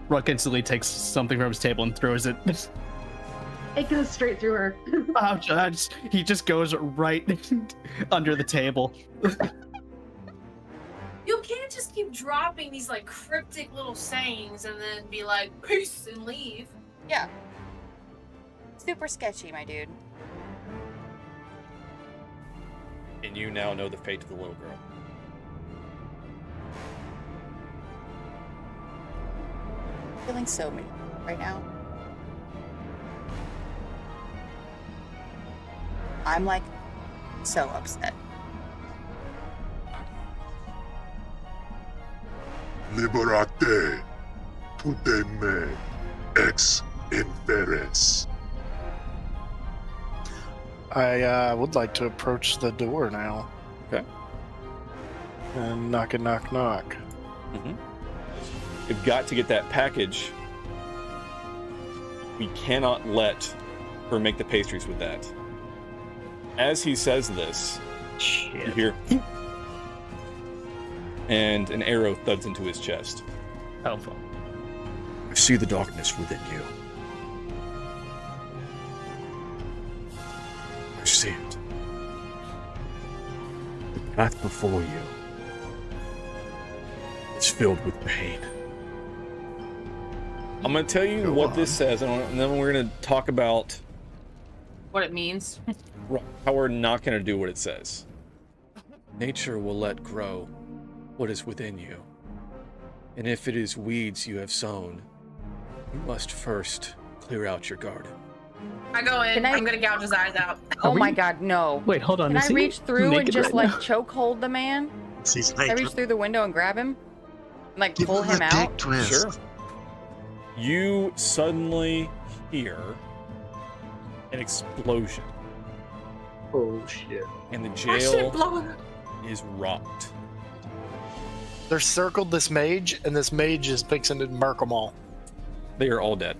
Ruck instantly takes something from his table and throws it. It goes straight through her. He just goes right under the table. You can't just keep dropping these like cryptic little sayings and then be like, peace, and leave. Yeah. Super sketchy, my dude. And you now know the fate of the little girl. Feeling so many right now. I'm like so upset. Liberate tutte me ex inferes. I would like to approach the door now. Okay. And knock. Mm-hmm. You've got to get that package. We cannot let her make the pastries with that. As he says this, you hear, and an arrow thuds into his chest. Oh, fuck. I see the darkness within you. I see it. The path before you is filled with pain. I'm going to tell you what this says, and then we're going to talk about What it means. how we're not going to do what it says. Nature will let grow what is within you. And if it is weeds you have sown, you must first clear out your garden. I go in. I'm gonna gouge his eyes out. Oh my god, no. Wait, hold on. Can I reach through and just right like choke hold the man? He's Can I reach through the window and grab him? And, like pull him a out? dick twist. Sure. You suddenly hear an explosion, Oh shit. and the That shit jail blowing. is rocked. They're circled this mage, and this mage is fixing to murk them all. They are all dead.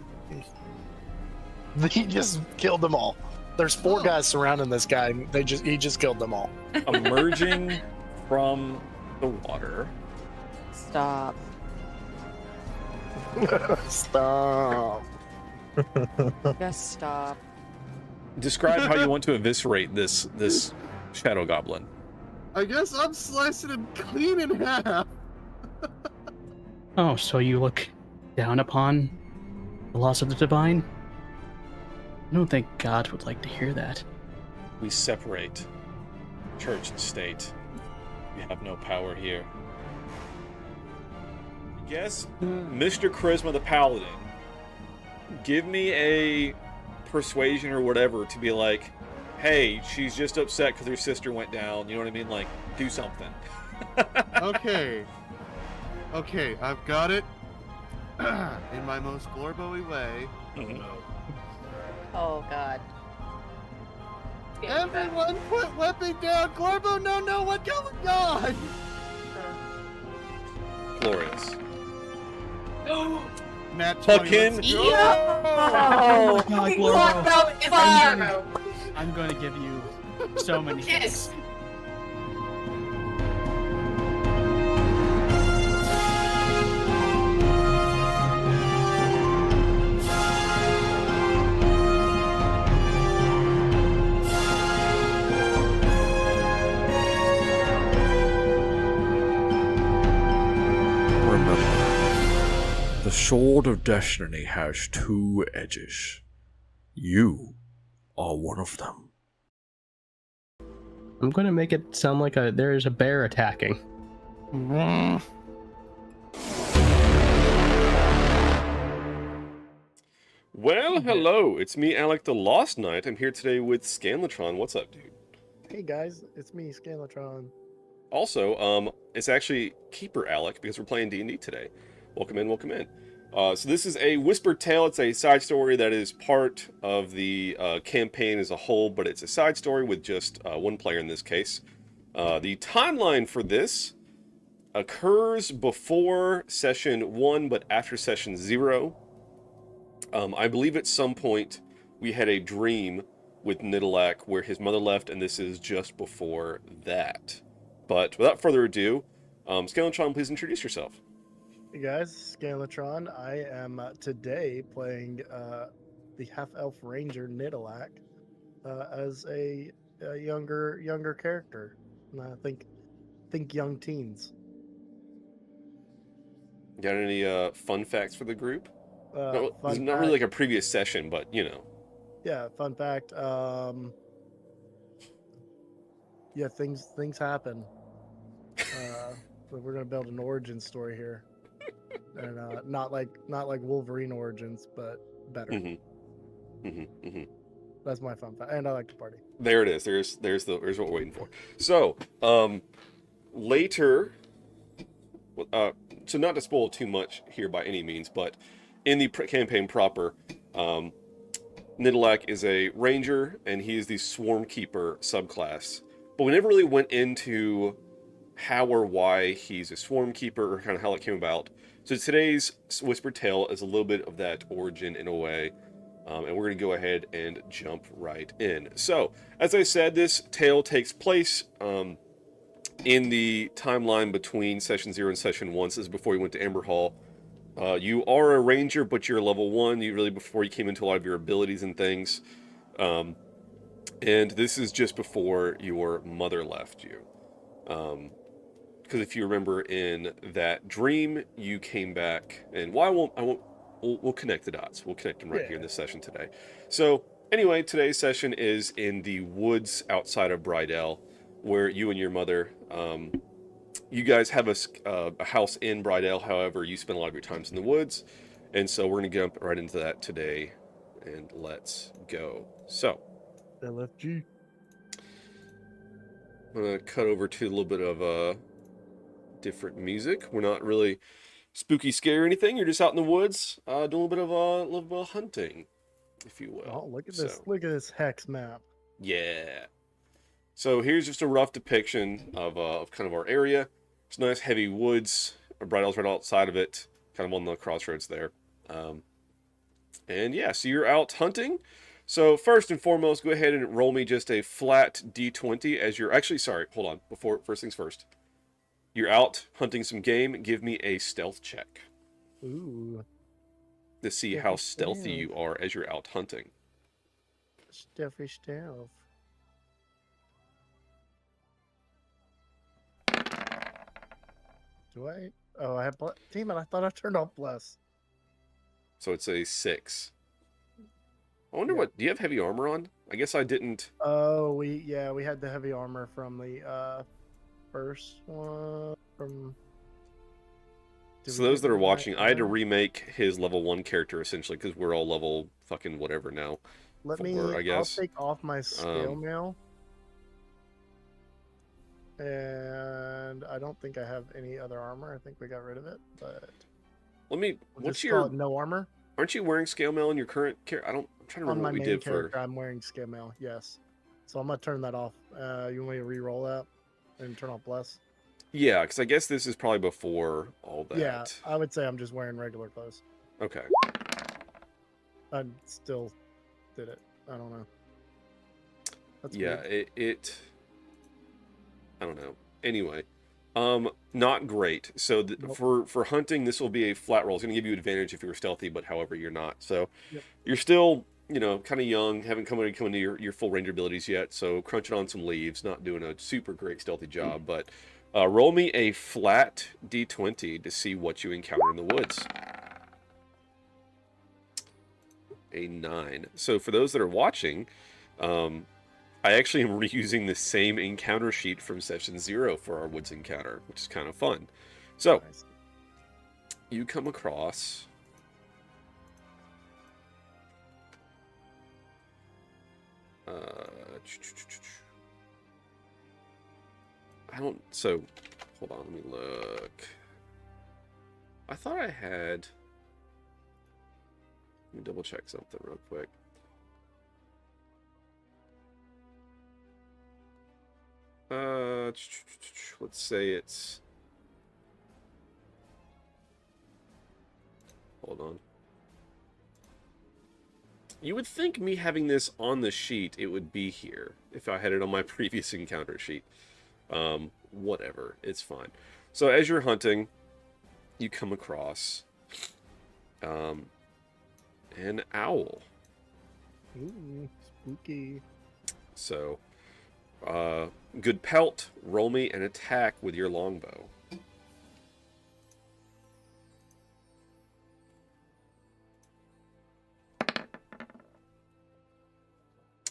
He just killed them all. There's four guys surrounding this guy, and he just killed them all. Emerging from the water, Stop. Stop. Just stop. describe how you want to eviscerate this shadow goblin. I guess I'm slicing him clean in half. Oh, so you look down upon the loss of the divine? I don't think God would like to hear that. We separate church and state. We have no power here. Yes, Mr. Charisma the Paladin, give me a persuasion or whatever to be like, hey, she's just upset because her sister went down. You know what I mean? Like, do something. Okay. Okay, I've got it. In my most Glorbo-y way. Oh god. Everyone put weapon down! Glorbo, no, what's going on? Glorious. Nat 20, Fucking let's go. Oh my God, Glorbo. It's a hero. I'm going to give you so many Kiss. Remember, the sword of destiny has two edges. You are one of them. I'm going to make it sound like there is a bear attacking. Well, hello. It's me, Alec the Lost Knight. I'm here today with Scanlatron. What's up, dude? Hey guys, it's me, Scanlatron. Also, it's actually Keeper Alec because we're playing D&D today. Welcome in, welcome in. So this is a whispered tale. It's a side story that is part of the campaign as a whole, but it's a side story with just one player in this case. The timeline for this occurs before session 1, but after session 0. I believe at some point we had a dream with Nidalak where his mother left, and this is just before that. But without further ado, Scanlatron, please introduce yourself. Hey guys, Scalatron. I am today playing the half-elf ranger Nidalak as a younger character. And I think young teens. Got any fun facts for the group? No, this is Fun not really fact. like a previous session, but you know. Yeah, fun fact. Yeah, things happen. But we're gonna build an origin story here, and not like Wolverine origins, but better. Mm-hmm. Mm-hmm. Mm-hmm. That's my fun fact, and I like to party. There it is. There's what we're waiting for. So, later, so not to spoil too much here by any means, but in the campaign proper, Nidalak is a ranger, and he is the swarm keeper subclass. But we never really went into how or why he's a swarm keeper, or kind of how it came about. So today's Whispered Tale is a little bit of that origin in a way. And we're going to go ahead and jump right in. So, as I said, this tale takes place in the timeline between Session 0 and Session 1. This is before you went to Amber Hall. You are a ranger, but you're level 1. You really before you came into a lot of your abilities and things. And this is just before your mother left you. Because if you remember in that dream, you came back, and we'll connect the dots. We'll connect them right here in this session today. So anyway, today's session is in the woods outside of Brydell, where you and your mother, you guys have a house in Brydell. However, you spend a lot of your times in the woods, and so we're going to jump right into that today, and let's go. So LFG. I'm going to cut over to a little bit of different music. We're not really spooky, scary or anything. You're just out in the woods, doing a little bit of hunting, if you will. Oh, look at this! Look at this hex map. Yeah. So here's just a rough depiction of kind of our area. It's nice, heavy woods. Bridal's right outside of it, kind of on the crossroads there. And yeah, so you're out hunting. So first and foremost, go ahead and roll me just a flat D20 as you're... Actually, sorry, hold on. First things first. You're out hunting some game. Give me a stealth check. Ooh. To see how stealthy you are as you're out hunting. Stealthy stealth. Do I? Oh, I have... Damn it, I thought I turned off bless. So it's a 6. I wonder what... Do you have heavy armor on? I guess I didn't... Oh, we had the heavy armor from the first one. So those that are watching, I had to remake his level 1 character, essentially, because we're all level fucking whatever now. I guess. I'll take off my scale mail. And I don't think I have any other armor. I think we got rid of it, but... What's your... No armor? Aren't you wearing scale mail in your current character? I'm trying to remember what we did for... I'm wearing scale mail, yes. So I'm going to turn that off. You want me to re-roll that and turn off bless? Yeah, because I guess this is probably before all that. Yeah, I would say I'm just wearing regular clothes. Okay. I still did it. I don't know. That's yeah, weird. I don't know. Anyway, not great. So Nope. for hunting, this will be a flat roll. It's going to give you advantage if you're stealthy, but however, you're not. So you're still, kind of young, haven't come into your full ranger abilities yet. So crunching on some leaves, not doing a super great stealthy job, but roll me a flat D20 to see what you encounter in the woods. A 9. So for those that are watching, I actually am reusing the same encounter sheet from Session 0 for our woods encounter, which is kind of fun. So, you come across... So, hold on, let me look. I thought I had... Let me double check something real quick. Let's say it's... Hold on. You would think me having this on the sheet, it would be here if I had it on my previous encounter sheet. Whatever, it's fine. So as you're hunting, you come across an owl. Ooh, spooky. So, good pelt. Roll me an attack with your longbow.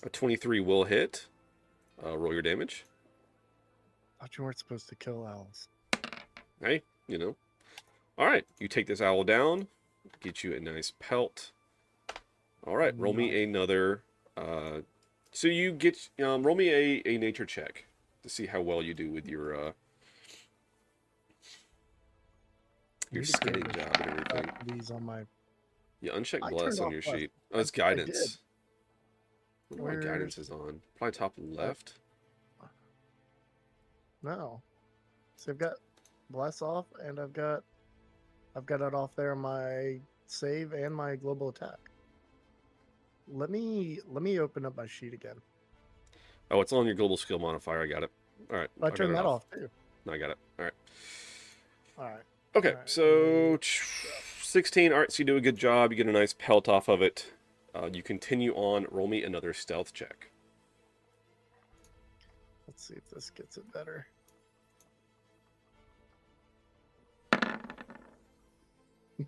A 23 will hit. Roll your damage. Thought you weren't supposed to kill owls. Hey, you know. All right, you take this owl down. Get you a nice pelt. All right, roll me another. So you get roll me a nature check to see how well you do with your skinning job and everything. These on my. Yeah, uncheck I bless turned on off your bless. sheet. Oh, it's I guidance. I did. wonder what guidance is on. Probably top left. No. So I've got bless off, and I've got it off there on my save and my global attack. Let me open up my sheet again. Oh, it's on your global skill modifier. I got it. All right. I turned that off too. No, I got it. All right. All right. Okay, All right. so 16. All right, so you do a good job. You get a nice pelt off of it. You continue on. Roll me another stealth check. Let's see if this gets it better.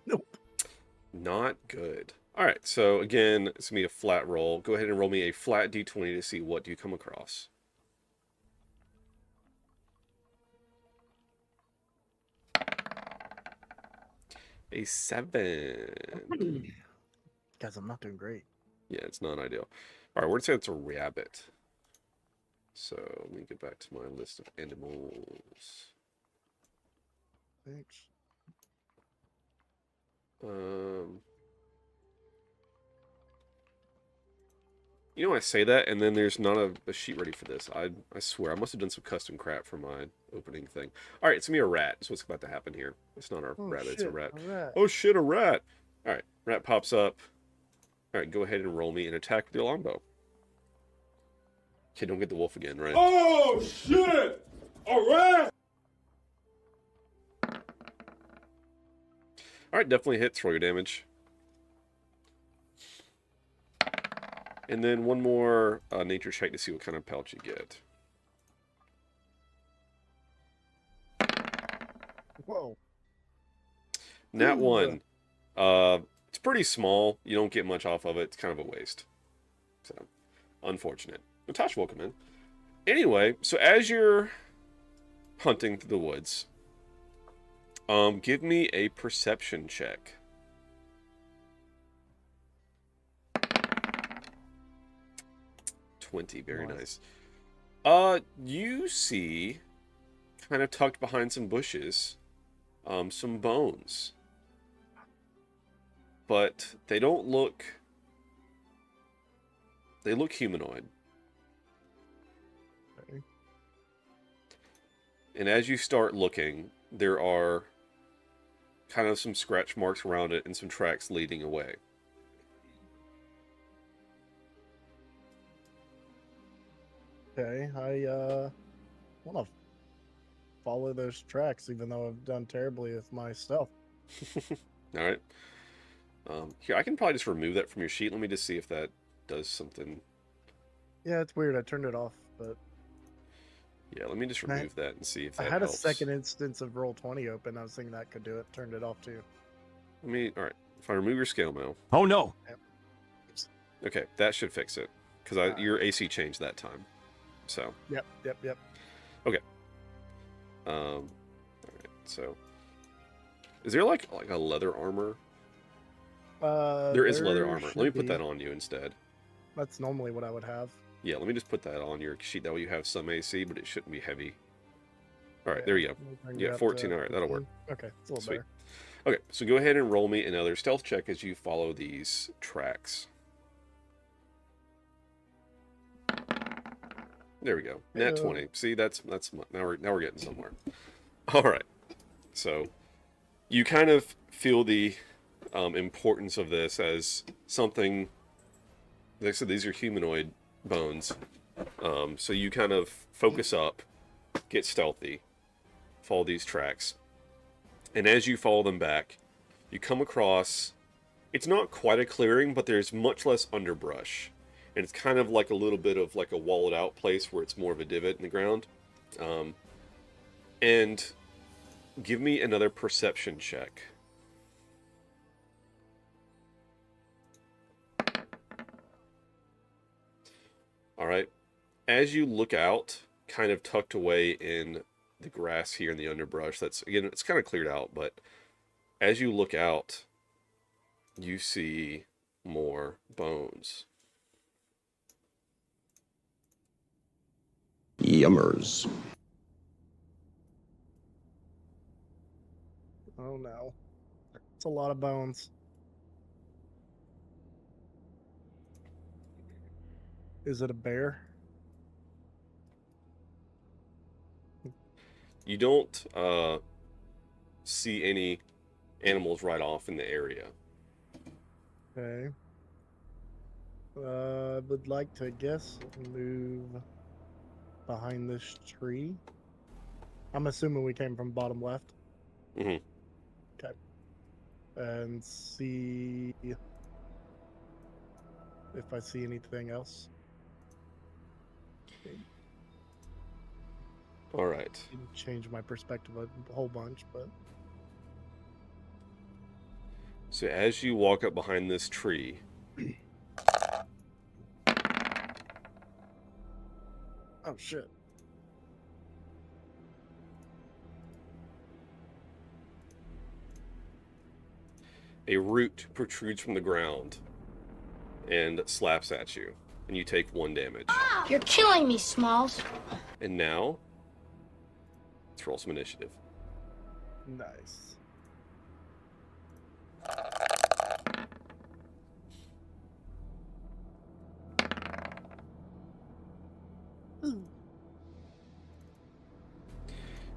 Nope. Not good. All right, so again, it's going to be a flat roll. Go ahead and roll me a flat d20 to see what you come across. A 7. Guys, I'm not doing great. Yeah, it's not ideal. All right, we're going to say it's a rabbit. So let me get back to my list of animals. Thanks. You know, I say that, and then there's not a sheet ready for this. I swear, I must have done some custom crap for my opening thing. All right, it's gonna be a rat. That's what's about to happen here. It's not a rabbit, it's a rat. Oh shit, a rat! All right, rat pops up. All right, go ahead and roll me an attack with your longbow. Okay, don't get the wolf again, right? Oh shit! A rat! All right, definitely hits. Roll your damage. And then one more nature check to see what kind of pelt you get. Whoa. Nat 1. It's pretty small. You don't get much off of it. It's kind of a waste. So, unfortunate. Natasha, welcome in. Anyway, so as you're hunting through the woods, give me a perception check. 20, very nice. You see, kind of tucked behind some bushes, some bones. But they don't look... They look humanoid. Okay. And as you start looking, there are kind of some scratch marks around it and some tracks leading away. Okay, I want to follow those tracks, even though I've done terribly with my stealth. All right. Here, I can probably just remove that from your sheet. Let me just see if that does something. Yeah, it's weird. I turned it off, but Yeah, let me just remove that and see if that I had helps. a second instance of Roll20 open. I was thinking that could do it. Turned it off too. All right. If I remove your scale mail. Oh no! Okay, that should fix it. Because your AC changed that time. So. Yep. Okay. All right. So, is there like a leather armor? There is leather armor. Let me put that on you instead. That's normally what I would have. Yeah, let me just put that on your sheet. That way you have some AC, but it shouldn't be heavy. All right, there you go. Yeah, 14. All right, that'll work. Okay, it's a little Sweet. better. Okay, so go ahead and roll me another stealth check as you follow these tracks. There we go. Nat 20. See, that's now we're getting somewhere. All right. So you kind of feel the importance of this as something. Like I said, these are humanoid bones. So you kind of focus up, get stealthy, follow these tracks. And as you follow them back, you come across, it's not quite a clearing, but there's much less underbrush. And it's kind of like a little bit of like a walled out place where it's more of a divot in the ground. And give me another perception check. All right. As you look out, kind of tucked away in the grass here in the underbrush, that's, again, it's kind of cleared out, but as you look out, you see more bones. Yummers. Oh no. It's a lot of bones. Is it a bear? You don't see any animals right off in the area. Okay. I would like to move behind this tree. I'm assuming we came from bottom left. Mm-hmm. Okay. And see if I see anything else. All right. Didn't change my perspective a whole bunch, but so as you walk up behind this tree, oh shit. a root protrudes from the ground and slaps at you, and you take 1 damage. You're killing me, Smalls. And now, let's roll some initiative. Nice.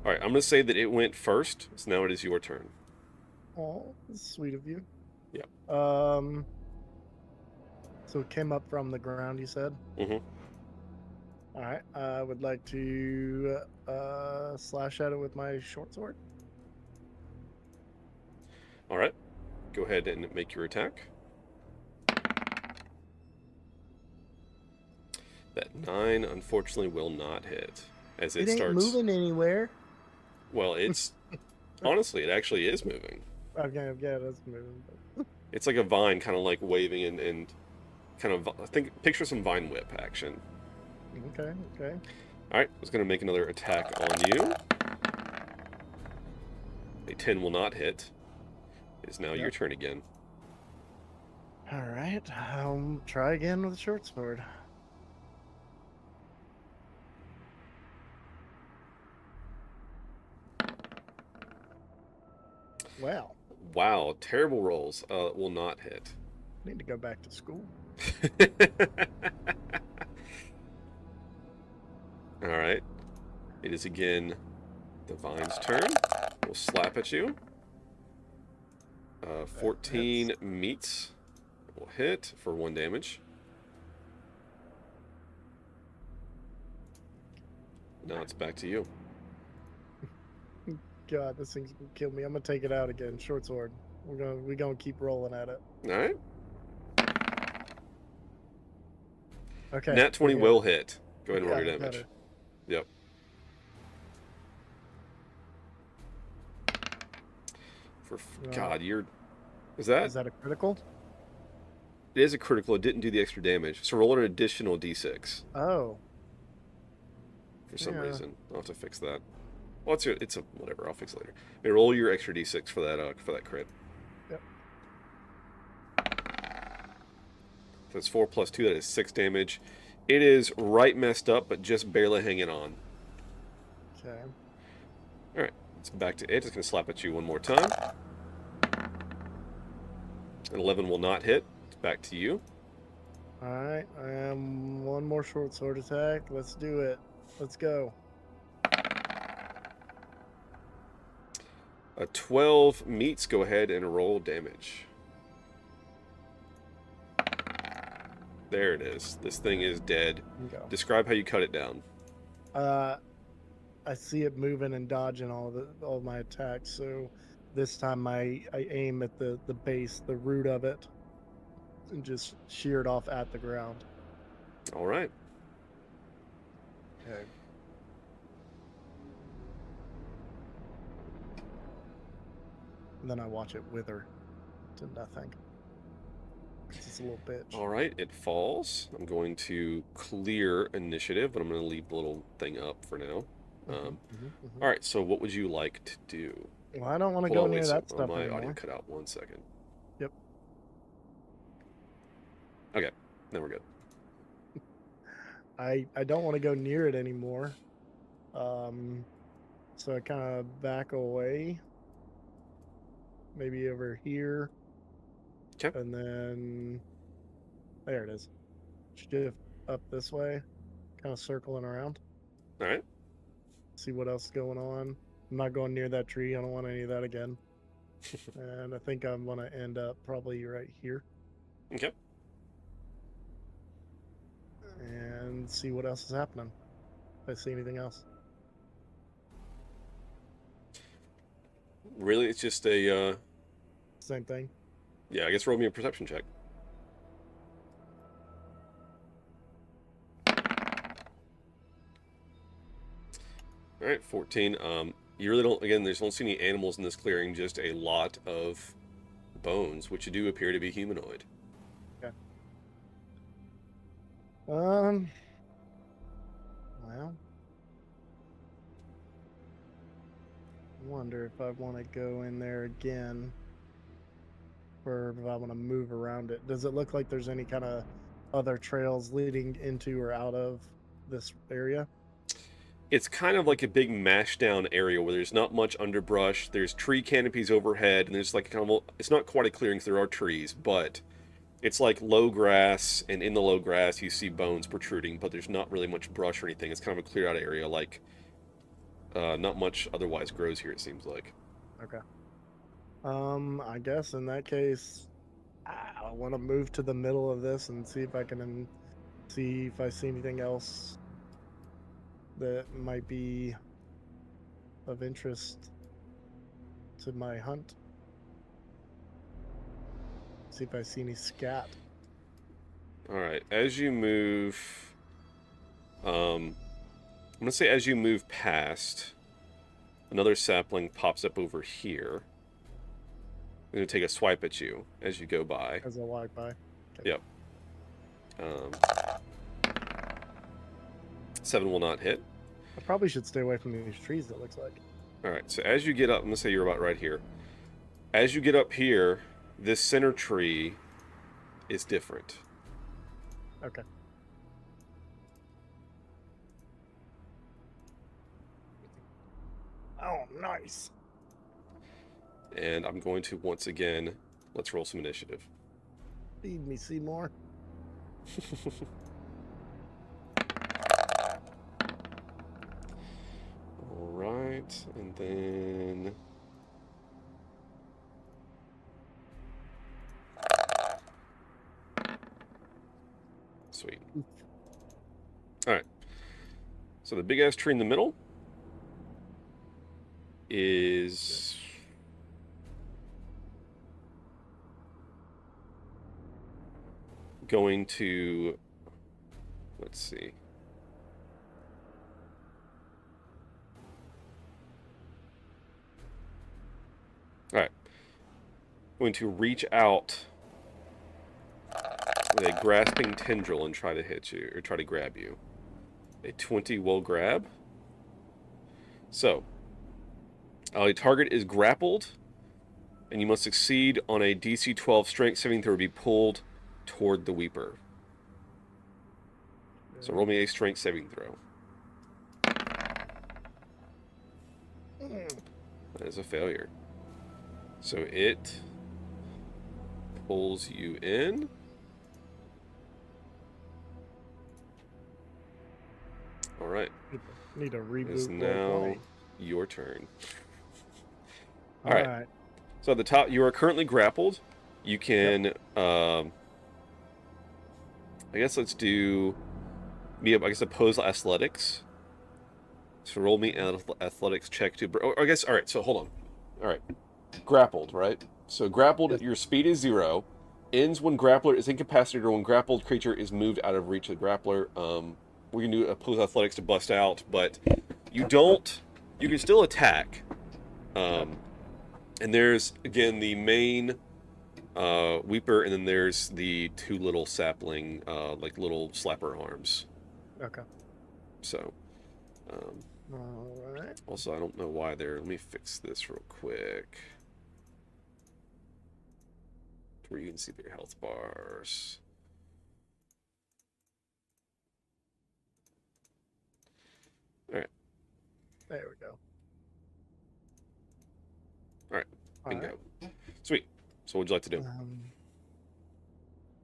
All right, I'm going to say that it went first, so now it is your turn. Oh, that's sweet of you. Yeah. So it came up from the ground, you said? Mm-hmm. All right. I would like to slash at it with my short sword. All right. Go ahead and make your attack. That 9, unfortunately, will not hit. As it ain't starts moving anywhere. Well, it's honestly, it actually is moving. Okay, yeah, that's moving. But... It's like a vine, kind of like waving and kind of. I think picture some vine whip action. Okay. Okay. All right, I was going to make another attack on you. A 10 will not hit. It is now your turn again. All right. I'll try again with the short sword. Wow. Wow, terrible rolls. Will not hit. Need to go back to school. All right. It is again the vine's turn. We'll slap at you. 14 meets. Will hit for 1 damage. Now it's back to you. God, this thing's gonna kill me. I'm gonna take it out again. Short sword. We're gonna keep rolling at it. All right. Okay. Nat 20 will hit. Go ahead and roll your damage. Better. Yep. For God, you're. Is that a critical? It is a critical. It didn't do the extra damage. So roll an additional d6. Oh. For some reason, I'll have to fix that. Well, it's a whatever. I'll fix it later. I mean, roll your extra d6 for that crit. Yep. So it's 4 plus 2. That is 6 damage. It is right messed up, but just barely hanging on. Okay. All right, it's back to it. It's going to slap at you one more time. An 11 will not hit. It's back to you. All right. One more short sword attack. Let's do it. Let's go. A 12 meets. Go ahead and roll damage. There it is. This thing is dead. Go. Describe how you cut it down. I see it moving and dodging all my attacks. So this time I aim at the base, the root of it, and just shear it off at the ground. All right. Okay. And then I watch it wither to nothing. It's a little bitch. All right, it falls. I'm going to clear initiative, but I'm going to leave the little thing up for now. All right, so what would you like to do? Well, I don't want to Hold go on, near wait, that so stuff my anymore. audio cut out 1 second. Yep. Okay, then we're good. I don't want to go near it anymore. So I kind of back away. Maybe over here. Okay. And then there it is. Shift up this way. Kind of circling around. All right. See what else is going on. I'm not going near that tree. I don't want any of that again. And I think I'm going to end up probably right here. Okay. And see what else is happening. If I see anything else. Really, it's just a... Same thing. Yeah, I guess roll me a perception check. All right, 14. You really don't, again, there's don't see any animals in this clearing, just a lot of bones, which do appear to be humanoid. Okay. Well, I wonder if I want to go in there again, or if I want to move around it. Does it look like there's any kind of other trails leading into or out of this area? It's kind of like a big mashed down area where there's not much underbrush. There's tree canopies overhead, and there's like kind of, it's not quite a clearing because there are trees, but it's like low grass, and in the low grass you see bones protruding, but there's not really much brush or anything. It's kind of a cleared out area, like not much otherwise grows here, it seems like. Okay. I guess in that case, I want to move to the middle of this and see if I can see if I see anything else that might be of interest to my hunt. See if I see any scat. All right, as you move, I'm gonna say as you move past, another sapling pops up over here. I'm gonna take a swipe at you as you go by. As I walk by. Okay. Yep. 7 will not hit. I probably should stay away from these trees, it looks like. All right, so as you get up, I'm gonna say you're about right here. As you get up here, this center tree is different. Okay. Oh, nice. And I'm going to, once again, let's roll some initiative. Feed me, Seymour. All right, and then... Sweet. All right. So the big-ass tree in the middle is... going to... Let's see. All right. Going to reach out with a grasping tendril and try to hit you, or try to grab you. A 20 will grab. So, a target is grappled, and you must succeed on a DC 12 strength saving throw to be pulled toward the Weeper. So roll me a strength saving throw. That is a failure. So it pulls you in. All right. Need a reboot. It is now roleplay. your turn. All right. right. So at the top, you are currently grappled. You can, I guess let's do, oppose athletics. So roll me an athletics check to, or I guess, all right, so hold on. All right. grappled, right? So grappled, Yes. your speed is 0. Ends when grappler is incapacitated or when grappled creature is moved out of reach of the grappler. We can do oppose athletics to bust out, but you don't. You can still attack. And there's again the main Weeper, and then there's the 2 little sapling, like little slapper arms. Okay. So, All right. also I don't know why they're. Let me fix this real quick. Where you can see their health bars. All right. There we go. All right. All Bingo. right. Sweet. So what would you like to do?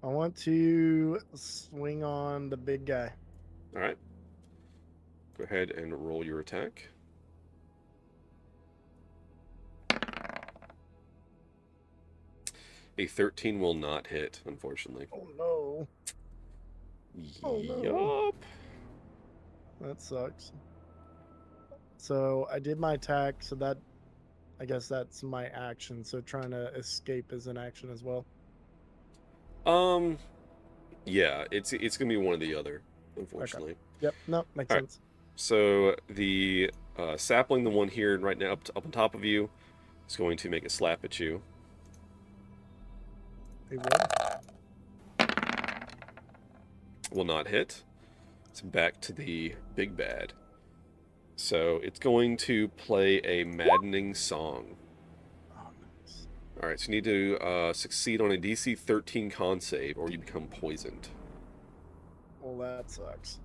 I want to swing on the big guy. All right. Go ahead and roll your attack. A 13 will not hit, unfortunately. Oh no. Oh, no. Yup. That sucks. So I did my attack, so that I guess that's my action. So trying to escape is an action as well. Yeah, it's gonna be one or the other, unfortunately. Okay. Yep. No, makes All right. sense. So the sapling, the one here right now up on top of you, is going to make a slap at you. They will. Will not hit. It's back to the big bad. So it's going to play a maddening song. Oh, nice. All right, so you need to succeed on a DC 13 con save, or you become poisoned. Well, that sucks.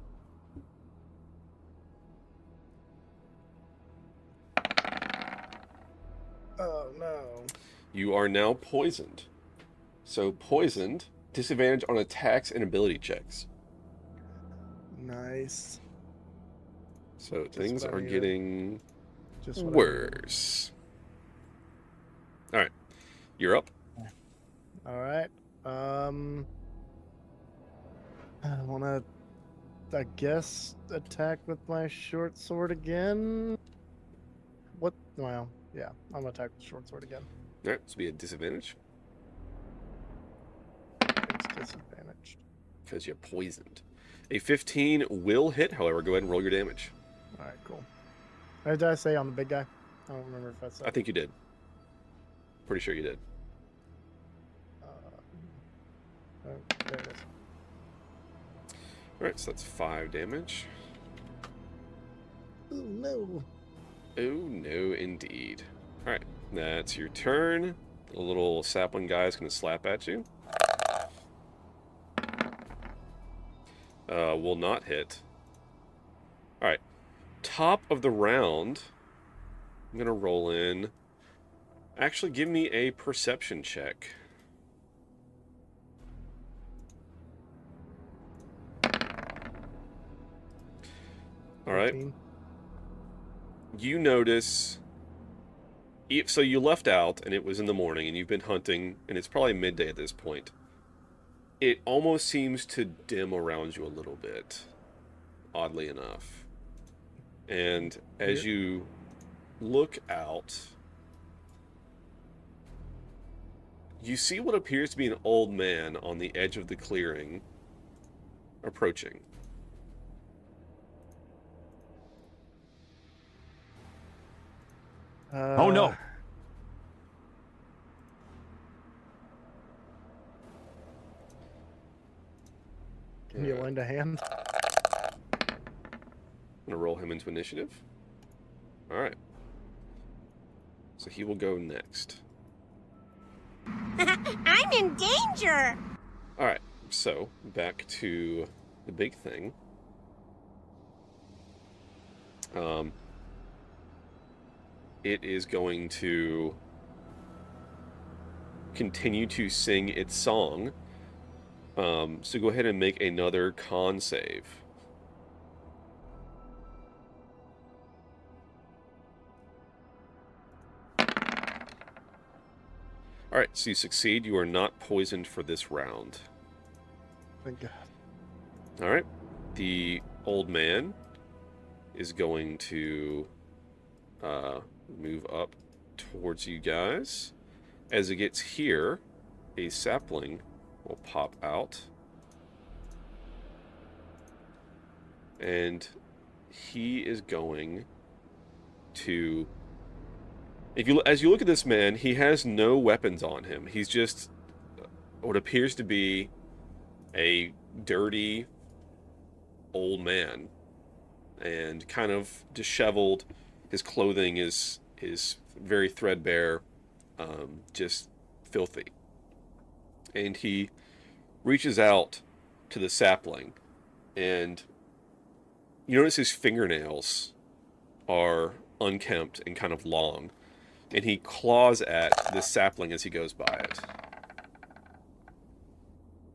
Oh no. You are now poisoned. So poisoned, disadvantage on attacks and ability checks. Nice. So Just things what I are needed. getting Just what I needed. worse. All right, you're up. All right. I want to, I guess, attack with my short sword again. What? Well, yeah, I'm gonna attack with short sword again. All right, this will be a disadvantage It's disadvantaged. because you're poisoned. A 15 will hit, however. Go ahead and roll your damage. All right, cool. Did I say on the big guy? I don't remember if I said. I think you did. Pretty sure you did. Oh, there it is. All right, so that's 5 damage. Oh no. Oh no, indeed. All right, that's your turn. The little sapling guy is going to slap at you. Will not hit. All right, top of the round. I'm going to roll in. Actually, give me a perception check. All right. 14. You notice. So you left out, and it was in the morning, and you've been hunting, and it's probably midday at this point. It almost seems to dim around you a little bit, oddly enough. And as you look out, you see what appears to be an old man on the edge of the clearing approaching. Oh no! Can you lend a hand? I'm gonna roll him into initiative. All right. So he will go next. I'm in danger! All right. So back to the big thing. It is going to continue to sing its song. So go ahead and make another con save. All right, so you succeed. You are not poisoned for this round. Thank God. All right. The old man is going to move up towards you guys. As it gets here, a sapling will pop out. And he is going to... As you look at this man, he has no weapons on him. He's just what appears to be a dirty old man. And kind of disheveled. His clothing is very threadbare. Just filthy. And he reaches out to the sapling, and you notice his fingernails are unkempt and kind of long, and he claws at this sapling as he goes by it,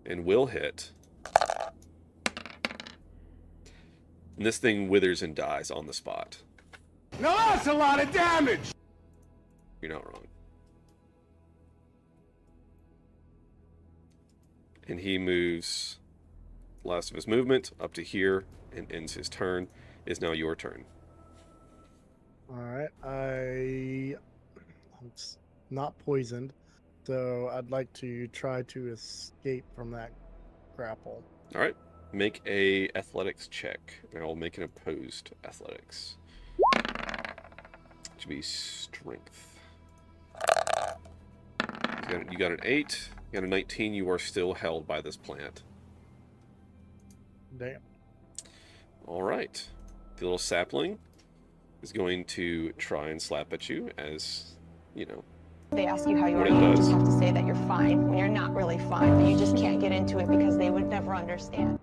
and will hit, and this thing withers and dies on the spot. Now that's a lot of damage! You're not wrong. And he moves last of his movement up to here and ends his turn. It is now your turn. Alright, it's not poisoned, so I'd like to try to escape from that grapple. Alright, make a athletics check. And I'll make an opposed athletics. It should be strength. You got an 8. You got a 19, you are still held by this plant. Damn. Alright. The little sapling is going to try and slap at you as, you know. They ask you how you What are, it you does. just have to say that you're fine when you're not really fine, but you just can't get into it because they would never understand.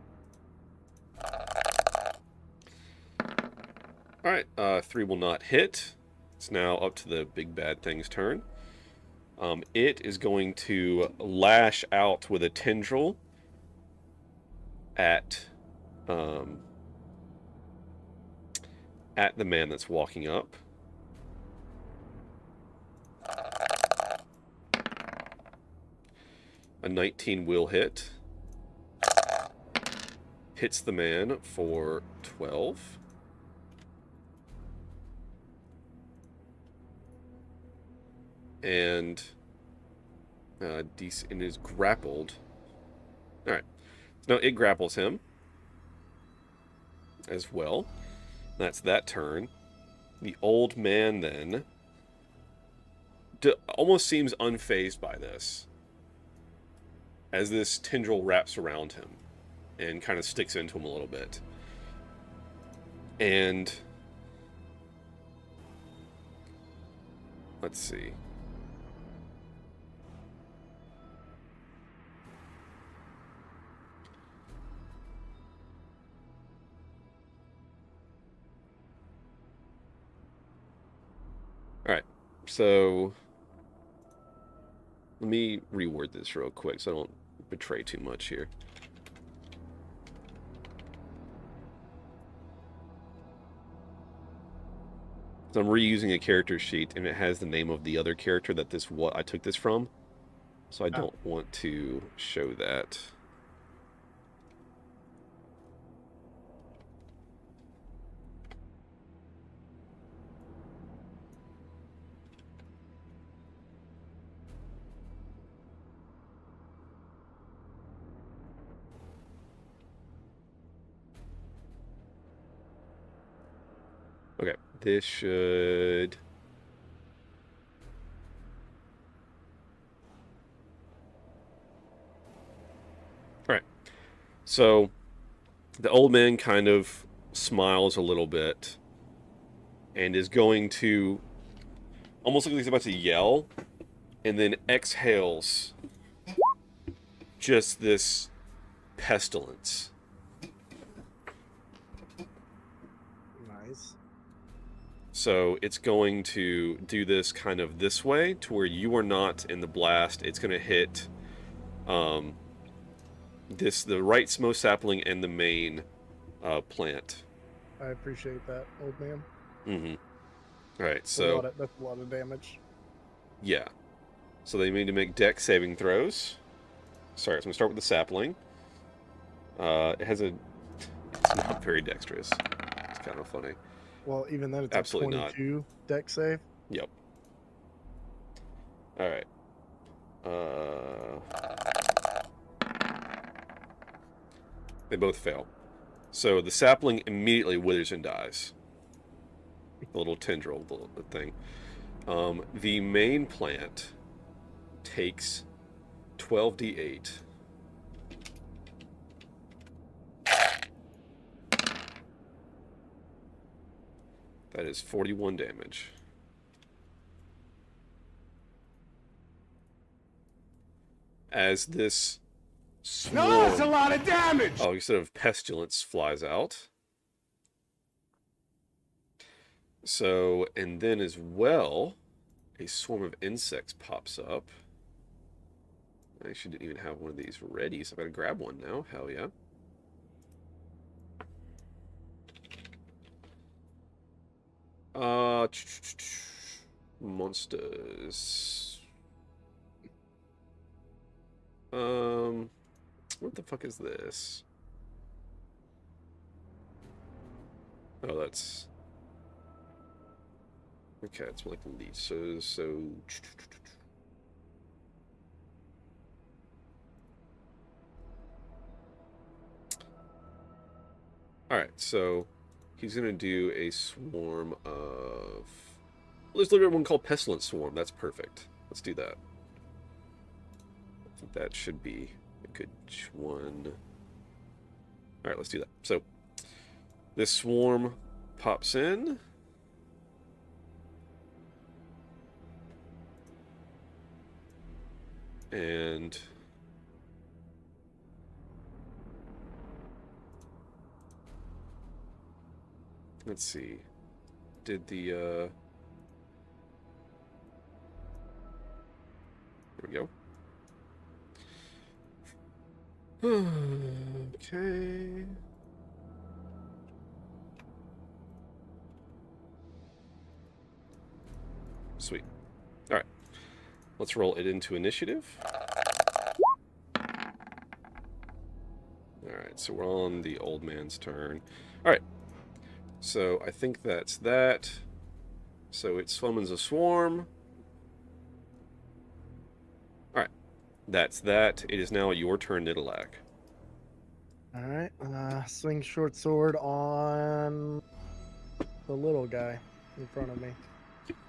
Alright, 3 will not hit. It's now up to the big bad thing's turn. It is going to lash out with a tendril at the man that's walking up. A 19 will hit. Hits the man for 12. And is grappled. Alright. So now it grapples him as well. That's that turn. The old man then almost seems unfazed by this, as this tendril wraps around him and kind of sticks into him a little bit. And let's see. Alright, so let me reword this real quick so I don't betray too much here. So I'm reusing a character sheet, and it has the name of the other character that I took this from. So I don't want to show that. Okay, this should... Alright, so the old man kind of smiles a little bit and is going to almost look like he's about to yell, and then exhales just this pestilence. Nice. So it's going to do this kind of this way to where you are not in the blast. It's going to hit the rightmost sapling and the main plant. I appreciate that, old man. Mm-hmm. All right, so That's a lot of damage. yeah. So they need to make dex saving throws. Sorry, so I'm going to start with the sapling. It's not very dexterous. It's kind of funny. Well, even then, it's Absolutely a 22 deck save. Yep. All right. They both fail. So the sapling immediately withers and dies. The little tendril thing. The main plant takes 12d8. That is 41 damage. As this swarm... No, that's a lot of damage! Oh, instead of pestilence flies out. So, and then as well, a swarm of insects pops up. I actually didn't even have one of these ready, so I gotta grab one now. Hell yeah. Monsters. What the fuck is this? Oh, that's... Okay, it's like these. So... Alright, so he's going to do a swarm of... Well, there's literally one called Pestilence Swarm. That's perfect. Let's do that. I think that should be a good one. Alright, let's do that. So, this swarm pops in. And... let's see. Did the, There we go. Okay. Sweet. Alright. Let's roll it into initiative. Alright, so we're on the old man's turn. Alright. So I think that's that. So it summons a swarm. Alright. That's that. It is now your turn, Nidalak. Alright, swing short sword on the little guy in front of me.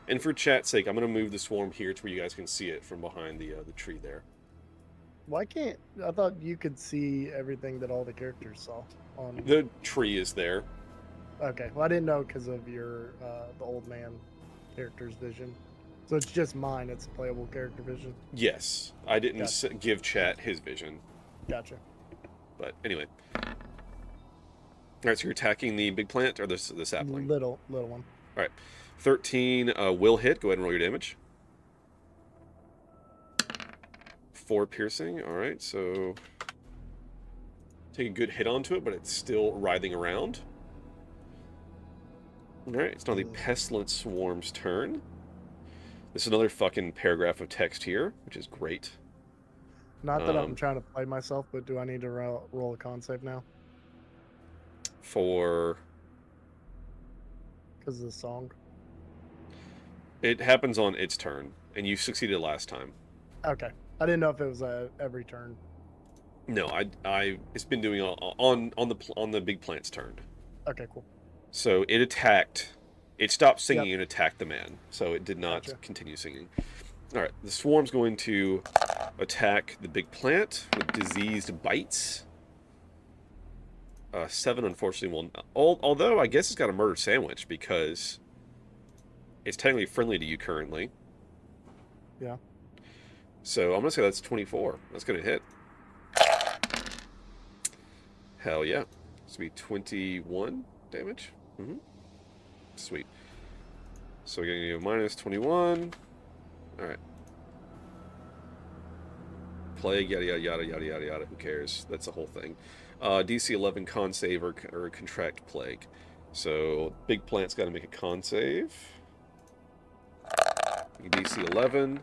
And for chat's sake, I'm going to move the swarm here to where you guys can see it from behind the tree there. Why can't... I thought you could see everything that all the characters saw on... The tree is there. Okay, well I didn't know because of your, the old man character's vision. So it's just mine, it's playable character vision? Yes. I didn't Gotcha. give chat his vision. Gotcha. But anyway. Alright, so you're attacking the big plant or the sapling? Little one. Alright. 13 will hit. Go ahead and roll your damage. 4 piercing. Alright, so... take a good hit onto it, but it's still writhing around. Alright, it's now the Pestilence Swarm's turn. This is another fucking paragraph of text here, which is great. Not that I'm trying to play myself, but do I need to roll a con save now? For... because of the song? It happens on its turn, and you succeeded last time. Okay. I didn't know if it was every turn. No, it's been doing on the big plant's turn. Okay, cool. So it attacked. It stopped singing and attacked the man. So it did not continue singing. All right, the swarm's going to attack the big plant with diseased bites. 7, unfortunately, will. Although I guess it's got a murder sandwich because it's technically friendly to you currently. Yeah. So I'm gonna say that's 24. That's gonna hit. Hell yeah. It's gonna be 21 damage. Sweet. So we're gonna do minus 21. Alright. Plague, yada yada yada yada yada yada. Who cares? That's the whole thing. DC 11 con save or contract plague. So big plant's got to make a con save. DC 11.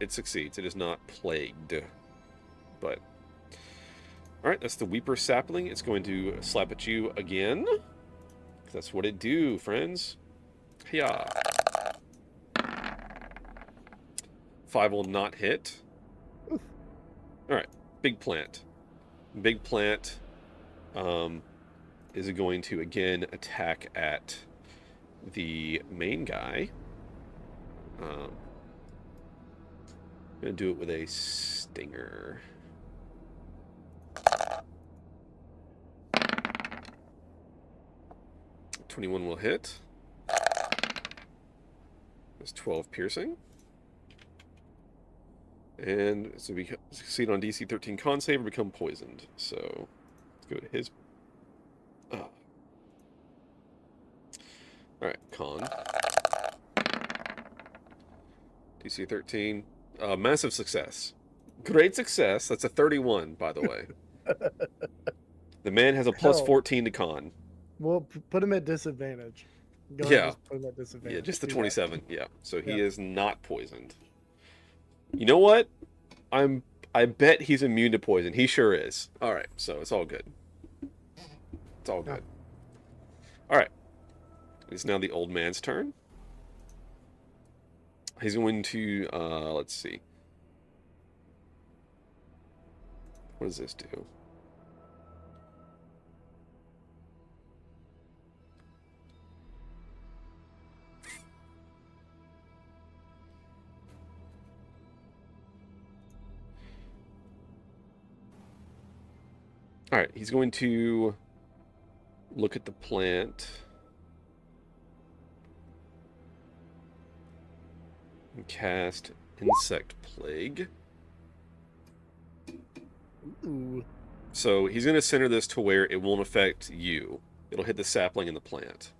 It succeeds. It is not plagued. But alright, that's the Weeper Sapling. It's going to slap at you again. That's what it do, friends. Yeah. 5 will not hit. Oof. Alright, big plant. Big plant is going to again attack at the main guy. I'm going to do it with a stinger. .21 will hit. That's 12 piercing. And so we succeed on DC 13 con save or become poisoned. So let's go to his. Alright, con. DC 13. Massive success. Great success. That's a 31, by the way. The man has a plus Hell. 14 to con. We'll put him at disadvantage. Go ahead Yeah. and just put him at disadvantage. Yeah, just the Do that. 27. Yeah. So he Yeah. is not poisoned. You know what? I bet he's immune to poison. He sure is. All right. So it's all good. It's all good. All right. It's now the old man's turn. He's going to let's see. What does this do? All right, he's going to look at the plant and cast Insect Plague. Ooh. So he's going to center this to where it won't affect you. It'll hit the sapling in the plant.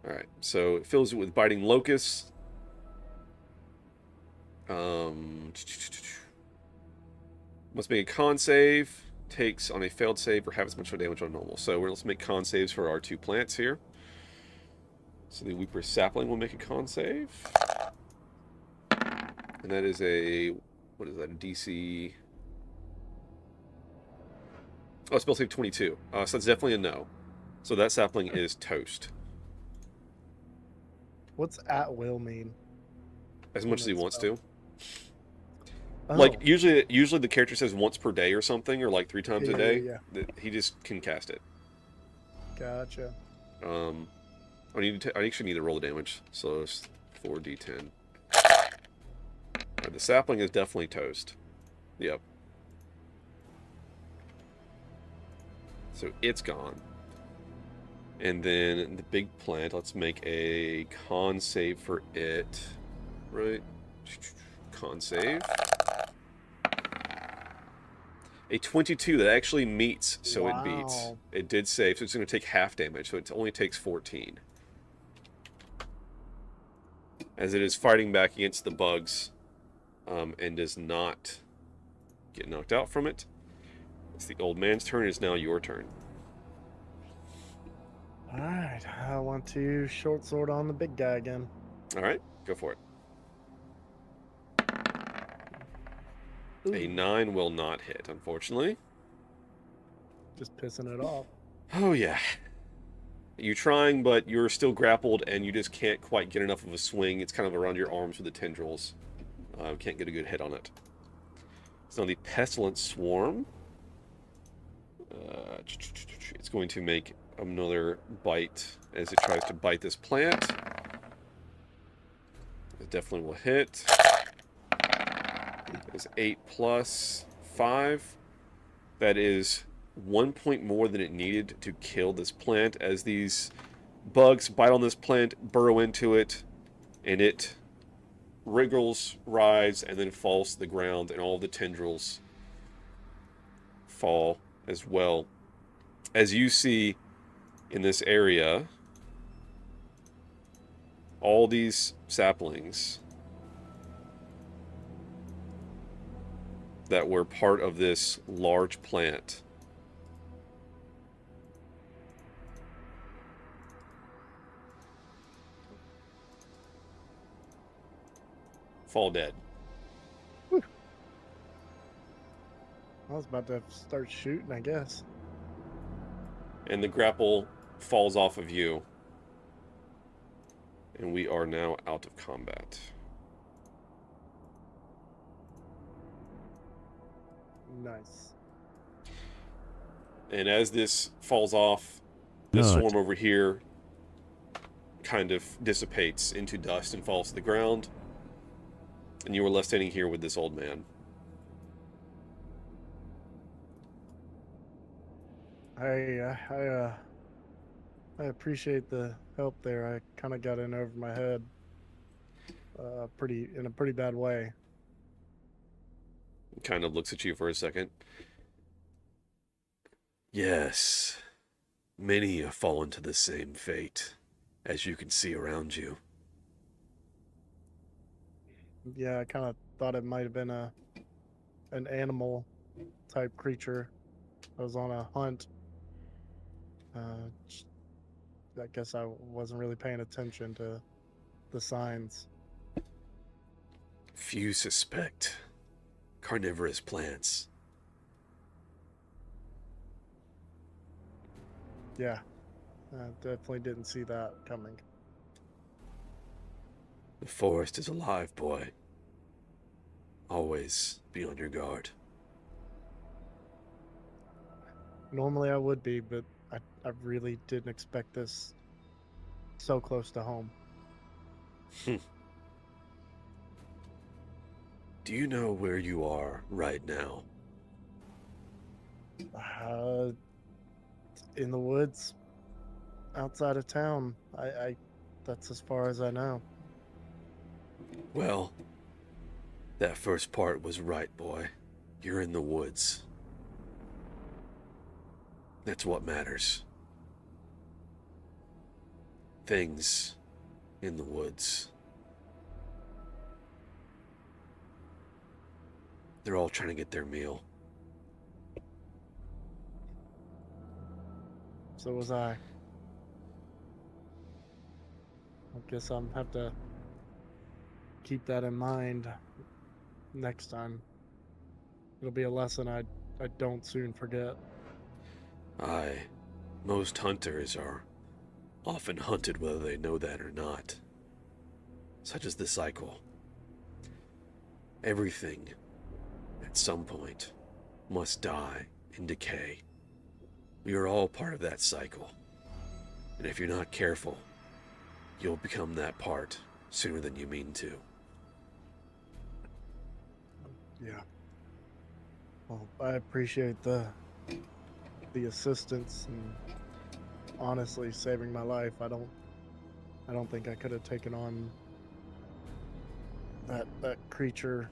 All right, so it fills it with biting locusts. Must make a con save. Takes on a failed save or have as much damage on normal. So let's make con saves for our 2 plants here. So the Weeper Sapling will make a con save. And that is a, what is that, a DC? Oh, spell save 22. So that's definitely a no. So that sapling is toast. What's at will mean? As much as he wants to. Oh. Like, usually the character says once per day or something, or like 3 times a day. Yeah. He just can cast it. Gotcha. I actually need to roll the damage, so it's 4d10. Alright, the sapling is definitely toast. Yep. So it's gone. And then the big plant, let's make a con save for it. Right? Con save. A 22 that actually meets, so it beats. Wow. It did save, so it's going to take half damage, so it only takes 14. As it is fighting back against the bugs, and does not get knocked out from it. It's the old man's turn. It's now your turn. Alright, I want to short sword on the big guy again. Alright, go for it. Ooh, A 9 will not hit, unfortunately. just pissing it off. Oh, yeah. You're trying, but you're still grappled, and you just can't quite get enough of a swing. It's kind of around your arms with the tendrils. Can't get a good hit on it. It's now the Pestilent Swarm. It's going to make another bite as it tries to bite this plant. It definitely will hit. It's 8 plus 5. That is 1 point more than it needed to kill this plant, as these bugs bite on this plant, burrow into it, and it wriggles, writhes, and then falls to the ground, and all the tendrils fall as well. As you see in this area, all these saplings that were part of this large plant fall dead. I was about to start shooting, I guess. And the grapple falls off of you. And we are now out of combat. Nice. And as this falls off, the swarm over here kind of dissipates into dust and falls to the ground. And you are left standing here with this old man. I appreciate the help there. I kind of got in over my head, in a pretty bad way. Kind of looks at you for a second. Yes, many have fallen to the same fate, as you can see around you. Yeah, I kind of thought it might have been an animal type creature. I was on a hunt. I guess I wasn't really paying attention to the signs. Few suspect carnivorous plants. Yeah, I definitely didn't see that coming. The forest is alive, boy. Always be on your guard. Normally I would be, but I really didn't expect this so close to home. Do you know where you are right now? In the woods, outside of town. That's as far as I know. Well, that first part was right, boy. You're in the woods. That's what matters. Things in the woods. They're all trying to get their meal. So was I. I guess I'll have to keep that in mind next time. It'll be a lesson I don't soon forget. Aye, most hunters are often hunted whether they know that or not. Such as the cycle. Everything, at some point, must die and decay. We are all part of that cycle. And if you're not careful, you'll become that part sooner than you mean to. Yeah. Well, I appreciate the assistance and honestly saving my life. I don't think I could have taken on that creature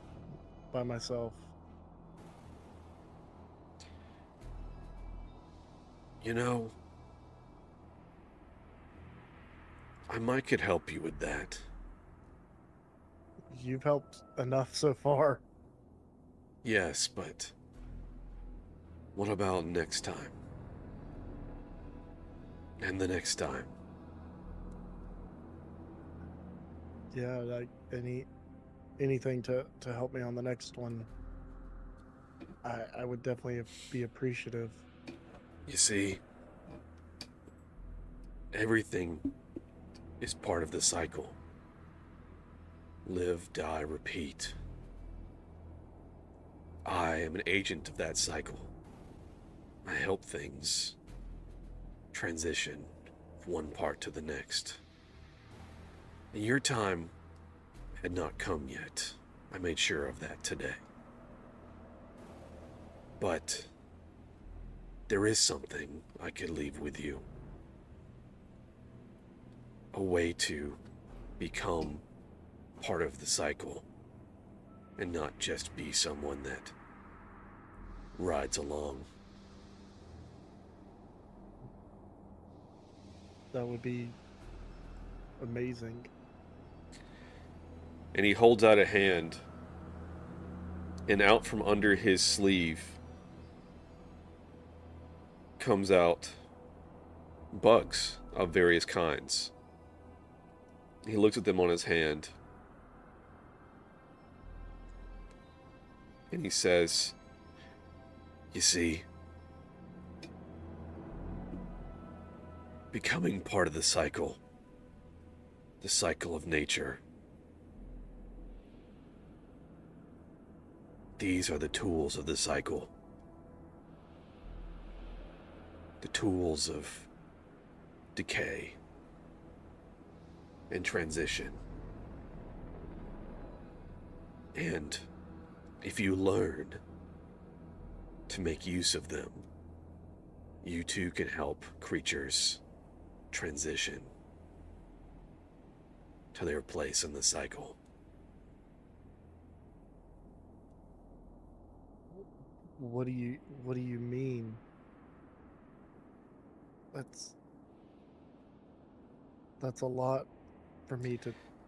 by myself. You know, I might could help you with that. You've helped enough so far. Yes, but what about next time? And the next time? Yeah, like anything to help me on the next one. I would definitely be appreciative. You see, everything is part of the cycle. Live, die, repeat. I am an agent of that cycle. I help things transition from one part to the next. And your time had not come yet. I made sure of that today. But there is something I could leave with you. A way to become part of the cycle and not just be someone that rides along. That would be amazing. And he holds out a hand, and out from under his sleeve comes out bugs of various kinds. He looks at them on his hand, and he says, "You see, becoming part of the cycle of nature, These are the tools of the cycle. The tools of decay and transition. And if you learn to make use of them, you too can help creatures transition to their place in the cycle. What do you mean? That's a lot for me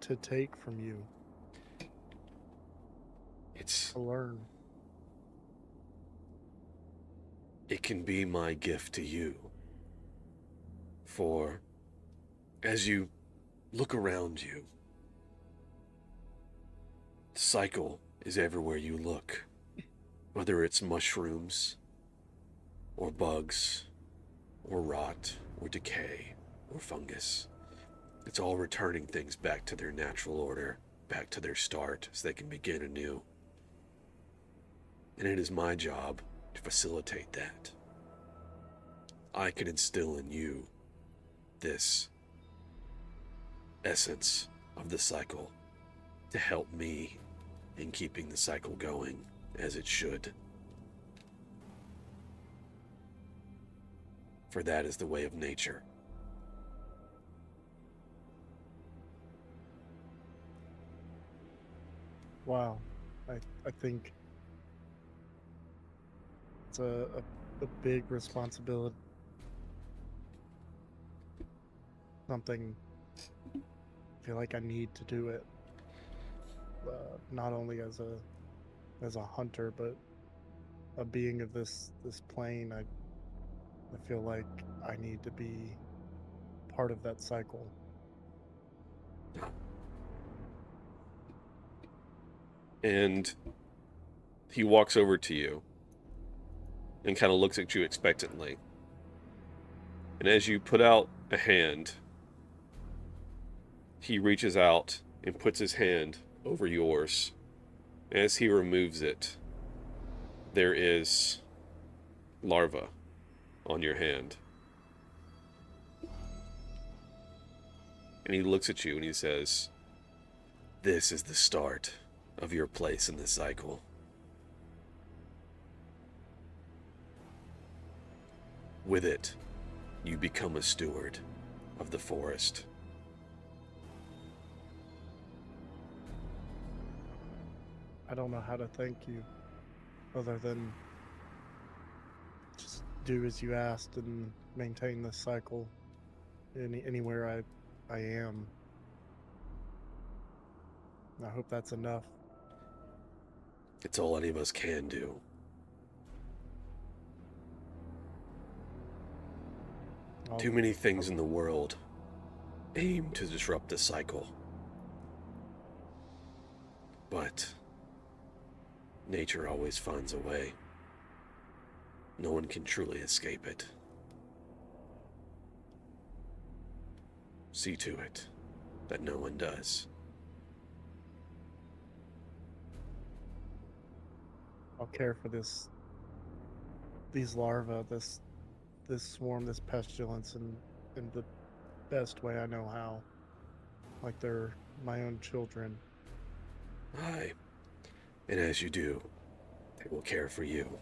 to take from you. To learn. It can be my gift to you. For as you look around you, the cycle is everywhere you look. Whether it's mushrooms, or bugs, or rot, or decay, or fungus. It's all returning things back to their natural order, back to their start, so they can begin anew. And it is my job to facilitate that. I can instill in you this essence of the cycle to help me in keeping the cycle going as it should. For that is the way of nature. Wow. I think it's a big responsibility. Something I feel like I need to do it. Not only as a hunter, but a being of this plane. I feel like I need to be part of that cycle. And he walks over to you and kind of looks at you expectantly. And as you put out a hand, he reaches out and puts his hand over yours. As he removes it, there is larva on your hand. And he looks at you and he says, "This is the start of your place in the cycle." With it, you become a steward of the forest. I don't know how to thank you, other than just do as you asked and maintain this cycle anywhere I am. I hope that's enough. It's all any of us can do. Too many things in the world aim to disrupt the cycle. But nature always finds a way. No one can truly escape it. See to it that no one does. I'll care for these larvae, this swarm, this pestilence in the best way I know how. Like they're my own children. Aye. And as you do, they will care for you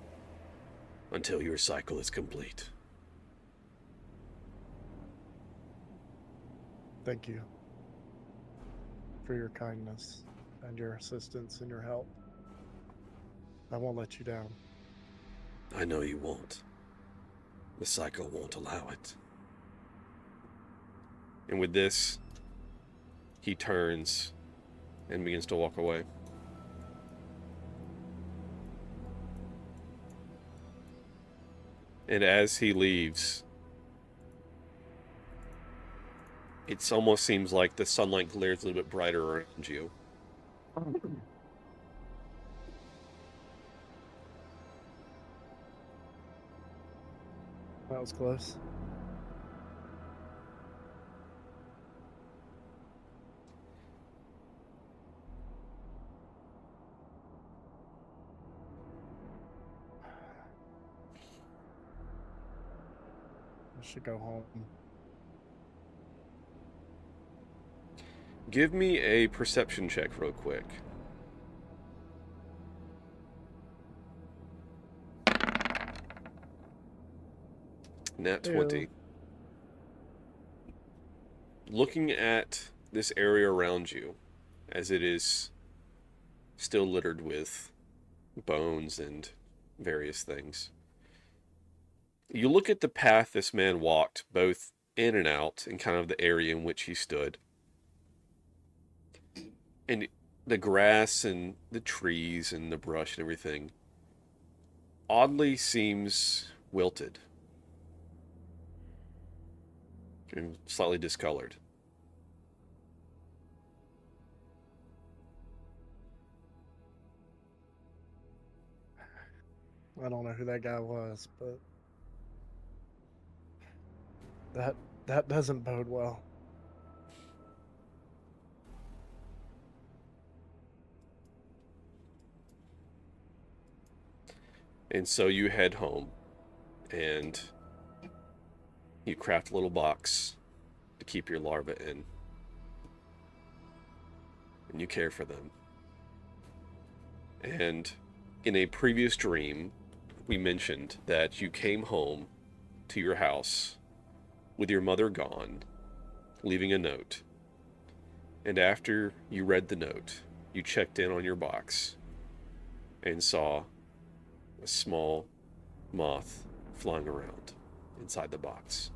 until your cycle is complete. Thank you for your kindness and your assistance and your help. I won't let you down. I know you won't. The cycle won't allow it. And with this, he turns and begins to walk away. And as he leaves, it almost seems like the sunlight glares a little bit brighter around you. That was close. should go home. Give me a perception check real quick. Nat 20. Ew. Looking at this area around you, as it is still littered with bones and various things, you look at the path this man walked, both in and out, and kind of the area in which he stood. And the grass and the trees and the brush and everything oddly seems wilted and slightly discolored. I don't know who that guy was, but that doesn't bode well. And so you head home, and you craft a little box to keep your larvae in. And you care for them. And in a previous dream, we mentioned that you came home to your house with your mother gone, leaving a note. And after you read the note, you checked in on your box and saw a small moth flying around inside the box.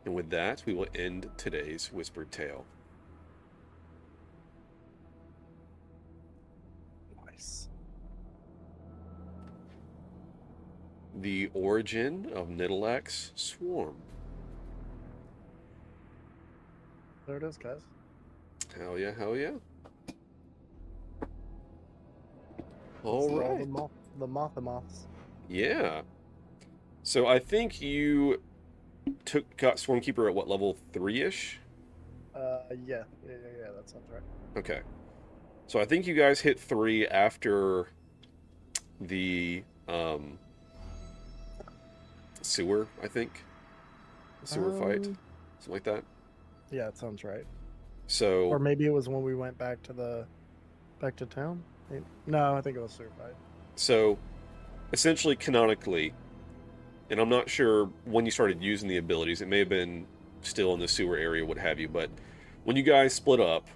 And with that, we will end today's Whispered Tale. Nice. The origin of Nidalak's swarm. There it is, guys. Hell yeah, hell yeah. All All right. The moths. Yeah. So I think you got Swarmkeeper at what, level 3-ish? Yeah, that sounds right. Okay. So I think you guys hit 3 after the sewer, I think. The sewer fight. Something like that. Yeah, it sounds right. So Or maybe it was when we went back to town. No, I think it was sewer fight. So essentially, canonically, and I'm not sure when you started using the abilities, it may have been still in the sewer area, what have you, but when you guys split up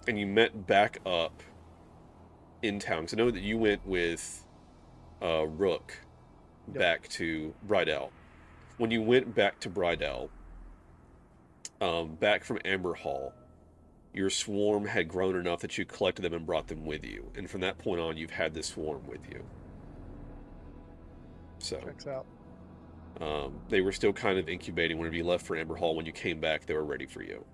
and you met back up in town, because I know that you went with Rook back to Bridell. When you went back to Bridell, back from Amber Hall, your swarm had grown enough that you collected them and brought them with you. And from that point on, you've had this swarm with you. So Checks out. they were still kind of incubating whenever you left for Amber Hall. When you came back, they were ready for you.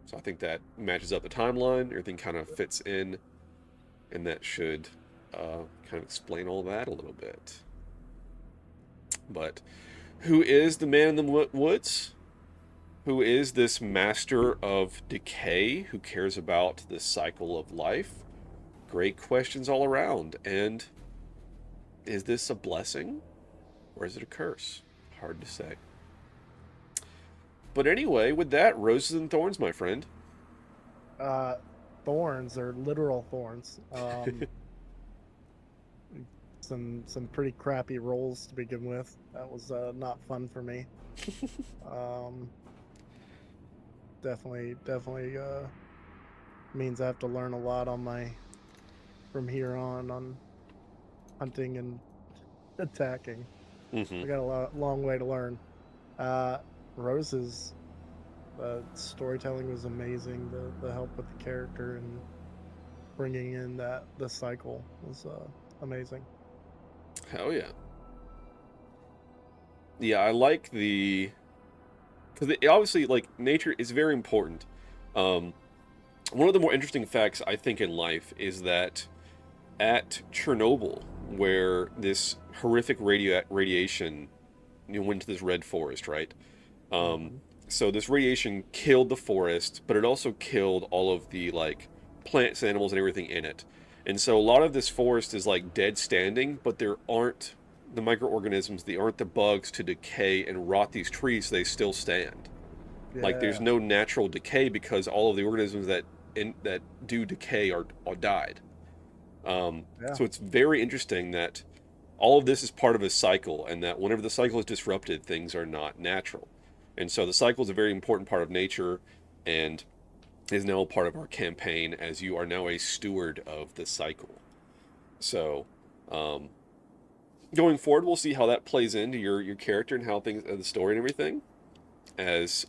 So I think that matches up the timeline. Everything kind of fits in. And that should kind of explain all that a little bit. But who is the man in the woods? Who is this master of decay who cares about the cycle of life? Great questions all around. And is this a blessing or is it a curse? Hard to say. But anyway, with that, roses and thorns, my friend. Thorns are literal thorns. Some pretty crappy rolls to begin with. That was not fun for me. Definitely means I have to learn a lot from here on hunting and attacking. I got a long way to learn. Rose's storytelling was amazing. The help with the character and bringing in the cycle was amazing. Hell yeah. Yeah, I like because obviously, like, nature is very important. One of the more interesting facts, I think, in life is that at Chernobyl, where this horrific radiation went to this red forest, right? So this radiation killed the forest, but it also killed all of the, like, plants and animals and everything in it. And so a lot of this forest is like dead standing, but there aren't the microorganisms, there aren't the bugs to decay and rot these trees, so they still stand. Like there's no natural decay because all of the organisms that do decay are died. So it's very interesting that all of this is part of a cycle, and that whenever the cycle is disrupted, things are not natural. And so the cycle is a very important part of nature, and is now a part of our campaign, as you are now a steward of the cycle. So, going forward, we'll see how that plays into your character and how things, the story and everything, as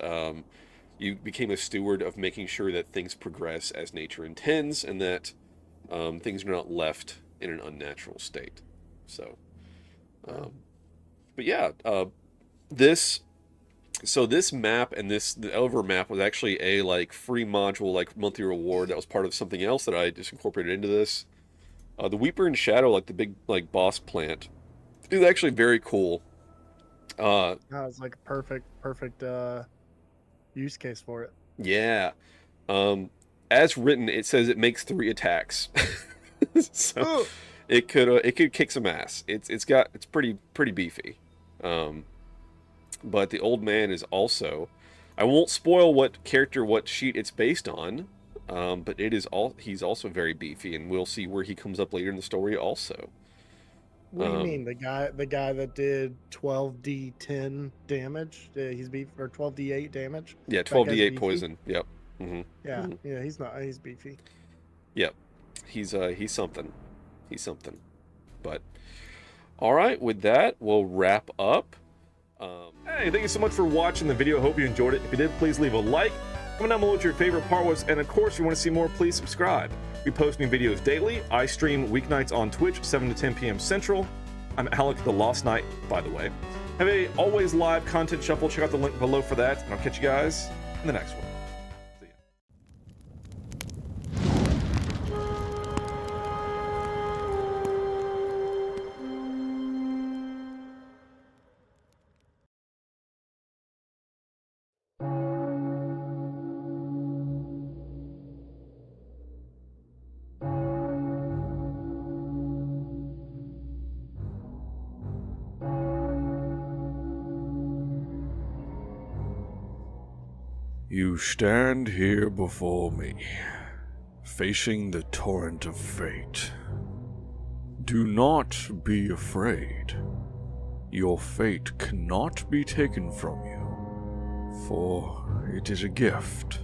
you became a steward of making sure that things progress as nature intends, and that things are not left in an unnatural state. So, but yeah, this map and the Elver map was actually a like free module, like monthly reward that was part of something else that I just incorporated into this. The Weeper in Shadow, like the big like boss plant, is actually very cool. It's like a perfect use case for it. Yeah. As written, it says it makes 3 attacks. So it could kick some ass. It's pretty beefy. But the old man is also, I won't spoil what sheet it's based on, but he's also very beefy, and we'll see where he comes up later in the story also. What do you mean? The guy that did 12d10 damage? He's beefy, or 12d8 damage? Yeah, 12d8 poison. Yep. Mm-hmm. Yeah, mm-hmm. Yeah, he's beefy. Yep. He's something. He's something. But all right, with that, we'll wrap up. Hey, thank you so much for watching the video. Hope you enjoyed it. If you did, please leave a like. Comment down below what your favorite part was, and of course, if you want to see more, please subscribe. We post new videos daily. I stream weeknights on Twitch, 7 to 10 p.m. Central. I'm Alec the Lost Knight, by the way. Have a always live content shuffle. Check out the link below for that, and I'll catch you guys in the next one. See ya. You stand here before me, facing the torrent of fate. Do not be afraid. Your fate cannot be taken from you, for it is a gift.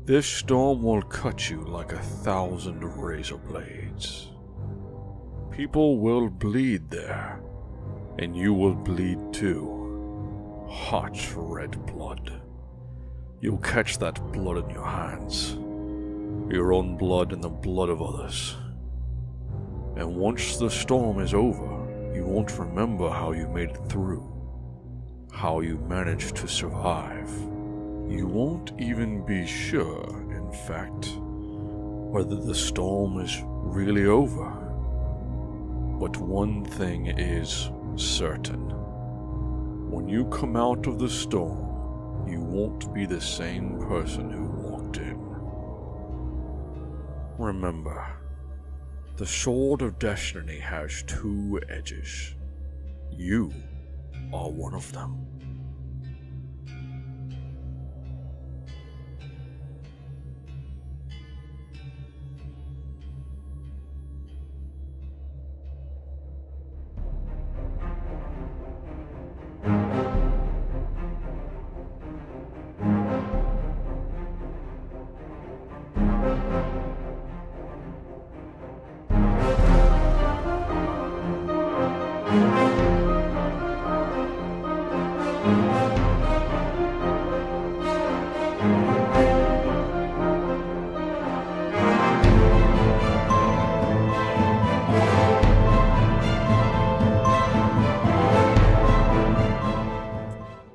This storm will cut you like 1,000 razor blades. People will bleed there, and you will bleed too. Hot red blood. You'll catch that blood in your hands, your own blood and the blood of others. And once the storm is over, you won't remember how you made it through, how you managed to survive. You won't even be sure, in fact, whether the storm is really over. But one thing is certain. When you come out of the storm, you won't be the same person who walked in. Remember, the sword of destiny has 2 edges. You are one of them.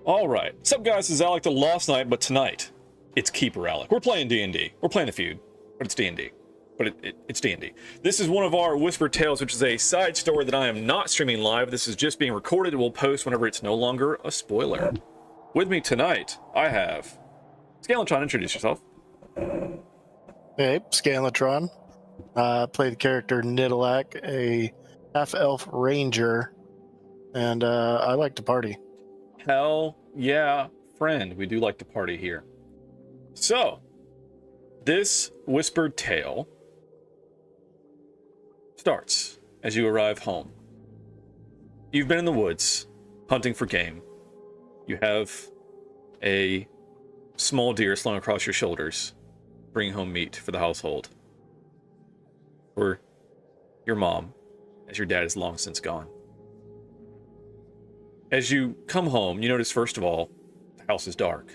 Alright, what's up guys, this is Alec the Lost Knight, but tonight, it's Keeper Alec. We're playing D&D. We're playing the feud, but it's D&D. But it's D&D. This is one of our Whispered Tales, which is a side story that I am not streaming live. This is just being recorded and we'll post whenever it's no longer a spoiler. With me tonight, I have... Scalatron, introduce yourself. Hey, Scalatron. Play the character Nidalak, a half-elf ranger, and I like to party. Hell yeah, friend. We do like to party here. So, this whispered tale starts as you arrive home. You've been in the woods, hunting for game. You have a small deer slung across your shoulders, bringing home meat for the household. For your mom, as your dad is long since gone. As you come home, you notice, first of all, the house is dark.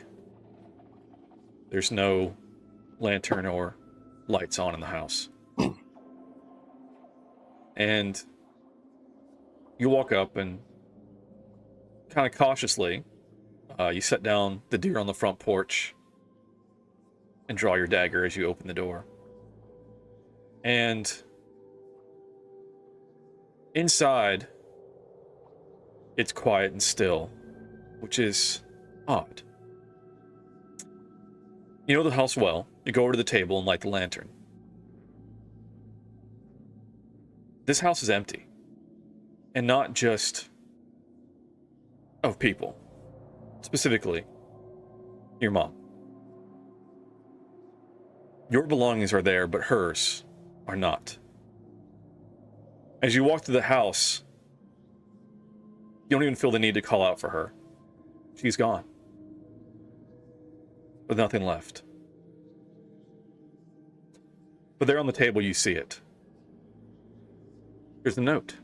There's no lantern or lights on in the house. And you walk up and kind of cautiously, you set down the deer on the front porch and draw your dagger as you open the door. And inside, it's quiet and still, which is odd. You know the house well. You go over to the table and light the lantern. This house is empty. And not just of people. Specifically, your mom. Your belongings are there, but hers are not. As you walk through the house, you don't even feel the need to call out for her. She's gone. With nothing left. But there on the table, you see it. There's a note.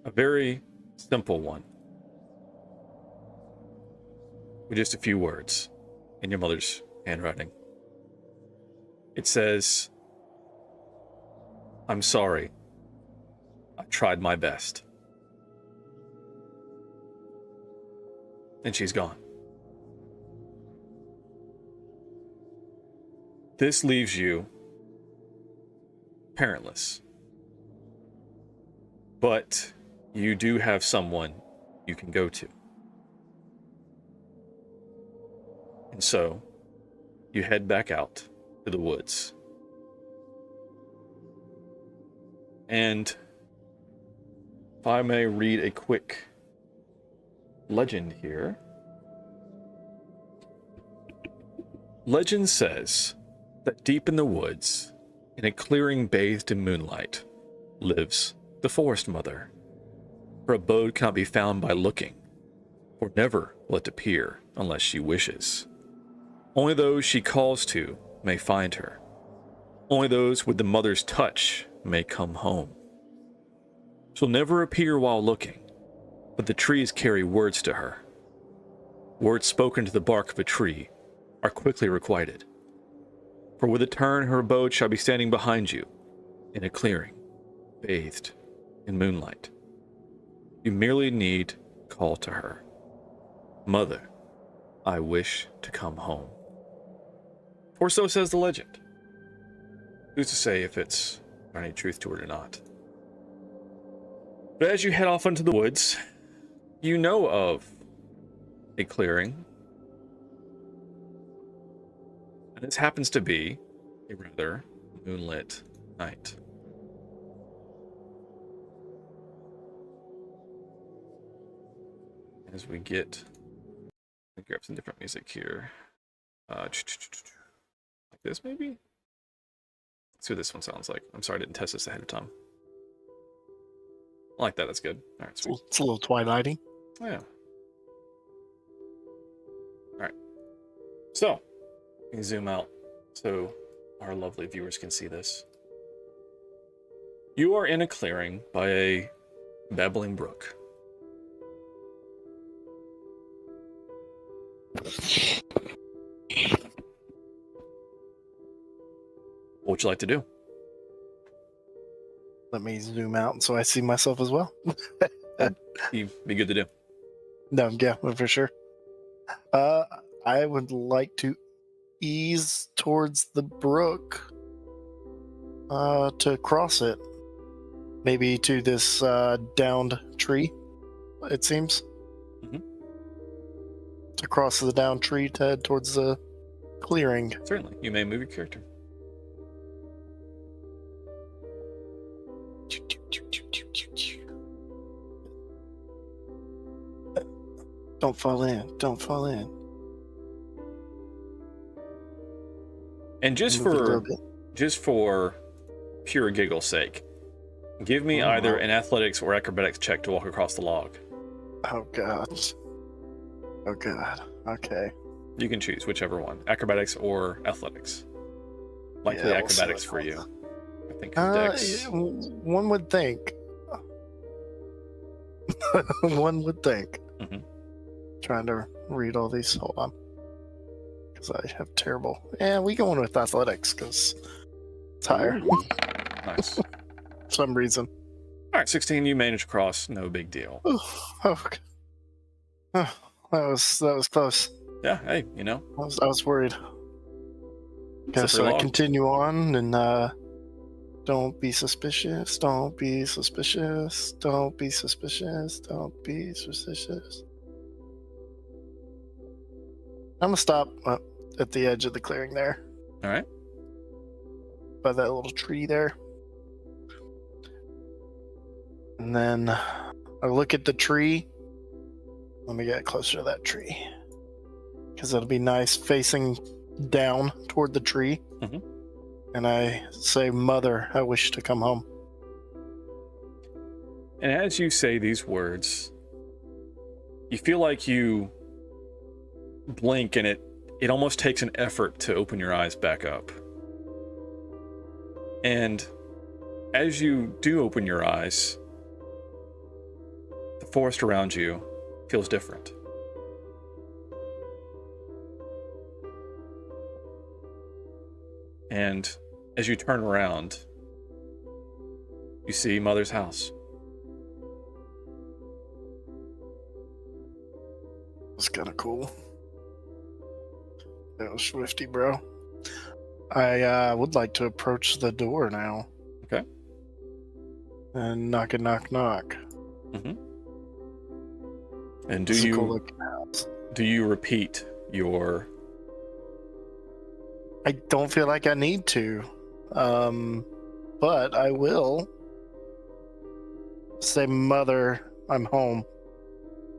A very simple one. With just a few words in your mother's handwriting. It says, "I'm sorry. I tried my best." And she's gone. This leaves you parentless. But you do have someone you can go to. And so, you head back out to the woods. And if I may read a quick legend here. Legend says that deep in the woods, in a clearing bathed in moonlight, lives the Forest Mother. Her abode cannot be found by looking, for never will it appear unless she wishes. Only those she calls to may find her. Only those with the mother's touch may come home. She'll never appear while looking, but the trees carry words to her. Words spoken to the bark of a tree are quickly requited. For with a turn her abode shall be standing behind you, in a clearing, bathed in moonlight. You merely need call to her. "Mother, I wish to come home." For so says the legend. Who's to say if it's any truth to it or not? But as you head off into the woods, you know of a clearing. And this happens to be a rather moonlit night. As we get, let me grab some different music here. Like this, maybe? Let's see what this one sounds like. I'm sorry I didn't test this ahead of time. I like that, that's good. All right, sweet. It's a little twilighting. Oh, yeah. All right. So, you can zoom out so our lovely viewers can see this. You are in a clearing by a babbling brook. What would you like to do? Let me zoom out so I see myself as well. Be good to do. No, yeah, for sure. I would like to ease towards the brook to cross it. Maybe to this downed tree, it seems. Mhm. To cross the downed tree to head towards the clearing. Certainly. You may move your character. Don't fall in. Don't fall in. And just Move it a little for bit. pure giggle's sake, give me either an athletics or acrobatics check to walk across the log. Oh god. Oh god. Okay. You can choose whichever one, acrobatics or athletics. Likely Yeah, acrobatics for you. I think dex. One would think. One would think. Mhm. Trying to read all these. Hold on. Because I have terrible. Yeah, we going with athletics because it's higher. Nice. For some reason. All right, 16. You managed to cross. No big deal. Okay. That was close. Yeah. Hey, you know. I was worried. Okay, so I continue on and don't be suspicious. Don't be suspicious. Don't be suspicious. Don't be suspicious. I'm gonna stop at the edge of the clearing there. All right. By that little tree there. And then I look at the tree. Let me get closer to that tree. Because it'll be nice facing down toward the tree. Mhm. And I say, Mother, I wish to come home. And as you say these words, you feel like you blink and it almost takes an effort to open your eyes back up. And as you do open your eyes, the forest around you feels different. And as you turn around, you see Mother's house. It's kind of cool. That was swifty, bro. I would like to approach the door now. Okay. And knock. Mm-hmm. And It's a cool looking house. do you repeat your? I don't feel like I need to, but I will say, Mother, I'm home.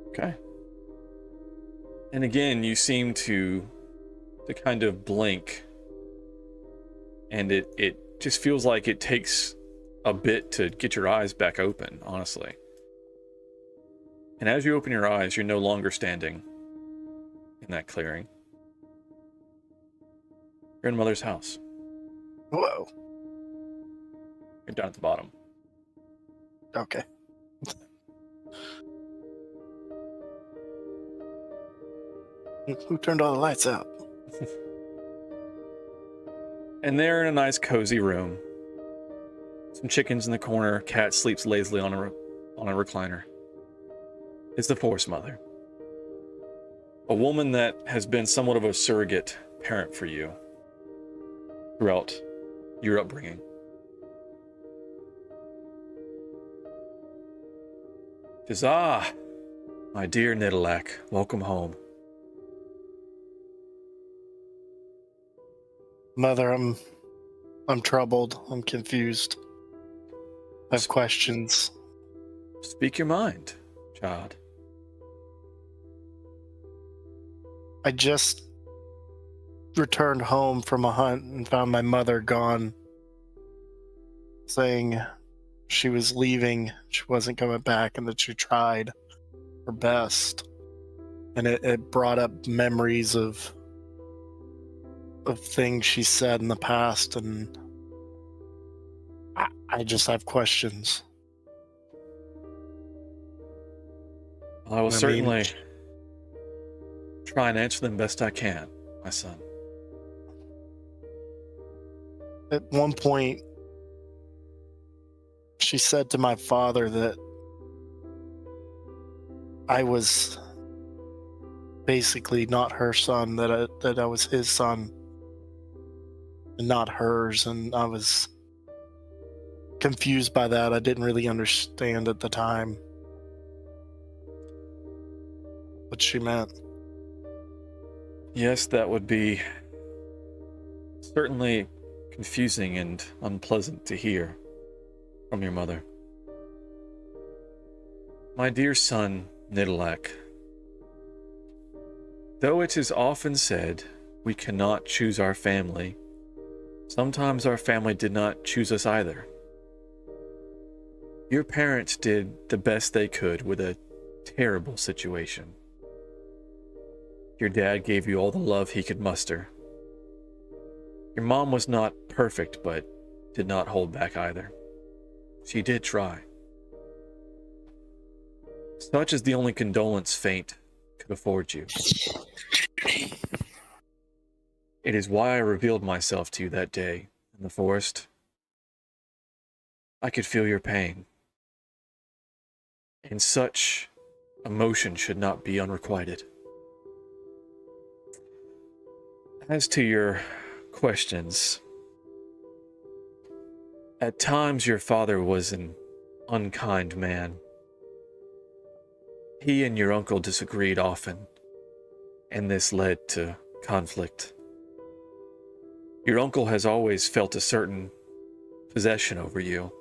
Okay. And again, you seem to kind of blink, and it just feels like it takes a bit to get your eyes back open, honestly. And as you open your eyes, you're no longer standing in that clearing. You're in Mother's house. Whoa. You're down at the bottom. Okay. Who turned all the lights out? And they're in a nice cozy room. Some chickens in the corner. Cat sleeps lazily on a recliner. It's the Forest Mother. A woman that has been somewhat of a surrogate parent for you throughout your upbringing. Says, my dear Nidalak, welcome home. Mother, I'm troubled. I'm confused. I have questions. Speak your mind, child. I just returned home from a hunt and found my mother gone, saying she was leaving, she wasn't coming back, and that she tried her best. And it brought up memories of things she said in the past, and I just have questions. I will certainly try and answer them best I can, my son. At one point, she said to my father that I was basically not her son, that I was his son and not hers, and I was confused by that. I didn't really understand at the time what she meant. Yes, that would be certainly confusing and unpleasant to hear from your mother. My dear son, Nidalak, Though it is often said we cannot choose our family, sometimes our family did not choose us either. Your parents did the best they could with a terrible situation. Your dad gave you all the love he could muster. Your mom was not perfect, but did not hold back either. She did try. Such is the only condolence fate could afford you. It is why I revealed myself to you that day in the forest. I could feel your pain. And such emotion should not be unrequited. As to your questions, at times your father was an unkind man. He and your uncle disagreed often, and this led to conflict. Your uncle has always felt a certain possession over you,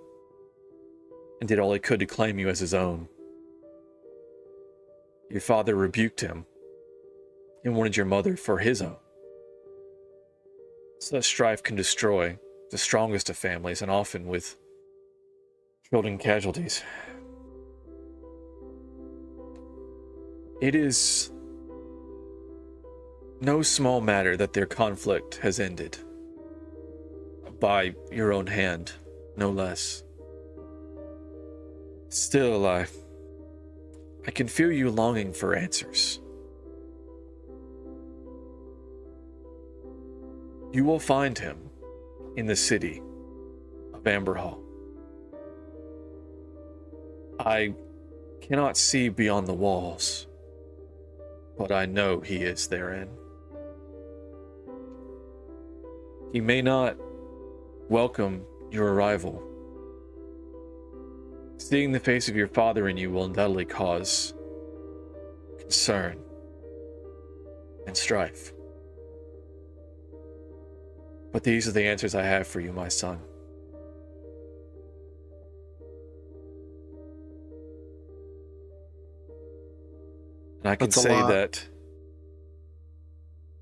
and did all he could to claim you as his own. Your father rebuked him, and wanted your mother for his own. Such strife can destroy the strongest of families, and often with children casualties. It is no small matter that their conflict has ended. By your own hand, no less. Still, I can feel you longing for answers. You will find him in the city of Amber Hall. I cannot see beyond the walls, but I know he is therein. He may not welcome your arrival. Seeing the face of your father in you will undoubtedly cause concern and strife. But these are the answers I have for you, my son. And I can That's a say lot. that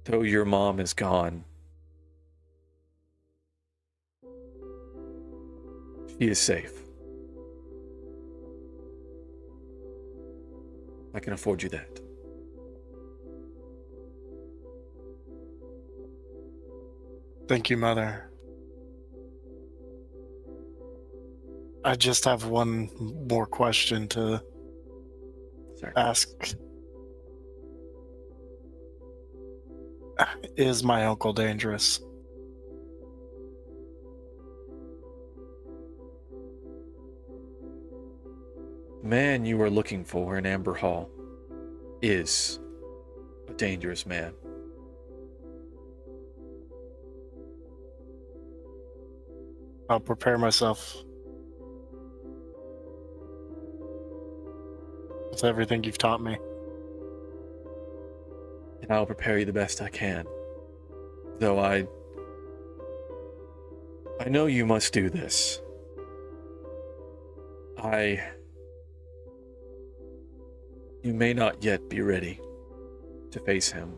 though your mom is gone, she is safe. I can afford you that. Thank you, Mother. I just have one more question to ask. Is my uncle dangerous? The man you are looking for in Amber Hall is a dangerous man. I'll prepare myself with everything you've taught me. And I'll prepare you the best I can. Though I know you must do this. You may not yet be ready to face him,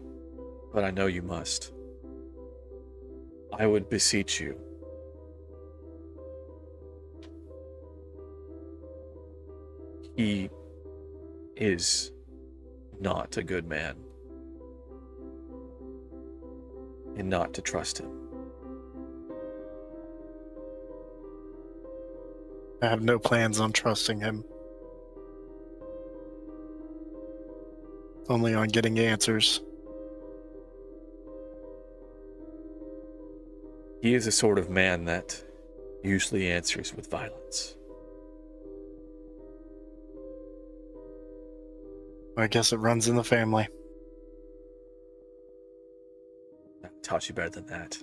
but I know you must. I would beseech you. He is not a good man. And not to trust him. I have no plans on trusting him. Only on getting answers. He is a sort of man that usually answers with violence. I guess it runs in the family. I taught you better than that.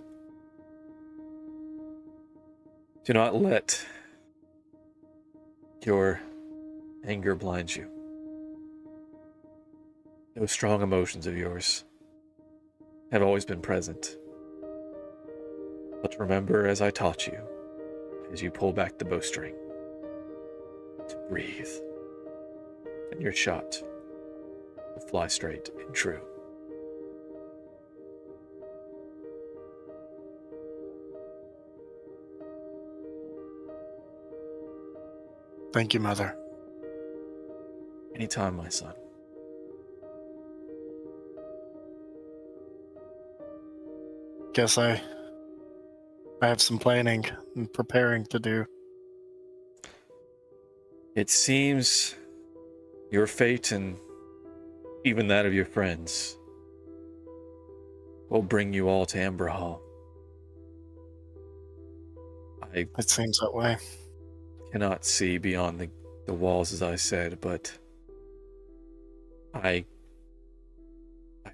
Do not let your anger blind you. Those strong emotions of yours have always been present. But remember, as I taught you, as you pull back the bowstring, to breathe, and your shot will fly straight and true. Thank you, Mother. Anytime, my son. Guess I have some planning and preparing to do. It seems your fate and even that of your friends will bring you all to Amber Hall. I It seems that way. cannot see beyond the walls, as I said, but I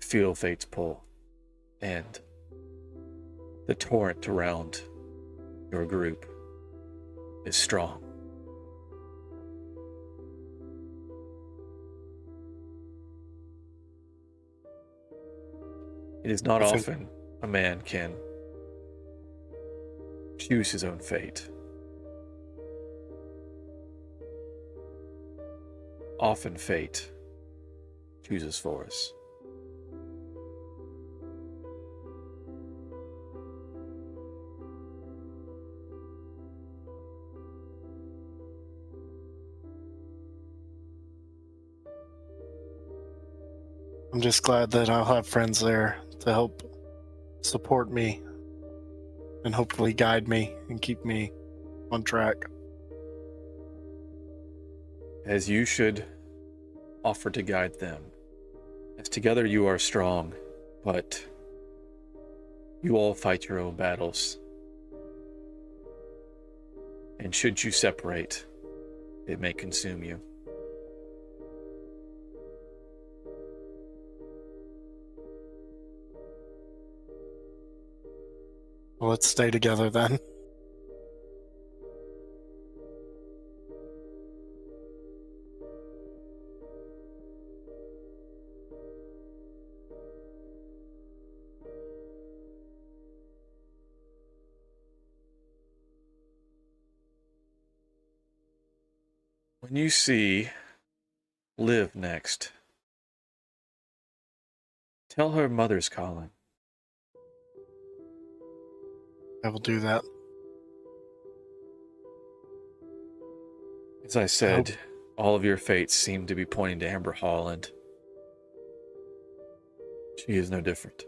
feel fate's pull, and the torrent around your group is strong. It is not often a man can choose his own fate. Often fate chooses for us. I'm just glad that I'll have friends there to help support me and hopefully guide me and keep me on track. As you should offer to guide them. As together you are strong, but you all fight your own battles. And should you separate, it may consume you. Well, let's stay together then. When you see Liv next, tell her mother's calling. I will do that. As I said, all of your fates seem to be pointing to Amber Hall, and she is no different.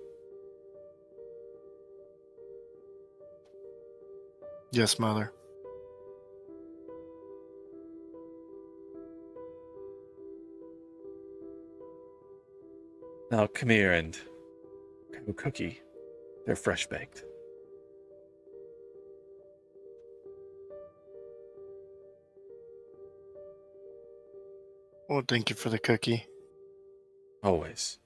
Yes, Mother. Now come here and have a cookie. They're fresh baked. Well, thank you for the cookie. Always.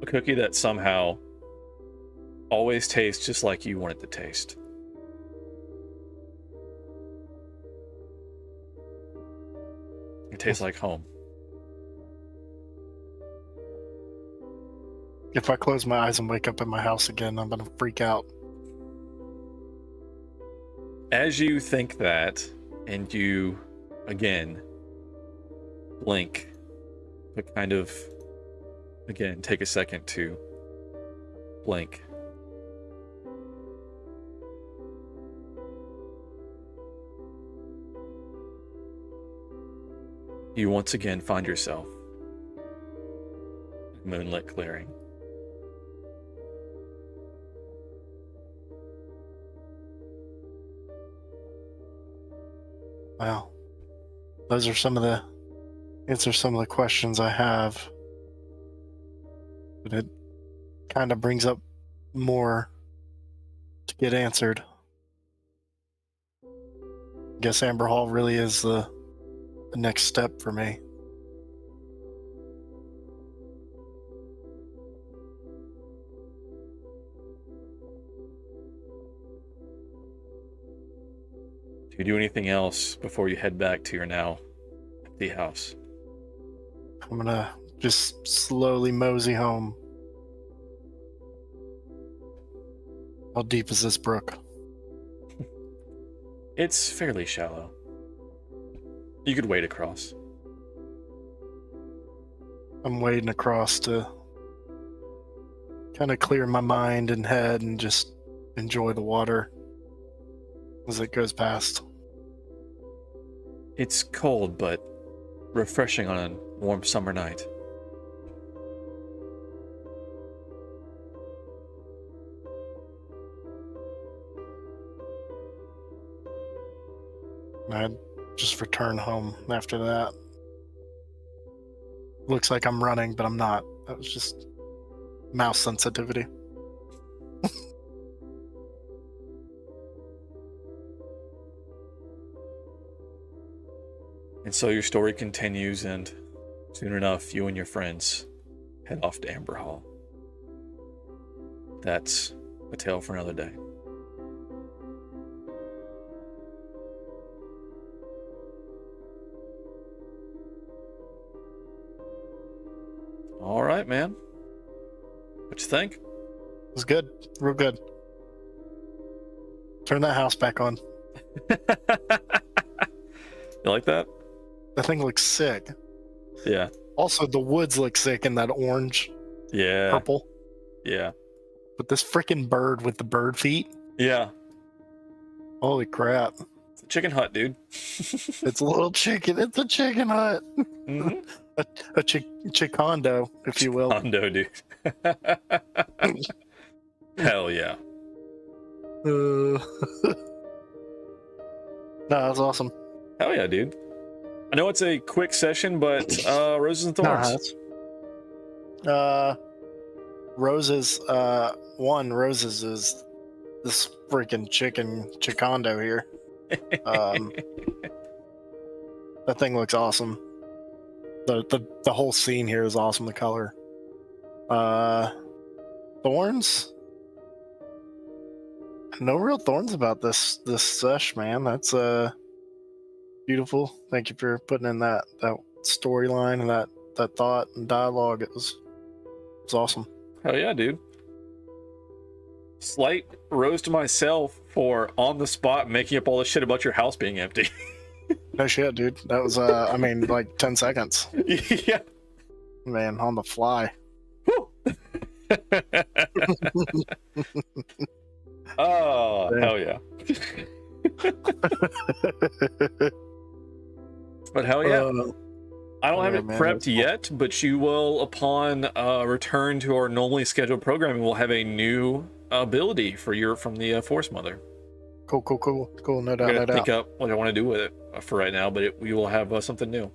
A cookie that somehow always tastes just like you want it to taste. It tastes like home. If I close my eyes and wake up in my house again, I'm gonna freak out. As you think that, and you, again, blink, but kind of, again, take a second to blink. You once again find yourself in moonlit clearing. Wow. Those are some of the questions I have. But it kind of brings up more to get answered. I guess Amber Hall really is the next step for me. Do you do anything else before you head back to your now empty house? I'm gonna just slowly mosey home. How deep is this brook? It's fairly shallow. You could wade across. I'm wading across to kind of clear my mind and head and just enjoy the water. as it goes past. It's cold, but refreshing on a warm summer night. I'd just return home after that. Looks like I'm running, but I'm not. That was just mouse sensitivity. And so your story continues, and soon enough, you and your friends head off to Amber Hall. That's a tale for another day. All right, man. What you think? It was good. Real good. Turn that house back on. You like that? That thing looks sick. Yeah. Also, the woods look sick in that orange, Yeah. purple. Yeah. But this freaking bird with the bird feet. Yeah. Holy crap. It's a chicken hut, dude. It's a little chicken. It's a chicken hut. Mm-hmm. a chicondo, if you will. Chicondo, dude. Hell yeah. No, that's awesome. Hell yeah, dude. I know it's a quick session, but Roses and Thorns. Roses, Roses is this freaking chicondo here. That thing looks awesome. The whole scene here is awesome. The color. Thorns. No real thorns about this sesh, man. That's beautiful. Thank you for putting in that storyline and that thought and dialogue. It was awesome. Hell yeah, dude. Slight rose to myself for on the spot making up all the shit about your house being empty. No shit, dude. That was I mean, like 10 seconds. Yeah. Man, on the fly. Oh, hell yeah. But hell yeah. I don't have it prepped yet, but you will, upon return to our normally scheduled programming, we'll have a new ability for from the Force Mother. Cool. No doubt, I'm no gonna think doubt. up what I want to do with it for right now, but we will have something new.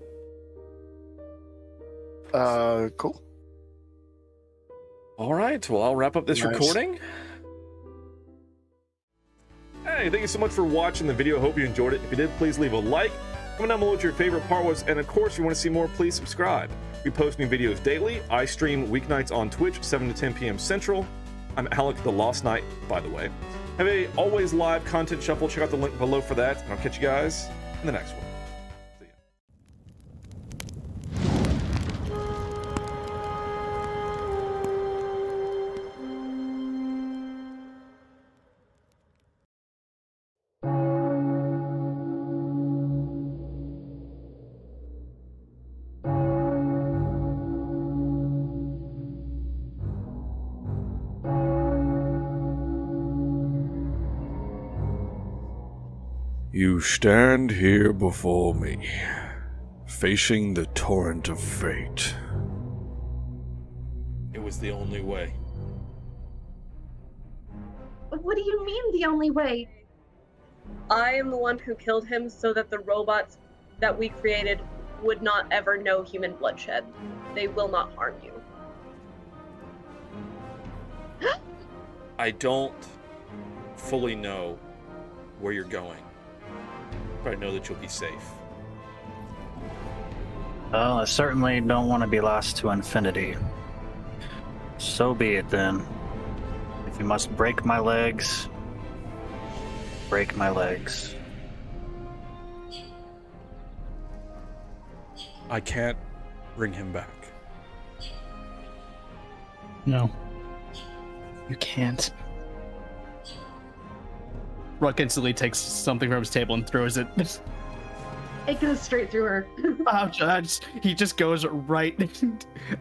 Cool. All right, well, I'll wrap up this Nice. recording. Hey, thank you so much for watching the video. Hope you enjoyed it. If you did, please leave a like. Comment down below what your favorite part was, and of course, if you want to see more, please subscribe. We post new videos daily. I stream weeknights on Twitch, 7 to 10 p.m. Central. I'm Alec the Lost Knight, by the way. Have a always live content shuffle. Check out the link below for that, and I'll catch you guys in the next one. See ya. You stand here before me, facing the torrent of fate. It was the only way. What do you mean the only way? I am the one who killed him so that the robots that we created would not ever know human bloodshed. They will not harm you. I don't fully know where you're going, but I know that you'll be safe. Well, I certainly don't want to be lost to infinity. So be it then. If you must break my legs, break my legs. I can't bring him back. No. You can't. Ruck instantly takes something from his table and throws it. It goes straight through her. Ouch, he just goes right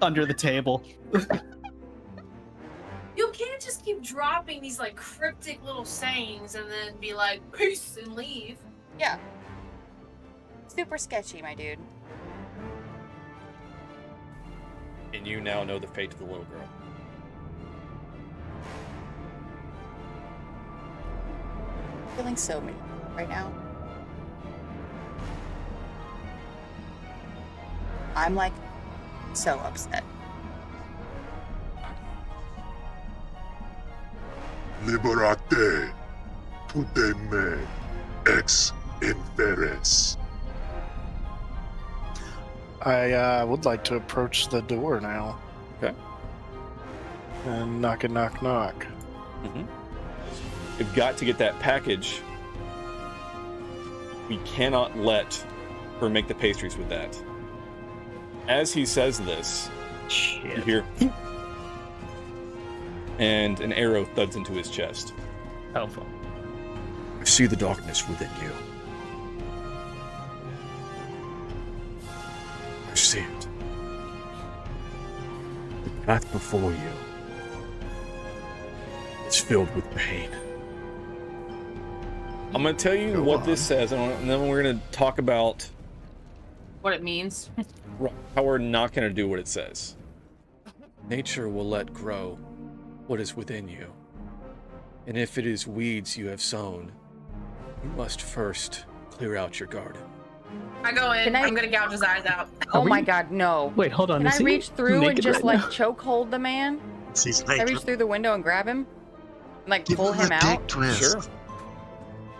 under the table. You can't just keep dropping these like cryptic little sayings and then be like, peace, and leave. Yeah. Super sketchy, my dude. And you now know the fate of the little girl. Feeling so many right now. I'm like so upset. Liberate tutte me ex inferes. I would like to approach the door now. Okay. And knock. Mm-hmm. We've got to get that package. We cannot let her make the pastries with that. As he says this, you hear, and an arrow thuds into his chest. Helpful. I see the darkness within you. I see it. The path before you is filled with pain. I'm going to tell you what this says, and then we're going to talk about What it means. how we're not going to do what it says. Nature will let grow what is within you. And if it is weeds you have sown, you must first clear out your garden. I go in. I'm gonna gouge his eyes out. Oh my god, no. Wait, hold on. Can is I he reach through and naked just right like now? choke hold the man? He's Can I reach through the window and grab him? And, like Give pull him him a out? dick twist. Sure.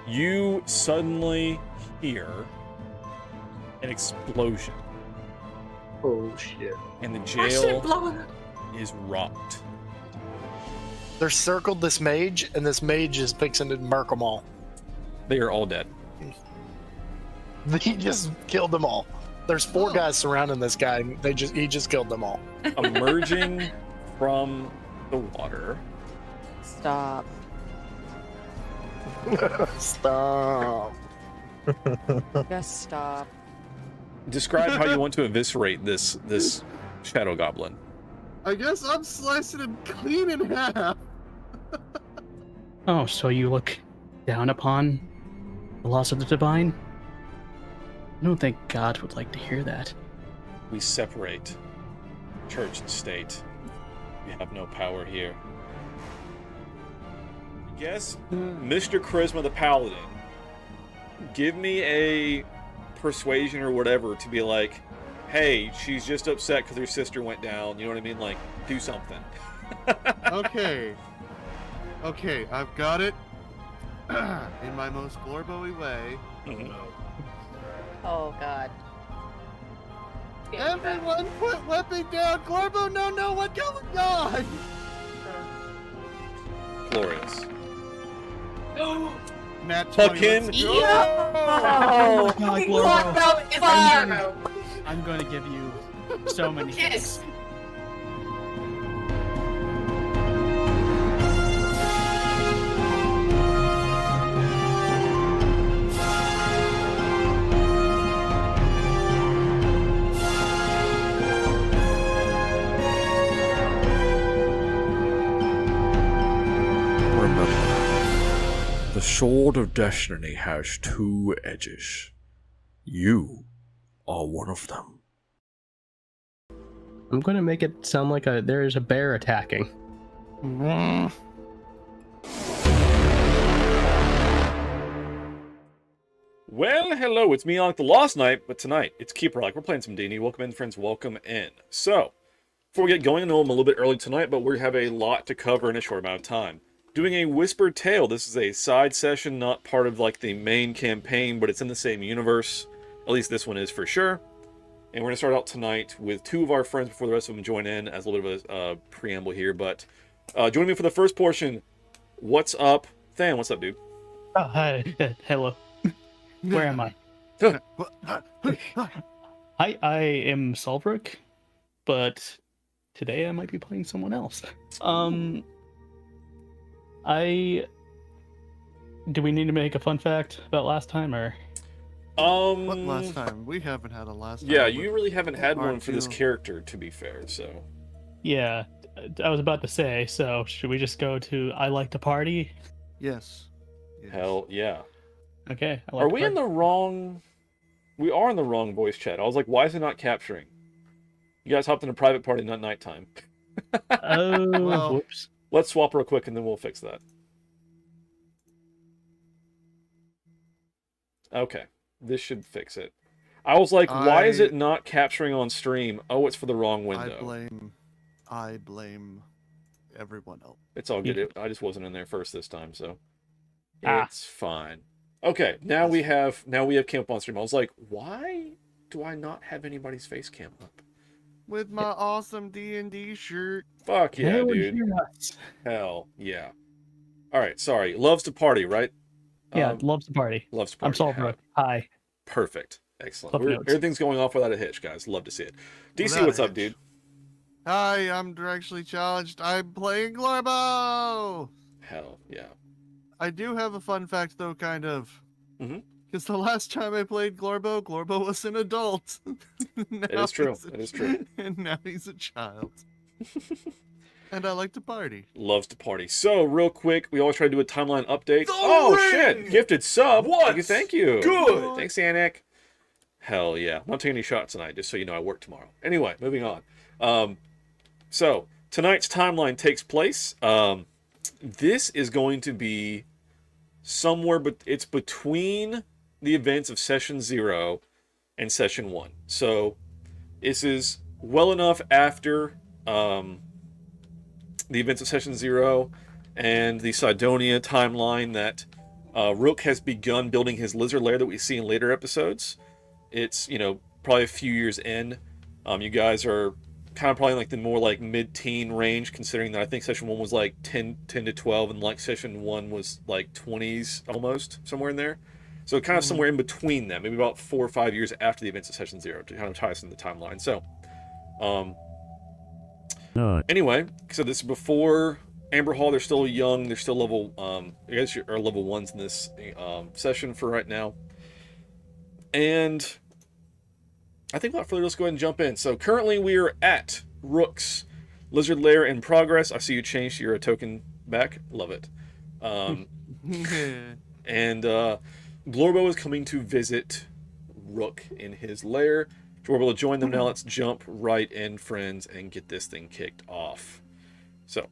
You suddenly hear an explosion, Oh shit. and the That shit jail blowing up. is rocked. They're circled this mage, and this mage is fixing to murk them all. They are all dead. He just killed them all. There's 4 guys surrounding this guy, and he just killed them all. Emerging from the water. Stop. Stop. Just stop. Describe how you want to eviscerate this shadow goblin. I guess I'm slicing him clean in half. Oh, so you look down upon the loss of the divine? I don't think God would like to hear that. We separate church and state. We have no power here. Yes, Mr. Charisma the Paladin, give me a persuasion or whatever to be like, hey, she's just upset because her sister went down. You know what I mean? Like, do something. Okay. Okay, I've got it. In my most Glorbo-y way. Oh god. Everyone put weapon down! Glorbo, no, what's going on? Glorious. Matt, Fucking Oh my God, Glorbo is a hero. I'm going to give you so many Kiss. things. Remember, the sword of destiny has 2 edges. You are one of them. I'm going to make it sound like there is a bear attacking. Well, hello, it's me, Alec the Lost Knight, but tonight, it's Keeper Alec. We're playing some D&D. Welcome in, friends, welcome in. So, before we get going, I know I'm a little bit early tonight, but we have a lot to cover in a short amount of time. Doing a Whispered Tale. This is a side session, not part of, like, the main campaign, but it's in the same universe. At least this one is for sure. And we're going to start out tonight with 2 of our friends before the rest of them join in, as a little bit of a preamble here. But joining me for the first portion, what's up? Than, what's up, dude? Oh, hi. Hello. Where am I? I am Solbrook, but today I might be playing someone else. Do we need to make a fun fact about last time, or? What last time? We haven't had a last time. Yeah, you really haven't had one Aren't for this you? character, to be fair, so. Yeah. I was about to say. So should we just go to I like to party? Yes. Hell yeah. Okay. I like Are to we in party. the wrong? We are in the wrong voice chat. I was like, why is it not capturing? You guys hopped in a private party, not nighttime. Oh, Well- whoops. Let's swap real quick and then we'll fix that. Okay, this should fix it. I was like, why is it not capturing on stream? Oh, it's for the wrong window. I blame everyone else. It's all good. I just wasn't in there first this time, so Ah. it's fine. Okay, now we have camp on stream. I was like, why do I not have anybody's face cam up? With my awesome D&D shirt. Fuck yeah, Hell dude. yes. Hell yeah. All right, sorry. Loves to party, right? Yeah, loves to party. Loves to party. I'm Solbrook. Hi. Perfect. Excellent. Cliff notes. Everything's going off without a hitch, guys. Love to see it. DC, Without what's a up, hitch. dude? Hi, I'm directionally challenged. I'm playing Glorbo! Hell yeah. I do have a fun fact, though, kind of. Mm-hmm. Because the last time I played Glorbo was an adult. It is true. It is true. And now he's a child. And I like to party. Loves to party. So, real quick, we always try to do a timeline update. ring! Shit! Gifted sub. What? Thank you. Good. Thanks, Anik. Hell yeah. I'm not taking any shots tonight, just so you know I work tomorrow. Anyway, moving on. So, tonight's timeline takes place. This is going to be somewhere, but it's between the events of Session 0 and Session 1. So, this is well enough after the events of Session 0 and the Sidonia timeline that Rook has begun building his lizard lair that we see in later episodes. It's, probably a few years in. You guys are kind of probably like the more like mid-teen range, considering that I think Session 1 was like 10 to 12, and like Session 1 was like 20s almost, somewhere in there. So kind of somewhere in between them, maybe about 4 or 5 years after the events of Session 0 to kind of tie us in the timeline. So, anyway, so this is before Amber Hall. They're still young. They're still level, I guess are level 1s in this session for right now. And I think without further ado, let's go ahead and jump in. So currently we are at Rook's Lizard Lair in progress. I see you changed your token back. Love it. And Glorbo is coming to visit Rook in his lair. So we're able to join them now. Let's jump right in, friends, and get this thing kicked off. So,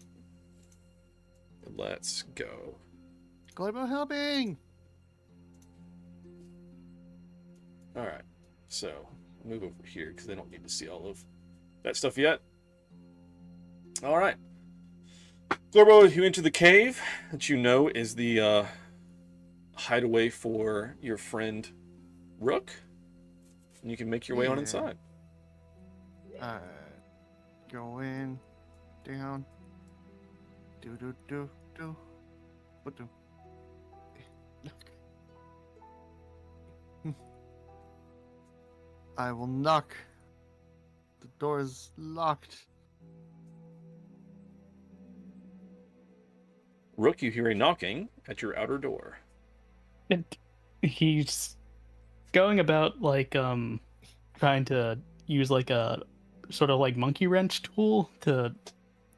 let's go. Glorbo helping! Alright, so move over here because they don't need to see all of that stuff yet. Alright. Glorbo, you enter the cave that you know is the hideaway for your friend Rook. And you can make your way on inside. Go in, down, do. What do? I will knock. The door is locked. Rook, you hear a knocking at your outer door. And he's going about like trying to use like a sort of like monkey wrench tool to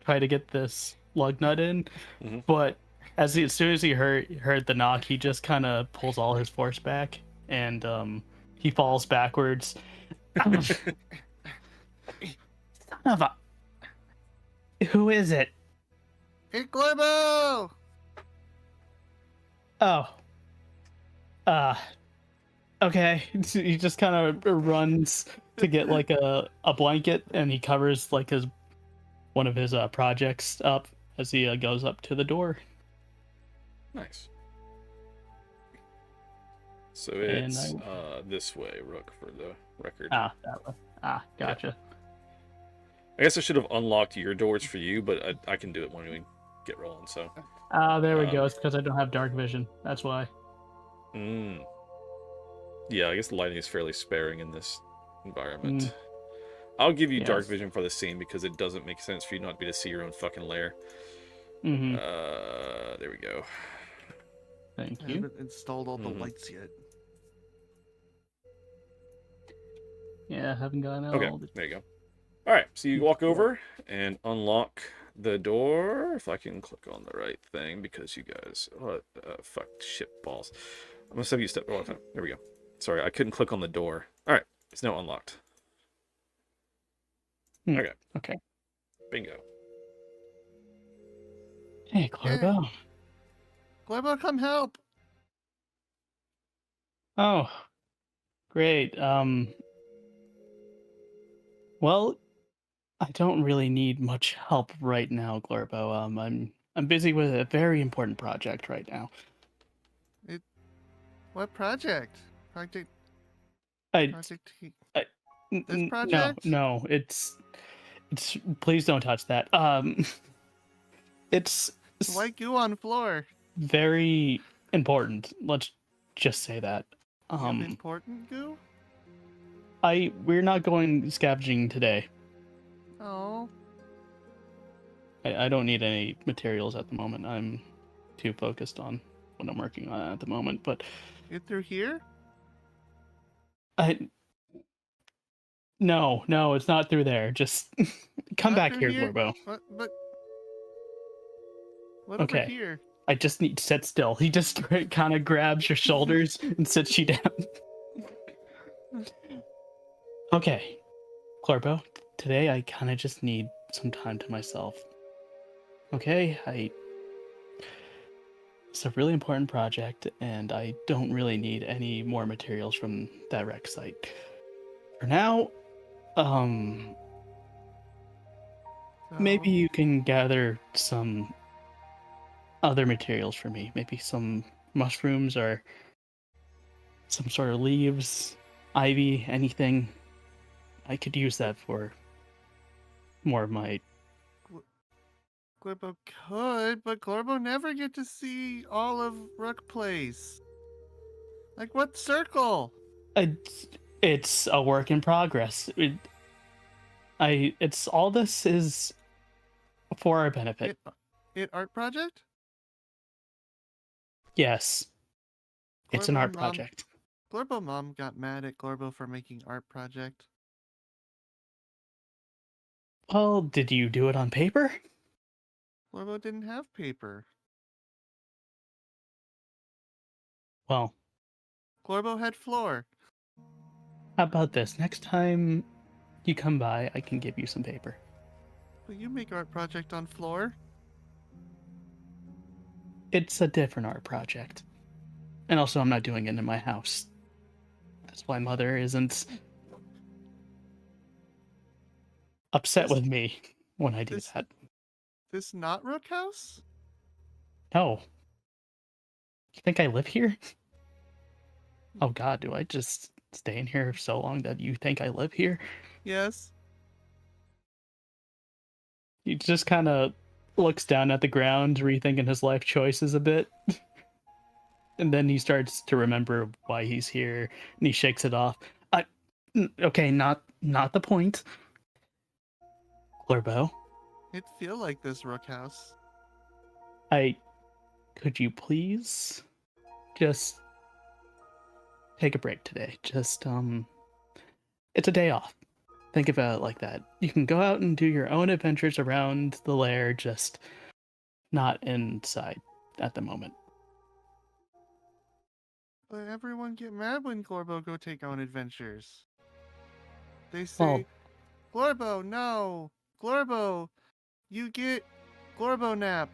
try to get this lug nut in. Mm-hmm. But as soon as he heard the knock, he just kind of pulls all his force back and he falls backwards. Who is it? Hey, Glorbo! Oh. Okay. He just kind of runs to get like a blanket, and he covers like one of his projects up as he goes up to the door. Nice. So it's this way, Rook, for the record. That way. Gotcha. Yeah. I guess I should have unlocked your doors for you, but I can do it when we get rolling, so. There we go. It's because I don't have dark vision. That's why. Yeah, I guess the lighting is fairly sparing in this environment. I'll give you dark vision for the scene because it doesn't make sense for you not to be able to see your own fucking lair. There we go. Thank I you. haven't installed all the lights yet. Yeah, I haven't gotten out Okay, all the... there you go. All right, so you walk over and unlock the door. If I can click on the right thing, because you guys, what fuck, shit balls. I'm gonna save you a step. Oh, there we go. Sorry, I couldn't click on the door. All right, it's now unlocked. Okay. Okay. Bingo. Hey, Clorbo. Glebo, come help. Oh, great. Well, I don't really need much help right now, Glorbo. I'm busy with a very important project right now. What project? Project. I, Project. I This no, project? no, it's please don't touch that. It's White goo on floor. very important. Let's just say that. You have important goo? We're not going scavenging today. Oh. I don't need any materials at the moment. I'm too focused on what I'm working on at the moment. But Get through here? No, it's not through there. Just come Not back through here, here? Glorbo. What over Okay. here? I just need to sit still. He just kind of grabs your shoulders and sits you down. Okay, Glorbo, today I kind of just need some time to myself. Okay, it's a really important project, and I don't really need any more materials from that wreck site. For now, maybe you can gather some other materials for me. Maybe some mushrooms or some sort of leaves, ivy, anything. I could use that for more of my... Glorbo could, but Glorbo never get to see all of Rook Place. Like, what circle? It's a work in progress. It's all this is for our benefit. It art project? Yes. It's an Glorbo art Mom- project. Glorbo Mom got mad at Glorbo for making art project. Well, did you do it on paper? Glorbo didn't have paper. Well, Glorbo had floor. how about this? Next time you come by, I can give you some paper. Will you make art project on floor? It's a different art project. And also, I'm not doing it in my house. That's why Mother isn't upset with me when I do that. This not Rook House? No. You think I live here? Oh god, do I just stay in here so long that you think I live here? Yes. He just kind of looks down at the ground, rethinking his life choices a bit. And then he starts to remember why he's here, and he shakes it off. Okay, not the point. Glorbo, It feel like this Rook House. could you please just take a break today? Just, it's a day off. Think about it like that. You can go out and do your own adventures around the lair, just not inside at the moment. But everyone get mad when Glorbo go take on adventures. They say, Glorbo, no! Glorbo, you get Glorbo nap.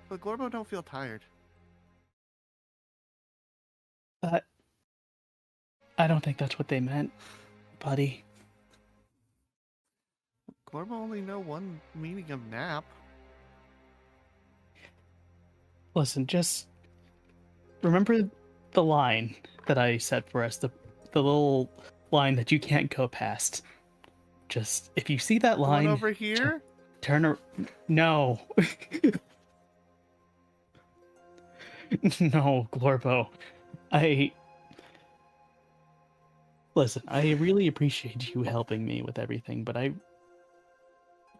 But Glorbo don't feel tired. I don't think that's what they meant, buddy. Glorbo only know one meaning of nap. Listen, just remember the line that I set for us, the little line that you can't go past. Just, if you see that line... The one over here? Turn No. No, Glorbo. Listen, I really appreciate you helping me with everything, but I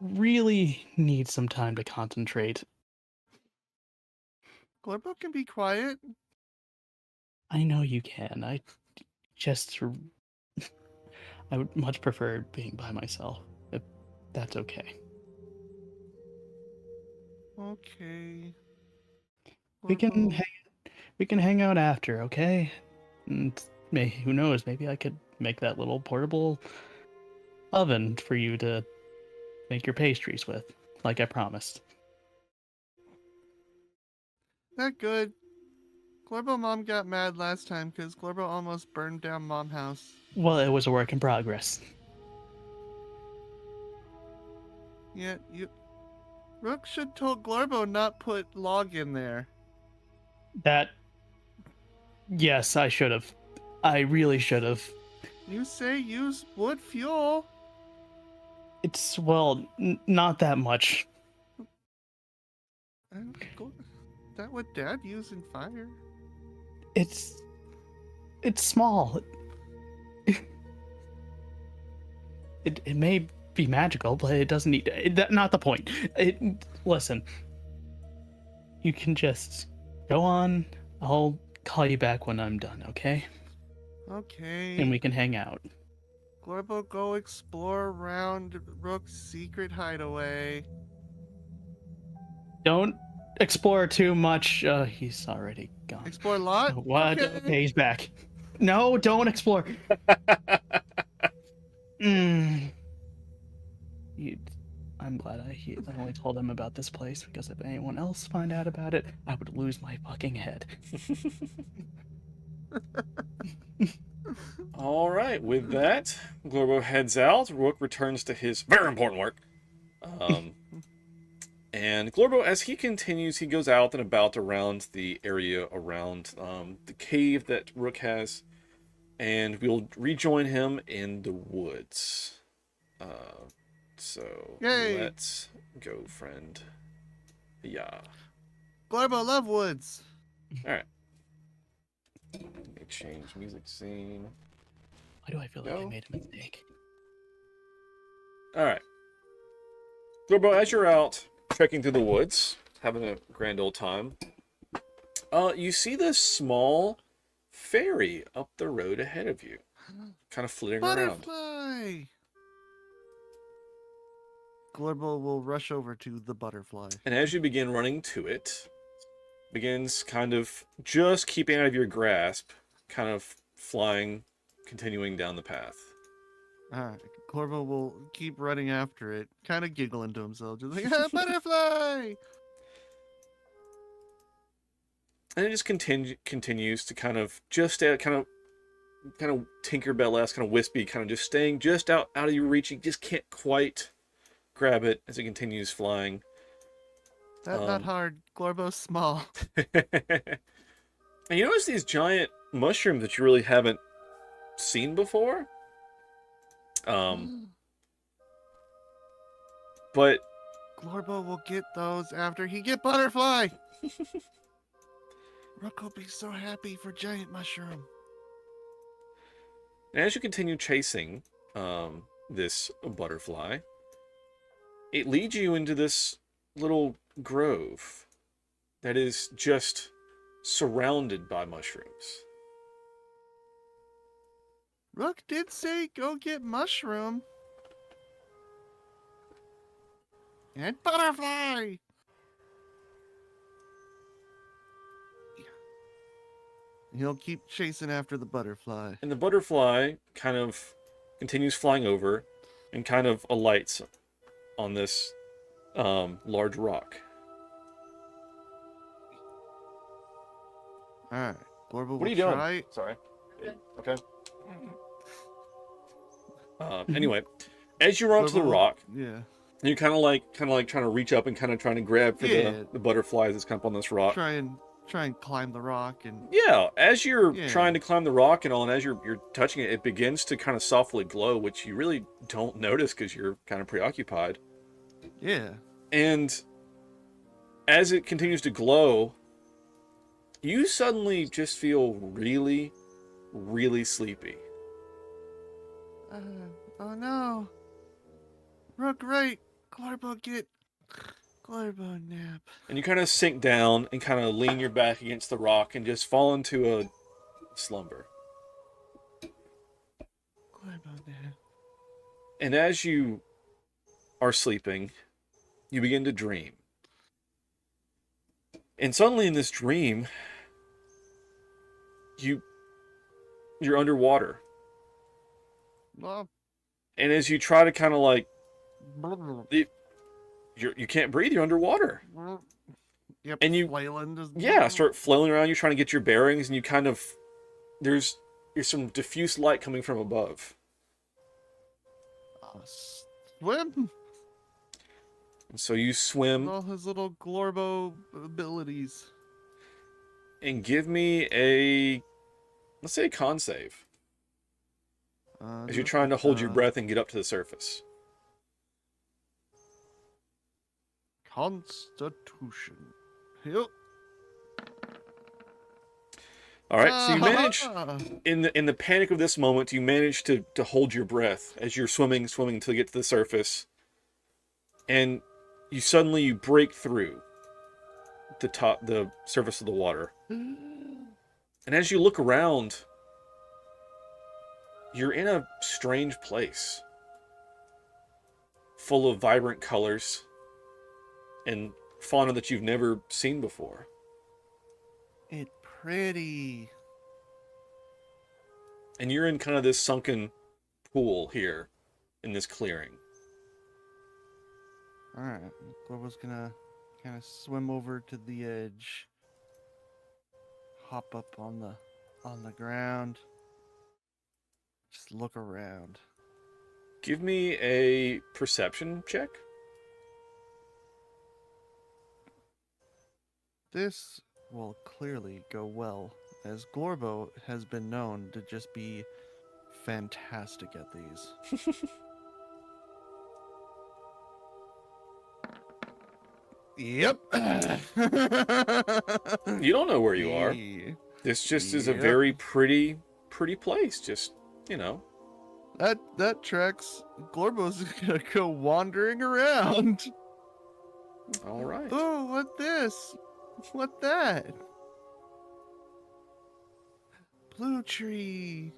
really need some time to concentrate. Glorbo can be quiet. I know you can. I would much prefer being by myself. that's okay. Okay. We can Glorbo. hang out after, okay? And who knows? Maybe I could make that little portable oven for you to make your pastries with, like I promised. Not good. Glorbo mom got mad last time because Glorbo almost burned down mom house. Well, it was a work in progress. Yeah, Rook should told Glorbo not put log in there. Yes, I should have. I really should have. You say use wood fuel. It's, well, not that much. That what Dad used in fire? It's small. It may be magical, but it doesn't need. Not the point. Listen. You can just go on. I'll call you back when I'm done, okay? Okay. And we can hang out. Glorbo, go explore around Rook's secret hideaway. Don't explore too much. He's already gone. Explore a lot? What? Okay. Okay, he's back. No, don't explore. I'm glad I only told him about this place, because if anyone else find out about it, I would lose my fucking head. All right, with that, Glorbo heads out. Rook returns to his very important work. And Glorbo, as he continues, he goes out and about around the area around the cave that Rook has, and we'll rejoin him in the woods. So Yay. Let's go, friend. Yeah. Glorbo, love woods. All right. Let me change music scene. Why do I feel like I made a mistake? All right. Glorbo, as you're out trekking through the woods, having a grand old time, you see this small fairy up the road ahead of you, kind of flitting around. Butterfly! Glorbo will rush over to the butterfly. And as you begin running to it, begins kind of just keeping out of your grasp, kind of flying, continuing down the path. Alright, Glorbo will keep running after it, kind of giggling to himself, just like, ah, butterfly! And it just continues to kind of just kind of Tinkerbell-esque, kind of wispy, kind of just staying just out of your reach. You just can't quite grab it as it continues flying. That's not hard. Glorbo's small. And you notice these giant mushrooms that you really haven't seen before? But Glorbo will get those after he get butterfly. Rook will be so happy for giant mushroom. and as you continue chasing this butterfly, it leads you into this little grove that is just surrounded by mushrooms. Rook did say go get mushroom. And butterfly! He'll keep chasing after the butterfly. And the butterfly kind of continues flying over and kind of alights on this large rock. Alright, Glorbo What are you will doing? try... Sorry. Okay. Anyway, as you run up to the rock, yeah, you're kind of like trying to reach up and kind of trying to grab for Yeah. the butterfly that's kind of on this rock. try and climb the rock and... Yeah, as you're Yeah. trying to climb the rock and all, and as you're touching it, it begins to kind of softly glow, which you really don't notice because you're kind of preoccupied. Yeah. And as it continues to glow, you suddenly just feel really, really sleepy. Oh no. Rook right. Glorbo get... Glorbo nap. And you kind of sink down and kind of lean your back against the rock and just fall into a slumber. Glorbo nap. And as you are sleeping, you begin to dream. And suddenly in this dream, you're underwater. Well, and as you try to kind of like, you can't breathe. You're underwater. Yep, and you start flailing around. You're trying to get your bearings, and you kind of there's some diffuse light coming from above. Swim. And so you swim. All his little Glorbo abilities. And give me let's say a con save. As you're trying to hold your breath and get up to the surface. Constitution. Yep. All right, so you manage in the panic of this moment, you manage to hold your breath as you're swimming until you get to the surface, and you suddenly break through the surface of the water, and as you look around, you're in a strange place, full of vibrant colors and fauna that you've never seen before. It's pretty. And you're in kind of this sunken pool here in this clearing. Alright, Glorbo's gonna kind of swim over to the edge. Hop up on the ground. Just look around. Give me a perception check. This will clearly go well, as Glorbo has been known to just be fantastic at these. Yep. You don't know where you are. This just is a very pretty place. Just, you know. That tracks. Glorbo's gonna go wandering around. All right. Oh, what this? What that? Blue tree.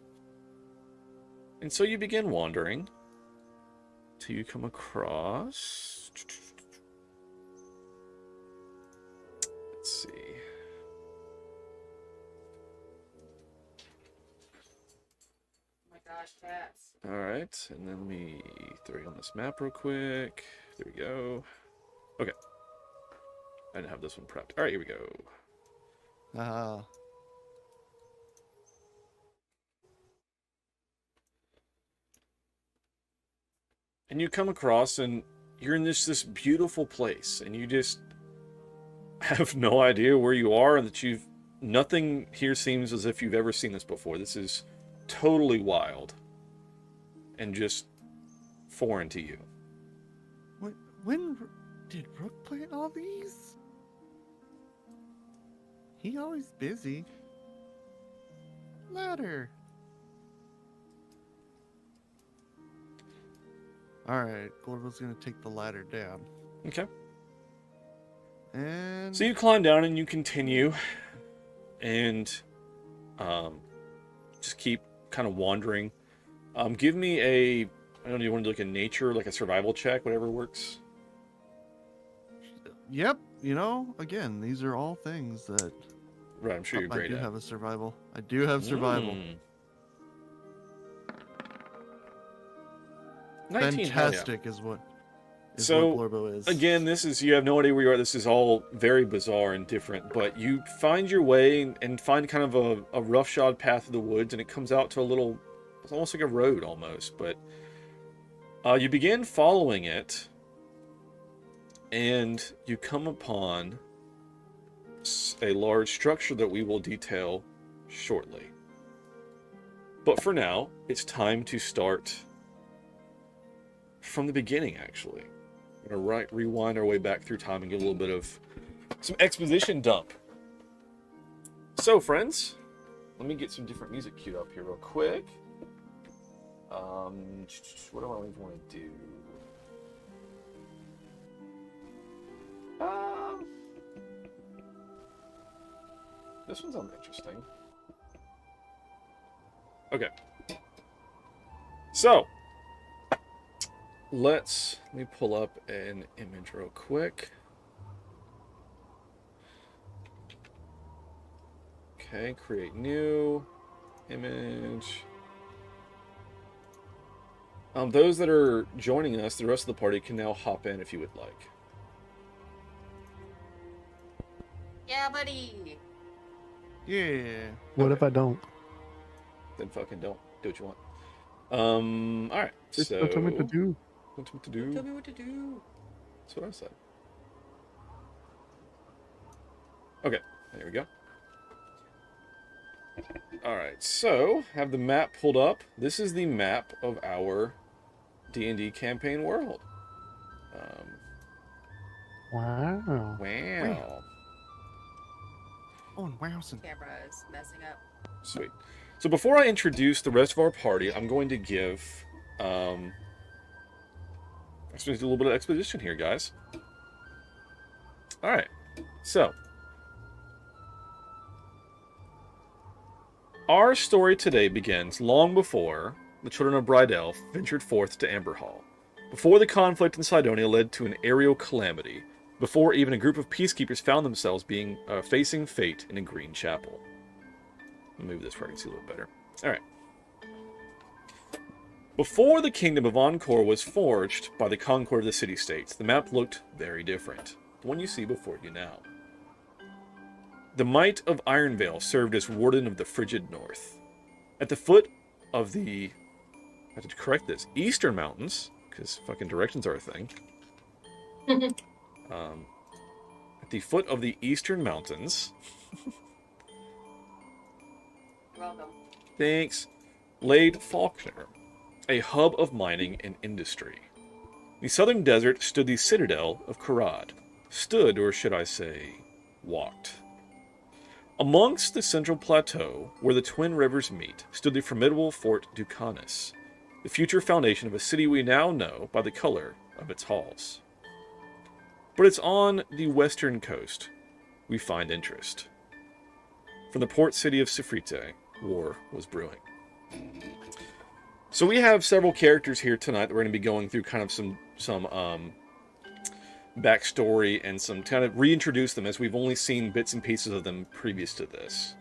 And so you begin wandering till you come across. Let's see. Oh my gosh, cats. All right, and then we throw you on this map real quick. There we go. Okay. I didn't have this one prepped. All right, here we go. And you come across, and you're in this beautiful place, and you just have no idea where you are, and that nothing here seems as if you've ever seen this before. This is totally wild and just foreign to you. When did Rook plant all these? He always busy. Ladder. Alright, Glorbo's gonna take the ladder down. Okay. And so you climb down and you continue and just keep kind of wandering. Give me I don't know, you want to do like a nature, like a survival check, whatever works. Yep, you know, again, these are all things that... Right, I'm sure you're great I do at. have a survival. I do have survival. 19, Fantastic is what Glorbo is. Again, you have no idea where you are. This is all very bizarre and different, but you find your way and find kind of a roughshod path of the woods, and it comes out to it's almost like a road almost, but you begin following it, and you come upon a large structure that we will detail shortly. But for now, it's time to start from the beginning, actually. We're going to rewind our way back through time and get a little bit of some exposition dump. So, friends, let me get some different music queued up here real quick. What do I even want to do? This one sounds interesting. Okay. So, let me pull up an image real quick. Okay, create new image. Those that are joining us, the rest of the party can now hop in if you would like. Yeah, buddy. Yeah. What if I don't? Then fucking don't. Do what you want. Alright, Just so... don't tell me what to do. Don't tell me what to do. Tell me what to do. That's what I said. Okay, there we go. Alright, so, have the map pulled up. This is the map of our D&D campaign world. Wow. Wow. Oh, and wowsin. Camera is messing up. Sweet. So before I introduce the rest of our party, I'm going to give... I'm just going to do a little bit of exposition here, guys. Alright, so... Our story today begins long before the children of Brydell ventured forth to Amberhall, before the conflict in Cydonia led to an aerial calamity, before even a group of peacekeepers found themselves facing fate in a green chapel. I'll move this where I can see a little better. Alright. Before the kingdom of Encore was forged by the concord of the city-states, the map looked very different. The one you see before you now. The might of Ironvale served as warden of the frigid north. At the foot of the... I have to correct this. Eastern Mountains, because fucking directions are a thing. At the foot of the Eastern Mountains... You're welcome. Thanks. Laid Faulkner, a hub of mining and industry. The southern desert stood the citadel of Karad. Stood, or should I say, walked. Amongst the central plateau, where the twin rivers meet, stood the formidable Fort Ducanus, the future foundation of a city we now know by the color of its halls. But it's on the western coast we find interest. From the port city of Sifrite, war was brewing. So we have several characters here tonight that we're going to be going through kind of some backstory and some kind of reintroduce them, as we've only seen bits and pieces of them previous to this.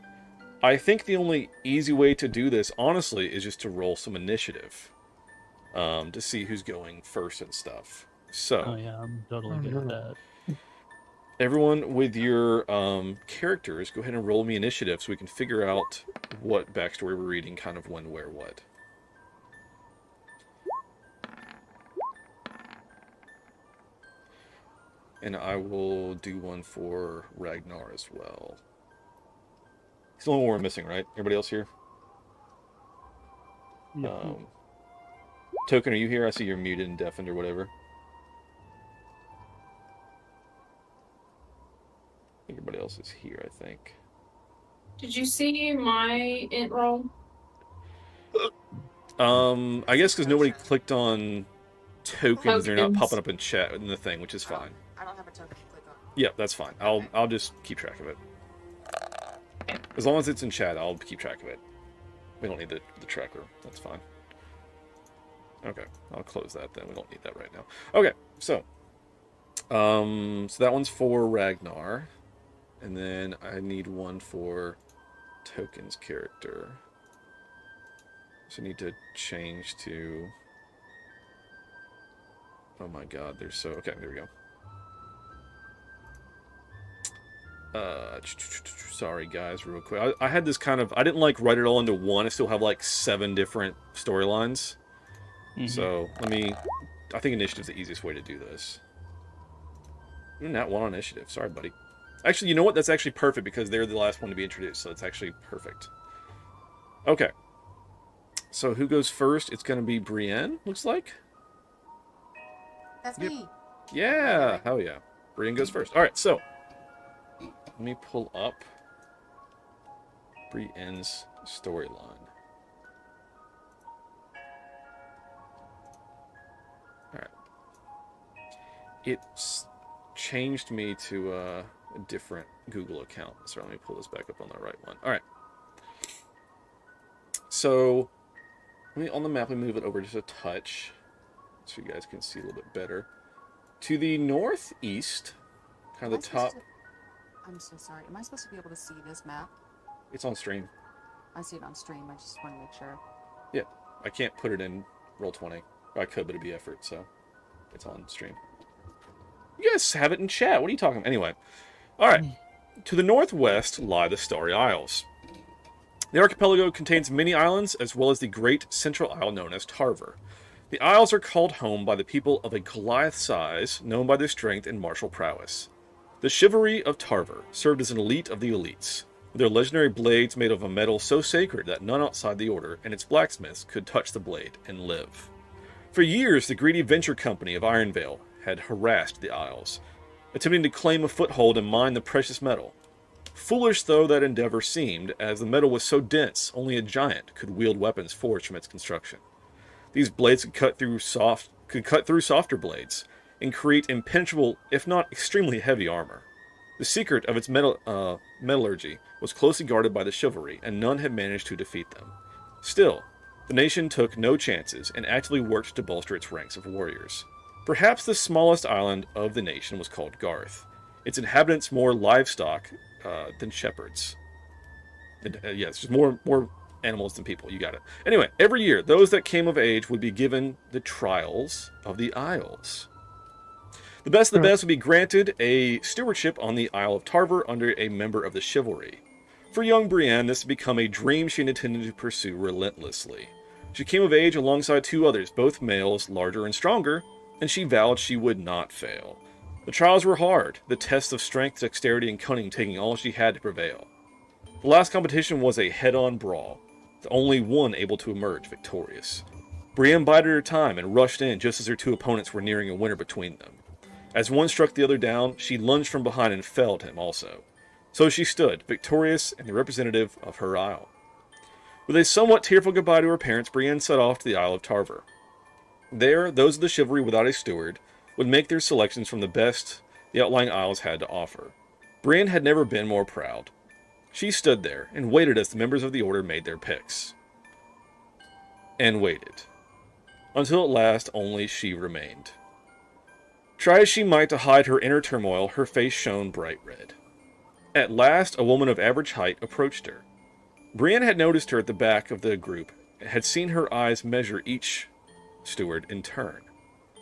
I think the only easy way to do this, honestly, is just to roll some initiative to see who's going first and stuff. So, oh yeah, I'm totally good at that. Everyone with your characters, go ahead and roll me initiative so we can figure out what backstory we're reading, kind of when, where, what. And I will do one for Ragnar as well. He's the only one we're missing, right? Everybody else here? Yep. Token, are you here? I see you're muted and deafened or whatever. Everybody else is here, I think. Did you see my int roll? I guess because nobody clicked on tokens, they're not Tokens. popping up in chat in the thing, which is fine. I don't have a token to click on. Yeah, that's fine. I'll just keep track of it. As long as it's in chat, I'll keep track of it. We don't need the tracker. That's fine. Okay, I'll close that then. We don't need that right now. Okay, so that one's for Ragnar, and then I need one for Token's character. So I need to change to... Oh my god, there's so... Okay, there we go. Sorry guys, real quick. I had this kind of... I didn't like write it all into one. I still have like 7 different storylines. Mm-hmm. So, let me... I think initiative's the easiest way to do this. Not one on initiative. Sorry, buddy. Actually, you know what? That's actually perfect because they're the last one to be introduced, so it's actually perfect. Okay. So, who goes first? It's going to be Brienne, looks like. That's me. Yeah, hell yeah. Brienne goes first. Alright, so... Let me pull up Brienne's storyline. Alright. It's changed me to a different Google account. So let me pull this back up on the right one. Alright. So, on the map, we move it over just a touch. so you guys can see a little bit better. To the northeast, kind of the top. I'm so sorry. Am I supposed to be able to see this map? It's on stream. I see it on stream. I just want to make sure. Yeah, I can't put it in Roll20. I could, but it'd be effort, so it's on stream. You guys have it in chat. What are you talking about? Anyway. Alright. To the northwest lie the Starry Isles. The archipelago contains many islands, as well as the great central isle known as Tarver. The isles are called home by the people of a Goliath size, known by their strength and martial prowess. The chivalry of Tarver served as an elite of the elites, with their legendary blades made of a metal so sacred that none outside the order and its blacksmiths could touch the blade and live. For years, the greedy venture company of Ironvale had harassed the Isles, attempting to claim a foothold and mine the precious metal. Foolish though that endeavor seemed, as the metal was so dense, only a giant could wield weapons forged from its construction. These blades could cut through softer blades, and create impenetrable, if not extremely heavy armor. The secret of its metallurgy was closely guarded by the chivalry, and none had managed to defeat them. Still, the nation took no chances and actively worked to bolster its ranks of warriors. Perhaps the smallest island of the nation was called Garth. Its inhabitants more livestock than shepherds. Yes, just more animals than people. You got it. Anyway, every year, those that came of age would be given the trials of the Isles. The best of the best would be granted a stewardship on the Isle of Tarver under a member of the chivalry. For young Brienne, this had become a dream she intended to pursue relentlessly. She came of age alongside two others, both males, larger and stronger, and she vowed she would not fail. The trials were hard, the tests of strength, dexterity, and cunning taking all she had to prevail. The last competition was a head-on brawl, the only one able to emerge victorious. Brienne bided her time and rushed in just as her two opponents were nearing a winner between them. As one struck the other down, she lunged from behind and felled him also. So she stood, victorious and the representative of her isle. With a somewhat tearful goodbye to her parents, Brienne set off to the Isle of Tarver. There, those of the chivalry without a steward would make their selections from the best the outlying isles had to offer. Brienne had never been more proud. She stood there and waited as the members of the order made their picks. And waited. Until at last only she remained. Try as she might to hide her inner turmoil, her face shone bright red. At last, a woman of average height approached her. Brienne had noticed her at the back of the group, and had seen her eyes measure each steward in turn.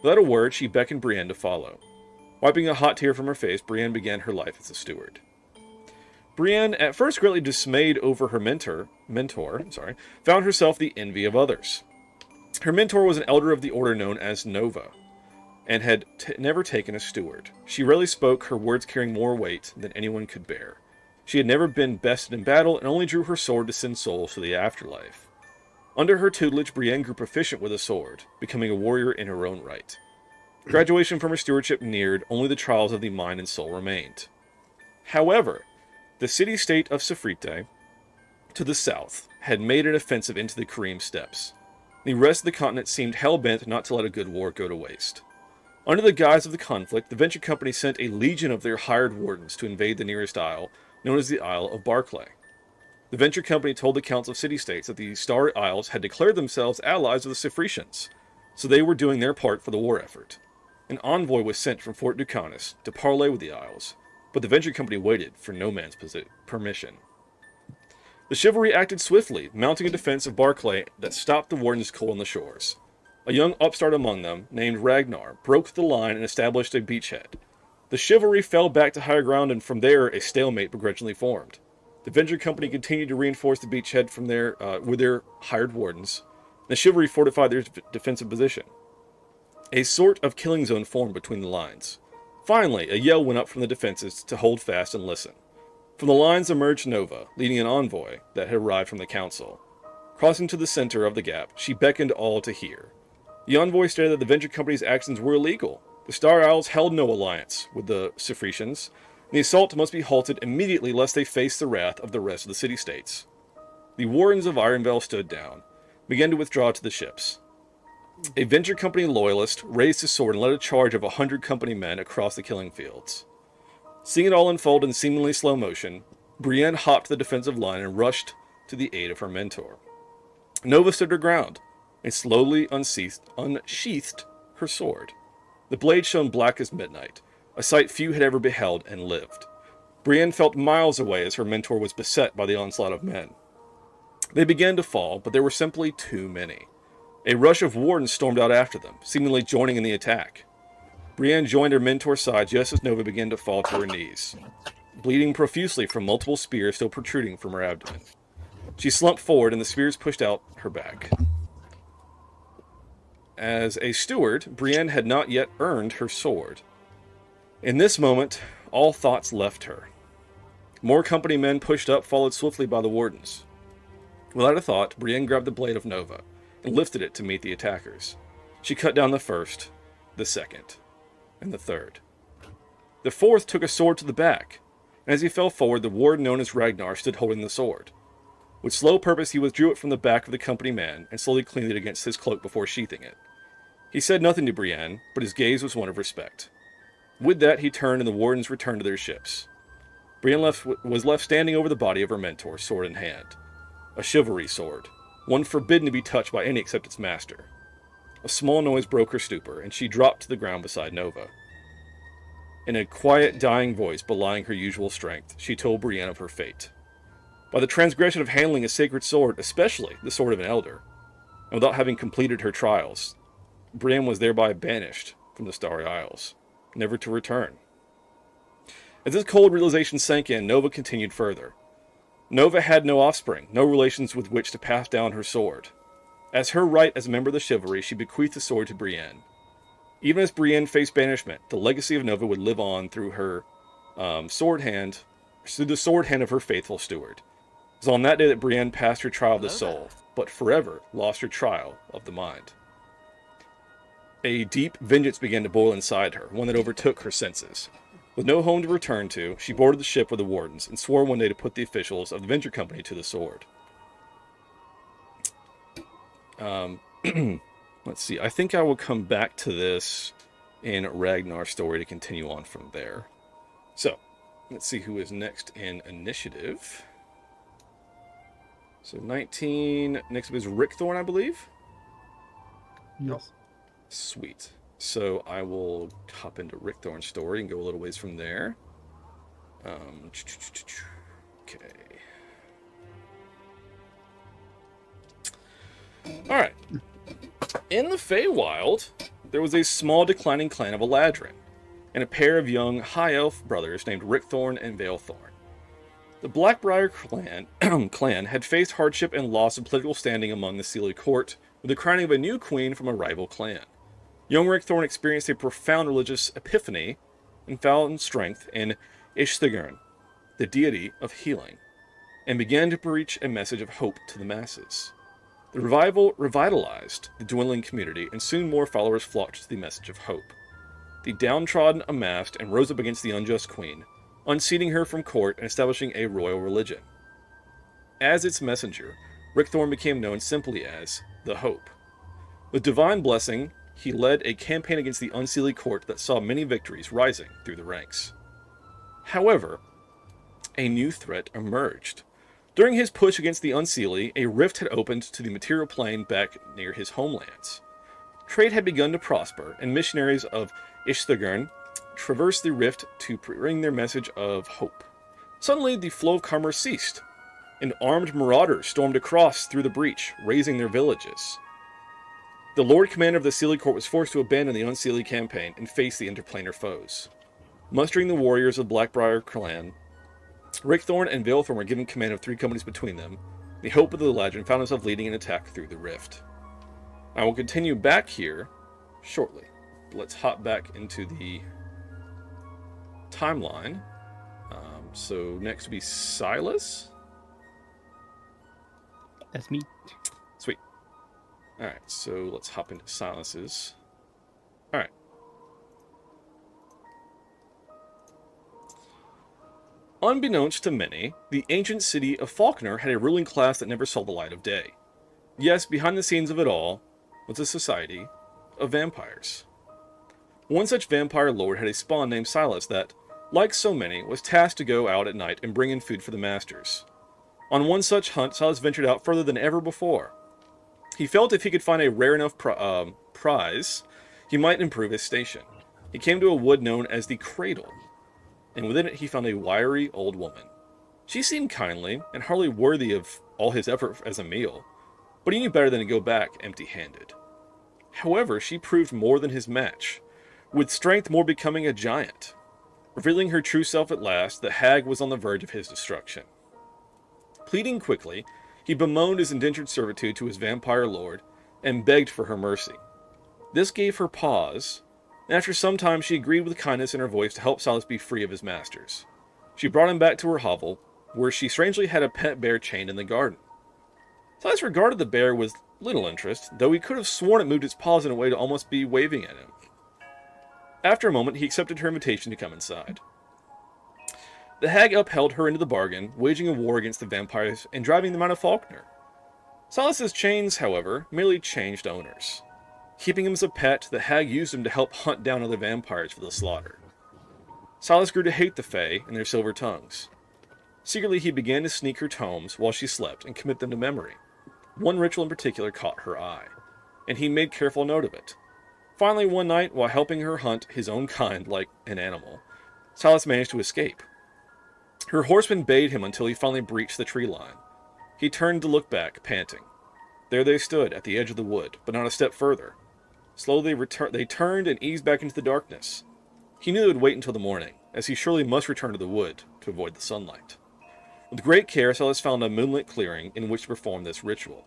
Without a word, she beckoned Brienne to follow. Wiping a hot tear from her face, Brienne began her life as a steward. Brienne, at first greatly dismayed over her mentor, found herself the envy of others. Her mentor was an elder of the order known as Nova, and had never taken a steward. She rarely spoke, her words carrying more weight than anyone could bear. She had never been bested in battle, and only drew her sword to send souls to the afterlife. Under her tutelage, Brienne grew proficient with a sword, becoming a warrior in her own right. Graduation from her stewardship neared, only the trials of the mind and soul remained. However, the city-state of Safrite, to the south, had made an offensive into the Kareem steppes. The rest of the continent seemed hell-bent not to let a good war go to waste. Under the guise of the conflict, the venture company sent a legion of their hired wardens to invade the nearest isle, known as the Isle of Barclay. The venture company told the Council of City-States that the Starry Isles had declared themselves allies of the Safritians, so they were doing their part for the war effort. An envoy was sent from Fort Ducanis to parley with the Isles, but the venture company waited for no man's permission. The chivalry acted swiftly, mounting a defense of Barclay that stopped the wardens cold on the shores. A young upstart among them, named Ragnar, broke the line and established a beachhead. The chivalry fell back to higher ground, and from there a stalemate begrudgingly formed. The venture company continued to reinforce the beachhead from there with their hired wardens. The chivalry fortified their defensive position. A sort of killing zone formed between the lines. Finally, a yell went up from the defenses to hold fast and listen. From the lines emerged Nova, leading an envoy that had arrived from the council. Crossing to the center of the gap, she beckoned all to hear. The envoy stated that the venture company's actions were illegal. The Star Isles held no alliance with the Safritians, and the assault must be halted immediately lest they face the wrath of the rest of the city-states. The wardens of Ironvale stood down, began to withdraw to the ships. A venture company loyalist raised his sword and led a charge of 100 company men across the killing fields. Seeing it all unfold in seemingly slow motion, Brienne hopped to the defensive line and rushed to the aid of her mentor. Nova stood her ground and slowly unsheathed her sword. The blade shone black as midnight, a sight few had ever beheld and lived. Brienne felt miles away as her mentor was beset by the onslaught of men. They began to fall, but there were simply too many. A rush of wardens stormed out after them, seemingly joining in the attack. Brienne joined her mentor's side just as Nova began to fall to her knees, bleeding profusely from multiple spears still protruding from her abdomen. She slumped forward and the spears pushed out her back. As a steward, Brienne had not yet earned her sword. In this moment, all thoughts left her. More company men pushed up, followed swiftly by the wardens. Without a thought, Brienne grabbed the blade of Nova and lifted it to meet the attackers. She cut down the first, the second, and the third. The fourth took a sword to the back, and as he fell forward, the warden known as Ragnar stood holding the sword. With slow purpose, he withdrew it from the back of the company man and slowly cleaned it against his cloak before sheathing it. He said nothing to Brienne, but his gaze was one of respect. With that, he turned and the wardens returned to their ships. Brienne was left standing over the body of her mentor, sword in hand. A chivalry sword, one forbidden to be touched by any except its master. A small noise broke her stupor, and she dropped to the ground beside Nova. In a quiet, dying voice belying her usual strength, she told Brienne of her fate. By the transgression of handling a sacred sword, especially the sword of an elder, and without having completed her trials, Brienne was thereby banished from the Starry Isles, never to return. As this cold realization sank in, Nova continued further. Nova had no offspring, no relations with which to pass down her sword. As her right as a member of the chivalry, she bequeathed the sword to Brienne. Even as Brienne faced banishment, the legacy of Nova would live on through her sword hand of her faithful steward. It was on that day that Brienne passed her trial of the soul, but forever lost her trial of the mind. A deep vengeance began to boil inside her, one that overtook her senses. With no home to return to, she boarded the ship with the wardens and swore one day to put the officials of the Venture Company to the sword. Let's see. I think I will come back to this in Ragnar's story to continue on from there. So, let's see who is next in initiative. So 19, next up is Rick Thorne, I believe? Yes. Sweet. So I will hop into Rick Thorne's story and go a little ways from there. Okay. Alright. In the Feywild, there was a small declining clan of Eladrin, and a pair of young high elf brothers named Rick Thorne and Vale Thorne. The Blackbriar clan had faced hardship and loss of political standing among the Sealy court, with the crowning of a new queen from a rival clan. Young Rick Thorne experienced a profound religious epiphany and found strength in Ishthagern, the deity of healing, and began to preach a message of hope to the masses. The revival revitalized the dwindling community, and soon more followers flocked to the message of hope. The downtrodden amassed and rose up against the unjust queen, unseating her from court and establishing a royal religion. As its messenger, Rick Thorne became known simply as the Hope. With divine blessing, he led a campaign against the Unseelie court that saw many victories rising through the ranks. However, a new threat emerged. During his push against the Unseelie, a rift had opened to the material plane back near his homelands. Trade had begun to prosper, and missionaries of Ishthagern traversed the rift to bring their message of hope. Suddenly, the flow of commerce ceased, and armed marauders stormed across through the breach, razing their villages. The Lord Commander of the Sealy Court was forced to abandon the Unseelie campaign and face the interplanar foes. Mustering the warriors of Blackbriar clan, Rick Thorne and Vale Thorne were given command of 3 companies between them. The Hope of the Legend found himself leading an attack through the rift. I will continue back here shortly. Let's hop back into the timeline. So next will be Silas. That's me. Sweet. Alright, so let's hop into Silas's. Alright. Unbeknownst to many, the ancient city of Falconer had a ruling class that never saw the light of day. Yes, behind the scenes of it all was a society of vampires. One such vampire lord had a spawn named Silas that, like so many, was tasked to go out at night and bring in food for the masters. On one such hunt, Silas ventured out further than ever before. He felt if he could find a rare enough prize, he might improve his station. He came to a wood known as the Cradle, and within it he found a wiry old woman. She seemed kindly, and hardly worthy of all his effort as a meal, but he knew better than to go back empty-handed. However, she proved more than his match, with strength more becoming a giant. Revealing her true self at last, the hag was on the verge of his destruction. Pleading quickly, he bemoaned his indentured servitude to his vampire lord, and begged for her mercy. This gave her pause, and after some time she agreed with kindness in her voice to help Silas be free of his masters. She brought him back to her hovel, where she strangely had a pet bear chained in the garden. Silas regarded the bear with little interest, though he could have sworn it moved its paws in a way to almost be waving at him. After a moment, he accepted her invitation to come inside. The hag upheld her into the bargain, waging a war against the vampires and driving them out of Faulkner. Silas's chains, however, merely changed owners. Keeping him as a pet, the hag used him to help hunt down other vampires for the slaughter. Silas grew to hate the Fae and their silver tongues. Secretly, he began to sneak her tomes while she slept and commit them to memory. One ritual in particular caught her eye, and he made careful note of it. Finally, one night, while helping her hunt his own kind like an animal, Silas managed to escape. Her horseman bayed him until he finally breached the tree line. He turned to look back, panting. There they stood, at the edge of the wood, but not a step further. Slowly they turned and eased back into the darkness. He knew they would wait until the morning, as he surely must return to the wood to avoid the sunlight. With great care, Silas found a moonlit clearing in which to perform this ritual.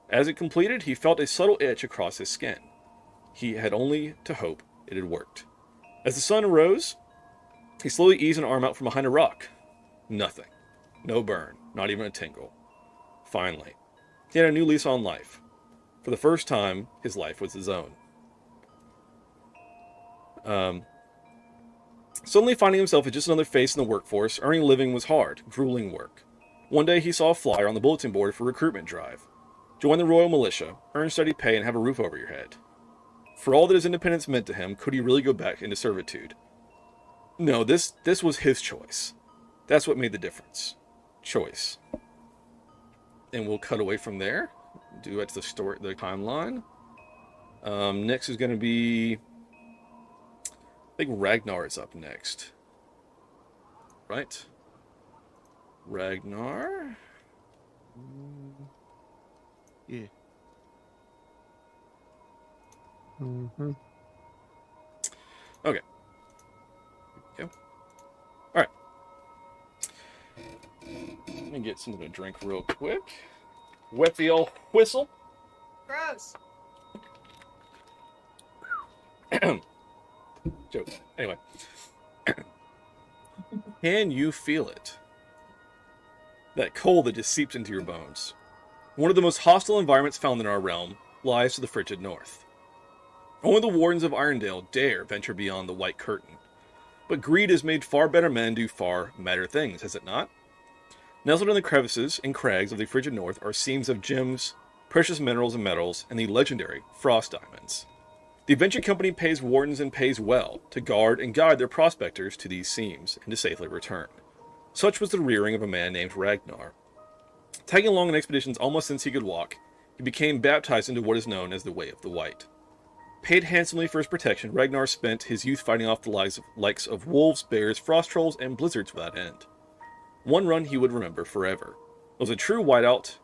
As it completed, he felt a subtle itch across his skin. He had only to hope it had worked. As the sun arose, he slowly eased an arm out from behind a rock. Nothing. No burn. Not even a tingle. Finally, he had a new lease on life. For the first time, his life was his own. Suddenly finding himself as just another face in the workforce, earning a living was hard, grueling work. One day he saw a flyer on the bulletin board for a recruitment drive. Join the Royal Militia, earn steady pay, and have a roof over your head. For all that his independence meant to him, could he really go back into servitude? No, this was his choice. That's what made the difference. Choice. And we'll cut away from there. Do that to the story, the timeline. Next is going to be... I think Ragnar is up next. Right? Ragnar? Yeah. Mm-hmm. Okay. Go. Alright. Let me get something to drink real quick. Wet the old whistle. Gross. Joke. Anyway. Can you feel it? That cold that just seeps into your bones. One of the most hostile environments found in our realm lies to the frigid north. Only the wardens of Irondale dare venture beyond the white curtain. But greed has made far better men do far madder things, has it not? Nestled in the crevices and crags of the frigid north are seams of gems, precious minerals and metals, and the legendary frost diamonds. The Adventure Company pays wardens and pays well to guard and guide their prospectors to these seams and to safely return. Such was the rearing of a man named Ragnar. Tagging along in expeditions almost since he could walk, he became baptized into what is known as the Way of the White. Paid handsomely for his protection, Ragnar spent his youth fighting off the likes of wolves, bears, frost trolls, and blizzards without end. One run he would remember forever. It was a true whiteout,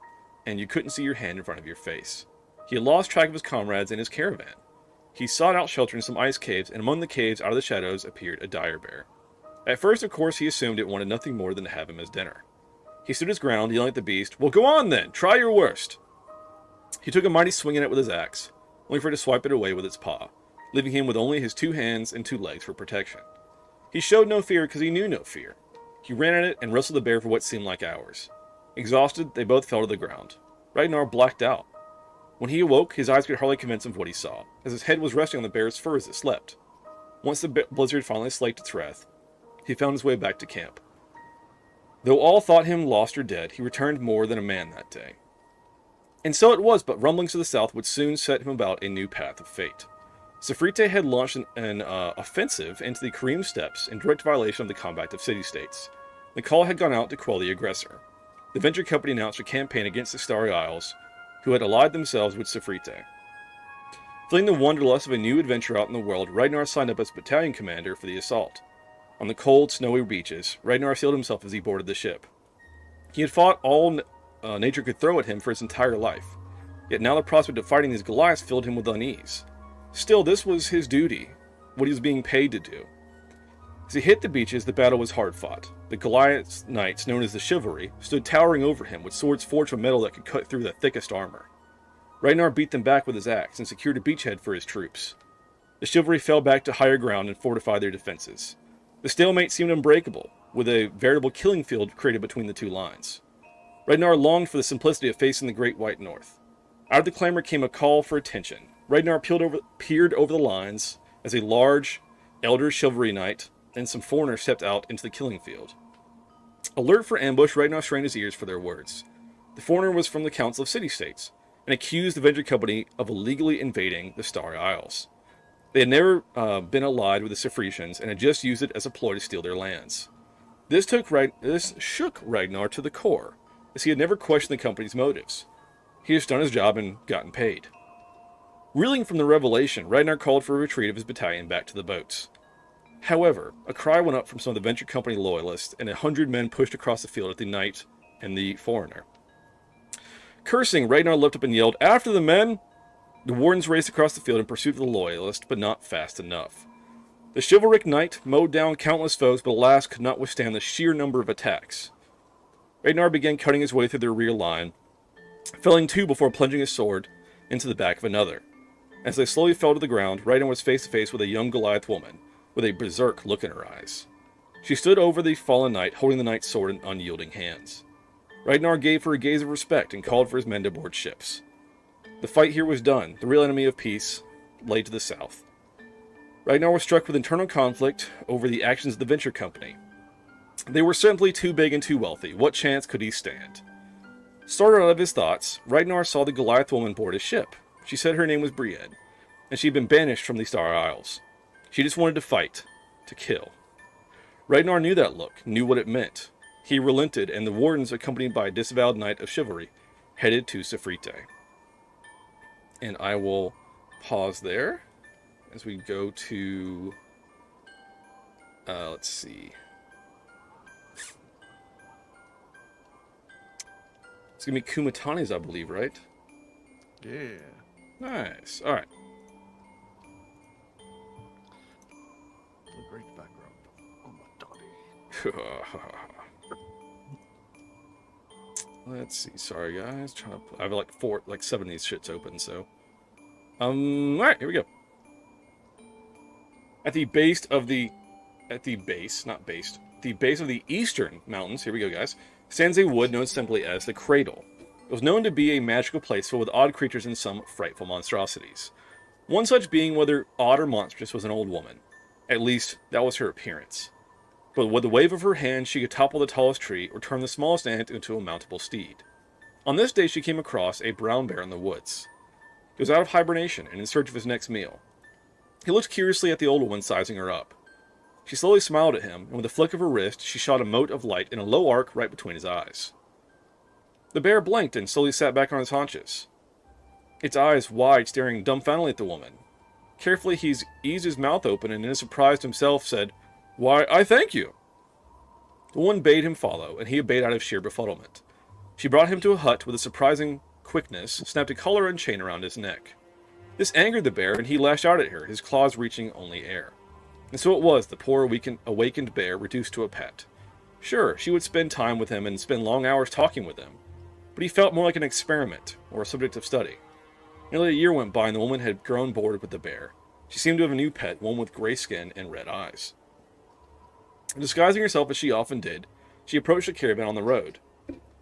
and you couldn't see your hand in front of your face. He had lost track of his comrades and his caravan. He sought out shelter in some ice caves, and among the caves, out of the shadows, appeared a dire bear. At first, of course, he assumed it wanted nothing more than to have him as dinner. He stood his ground, yelling at the beast, "Well, go on then! Try your worst!" He took a mighty swing at it with his axe, only for it to swipe it away with its paw, leaving him with only his 2 hands and 2 legs for protection. He showed no fear because he knew no fear. He ran at it and wrestled the bear for what seemed like hours. Exhausted, they both fell to the ground. Ragnar blacked out. When he awoke, his eyes could hardly convince him of what he saw, as his head was resting on the bear's fur as it slept. Once the blizzard finally slaked its wrath, he found his way back to camp. Though all thought him lost or dead, he returned more than a man that day. And so it was, but rumblings to the south would soon set him about a new path of fate. Sifrite had launched an offensive into the Kareem Steppes in direct violation of the Compact of City-States. The call had gone out to quell the aggressor. The Venture Company announced a campaign against the Starry Isles, who had allied themselves with Sifrite. Feeling the wanderlust of a new adventure out in the world, Ragnar signed up as battalion commander for the assault. On the cold, snowy beaches, Ragnar sealed himself as he boarded the ship. He had fought all nature could throw at him for his entire life, yet now the prospect of fighting these Goliaths filled him with unease. Still, this was his duty, what he was being paid to do. As he hit the beaches, the battle was hard fought. The Goliath knights, known as the Chivalry, stood towering over him with swords forged from metal that could cut through the thickest armor. Ragnar beat them back with his axe and secured a beachhead for his troops. The Chivalry fell back to higher ground and fortified their defenses. The stalemate seemed unbreakable, with a veritable killing field created between the two lines. Ragnar longed for the simplicity of facing the Great White North. Out of the clamor came a call for attention. Ragnar peered over the lines as a large, elder Chivalry knight and some foreigners stepped out into the killing field. Alert for ambush, Ragnar strained his ears for their words. The foreigner was from the Council of City-States, and accused the Venture Company of illegally invading the Starry Isles. They had never been allied with the Sefretians, and had just used it as a ploy to steal their lands. This shook Ragnar to the core, as he had never questioned the company's motives. He had done his job and gotten paid. Reeling from the revelation, Ragnar called for a retreat of his battalion back to the boats. However, a cry went up from some of the Venture Company loyalists, and 100 men pushed across the field at the knight and the foreigner. Cursing, Ragnar leapt up and yelled, "After the men!" The wardens raced across the field in pursuit of the loyalist, but not fast enough. The chivalric knight mowed down countless foes, but alas could not withstand the sheer number of attacks. Ragnar began cutting his way through their rear line, felling two before plunging his sword into the back of another. As they slowly fell to the ground, Ragnar was face to face with a young Goliath woman, with a berserk look in her eyes. She stood over the fallen knight, holding the knight's sword in unyielding hands. Ragnar gave her a gaze of respect and called for his men to board ships. The fight here was done. The real enemy of peace lay to the south. Ragnar was struck with internal conflict over the actions of the Venture Company. They were simply too big and too wealthy. What chance could he stand? Startled out of his thoughts, Ragnar saw the Goliath woman board his ship. She said her name was Brienne, and she had been banished from the Starry Isles. She just wanted to fight, to kill. Ragnar knew that look, knew what it meant. He relented, and the wardens, accompanied by a disavowed knight of chivalry, headed to Sefrite. And I will pause there as we go to... let's see. It's going to be Kumatani's, I believe, right? Yeah. Nice. All right. A great background. Oh, my daddy. Let's see. Sorry, guys. I have like 7 of these shits open, so. All right, here we go. At the base of the eastern mountains, here we go, guys, stands a wood known simply as the Cradle. It was known to be a magical place filled with odd creatures and some frightful monstrosities. One such being, whether odd or monstrous, was an old woman. At least, that was her appearance. But with the wave of her hand, she could topple the tallest tree or turn the smallest ant into a mountable steed. On this day, she came across a brown bear in the woods. He was out of hibernation and in search of his next meal. He looked curiously at the old woman, sizing her up. She slowly smiled at him, and with a flick of her wrist, she shot a mote of light in a low arc right between his eyes. The bear blinked and slowly sat back on his haunches, its eyes wide, staring dumbfoundedly at the woman. Carefully, he eased his mouth open and, in his surprise to himself, said, "Why, I thank you." The woman bade him follow, and he obeyed out of sheer befuddlement. She brought him to a hut with a surprising quickness, snapped a collar and chain around his neck. This angered the bear, and he lashed out at her, his claws reaching only air. And so it was the poor awakened bear reduced to a pet. Sure, she would spend time with him and spend long hours talking with him, but he felt more like an experiment, or a subject of study. Nearly a year went by, and the woman had grown bored with the bear. She seemed to have a new pet, one with gray skin and red eyes. Disguising herself as she often did, she approached the caravan on the road.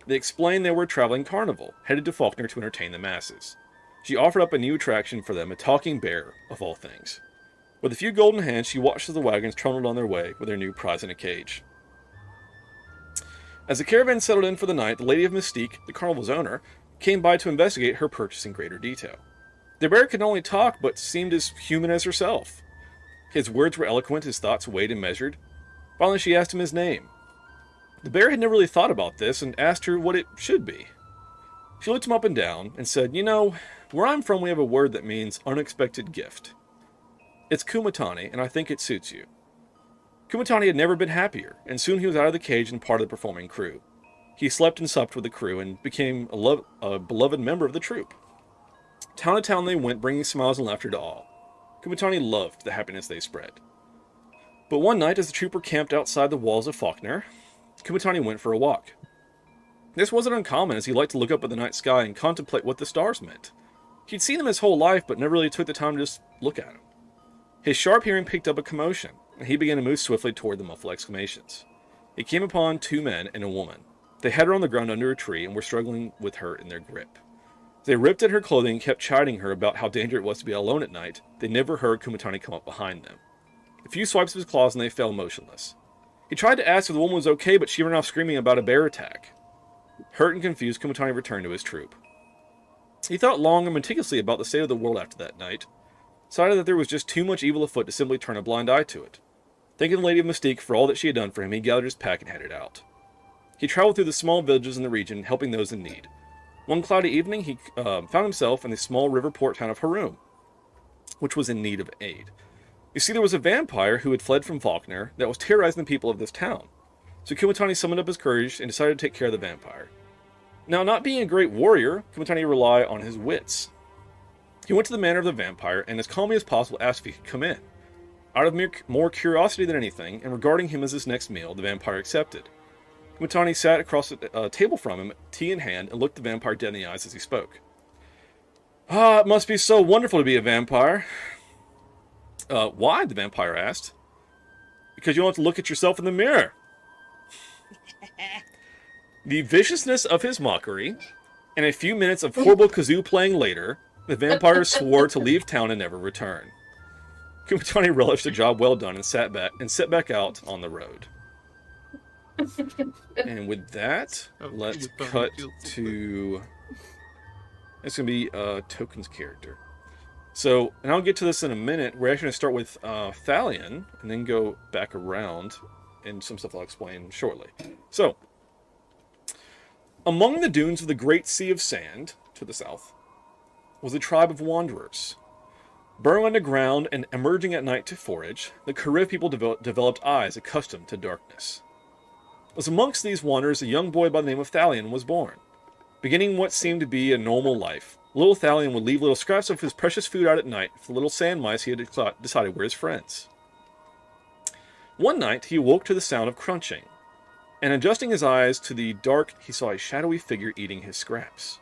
They explained they were a traveling carnival, headed to Faulkner to entertain the masses. She offered up a new attraction for them, a talking bear, of all things. With a few golden hands, she watched as the wagons trundled on their way with their new prize in a cage. As the caravan settled in for the night, the Lady of Mystique, the carnival's owner, came by to investigate her purchase in greater detail. The bear could not only talk, but seemed as human as herself. His words were eloquent, his thoughts weighed and measured. Finally, she asked him his name. The bear had never really thought about this and asked her what it should be. She looked him up and down and said, "You know, Where I'm from, we have a word that means unexpected gift. It's Kumatani, and I think it suits you. Kumatani had never been happier, and soon he was out of the cage and part of the performing crew. He slept and supped with the crew and became a beloved member of the troupe. Town to town they went, bringing smiles and laughter to all. Kumatani loved the happiness they spread. But one night, as the trooper camped outside the walls of Faulkner, Kumatani went for a walk. This wasn't uncommon, as he liked to look up at the night sky and contemplate what the stars meant. He'd seen them his whole life, but never really took the time to just look at them. His sharp hearing picked up a commotion, and he began to move swiftly toward the muffled exclamations. He came upon 2 men and a woman. They had her on the ground under a tree and were struggling with her in their grip. They ripped at her clothing and kept chiding her about how dangerous it was to be alone at night. They never heard Kumatani come up behind them. A few swipes of his claws and they fell motionless. He tried to ask if the woman was okay, but she ran off screaming about a bear attack. Hurt and confused, Kumatani returned to his troop. He thought long and meticulously about the state of the world after that night, decided that there was just too much evil afoot to simply turn a blind eye to it. Thanking the Lady of Mystique for all that she had done for him, he gathered his pack and headed out. He traveled through the small villages in the region, helping those in need. One cloudy evening, he found himself in the small river port town of Harum, which was in need of aid. You see, there was a vampire who had fled from Faulkner that was terrorizing the people of this town. So Kumatani summoned up his courage and decided to take care of the vampire. Now, not being a great warrior, Kumatani relied on his wits. He went to the manor of the vampire and as calmly as possible asked if he could come in. Out of more curiosity than anything, and regarding him as his next meal, the vampire accepted. Kumatani sat across the table from him, tea in hand, and looked the vampire dead in the eyes as he spoke. "Ah, it must be so wonderful to be a vampire." Why?" the vampire asked. "Because you don't have to look at yourself in the mirror." The viciousness of his mockery, and a few minutes of horrible kazoo playing later, the vampire swore to leave town and never return. Kumatani relished a job well done and set back out on the road. And with that, let's cut to... It's going to be Token's character. So, and I'll get to this in a minute. We're actually going to start with Thalion, and then go back around, and some stuff I'll explain shortly. So, among the dunes of the Great Sea of Sand, to the south, was a tribe of wanderers. Burrowing underground and emerging at night to forage, the Kariv people developed eyes accustomed to darkness. As amongst these wanderers, a young boy by the name of Thalion was born. Beginning what seemed to be a normal life, little Thalion would leave little scraps of his precious food out at night for the little sand mice he had decided were his friends. One night, he awoke to the sound of crunching, and adjusting his eyes to the dark, he saw a shadowy figure eating his scraps.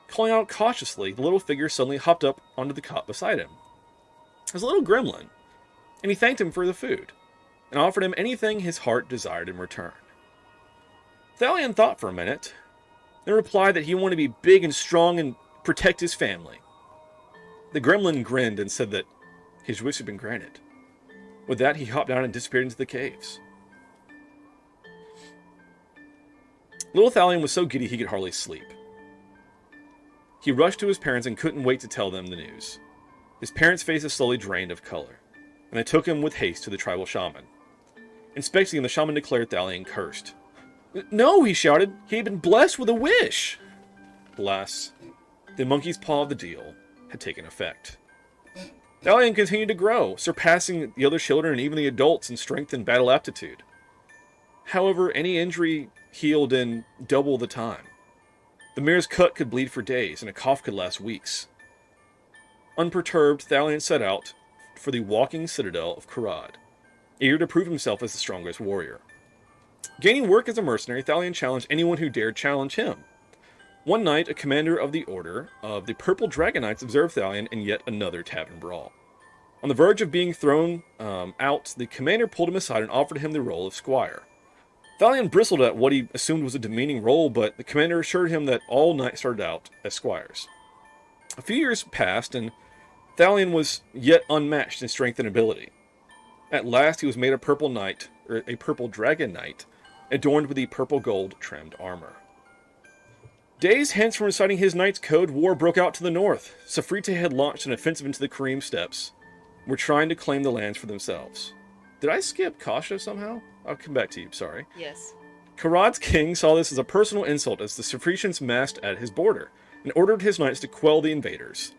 Calling out cautiously, the little figure suddenly hopped up onto the cot beside him. It was a little gremlin, and he thanked him for the food, and offered him anything his heart desired in return. Thalion thought for a minute, then replied that he wanted to be big and strong and protect his family. The gremlin grinned and said that his wish had been granted. With that, he hopped down and disappeared into the caves. Little Thalion was so giddy he could hardly sleep. He rushed to his parents and couldn't wait to tell them the news. His parents' faces slowly drained of color, and they took him with haste to the tribal shaman. Inspecting him, the shaman declared Thalion cursed. "No," he shouted, "he had been blessed with a wish!" Alas, the monkey's paw of the deal had taken effect. Thalion continued to grow, surpassing the other children and even the adults in strength and battle aptitude. However, any injury healed in double the time. The merest cut could bleed for days, and a cough could last weeks. Unperturbed, Thalion set out for the walking citadel of Karad, eager to prove himself as the strongest warrior. Gaining work as a mercenary, Thalion challenged anyone who dared challenge him. One night, a commander of the Order of the Purple Dragon Knights observed Thalion in yet another tavern brawl. On the verge of being thrown out, the commander pulled him aside and offered him the role of squire. Thalion bristled at what he assumed was a demeaning role, but the commander assured him that all knights started out as squires. A few years passed, and Thalion was yet unmatched in strength and ability. At last, he was made a purple dragon knight, adorned with the purple gold trimmed armor. Days hence from reciting his knight's code, war broke out to the north. Safrite had launched an offensive into the Kareem steppes, were trying to claim the lands for themselves. Did I skip Kasha somehow? I'll come back to you, sorry. Yes. Karad's king saw this as a personal insult as the Safritians massed at his border, and ordered his knights to quell the invaders.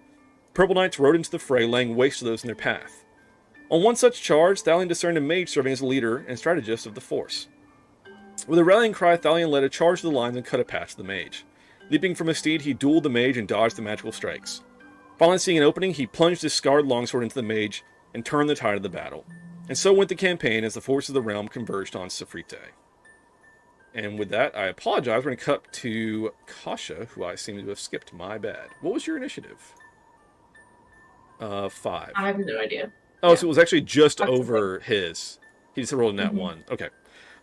Purple Knights rode into the fray, laying waste to those in their path. On one such charge, Thalion discerned a mage serving as a leader and strategist of the force. With a rallying cry, Thalion led a charge to the lines and cut a path to the mage. Leaping from his steed, he dueled the mage and dodged the magical strikes. Finally seeing an opening, he plunged his scarred longsword into the mage and turned the tide of the battle. And so went the campaign as the forces of the realm converged on Sifrite. And with that, I apologize. We're going to cut to Kasha, who I seem to have skipped. My bad. What was your initiative? 5. I have no idea. Oh, so it was actually just over his. He just rolled a nat 1. Okay.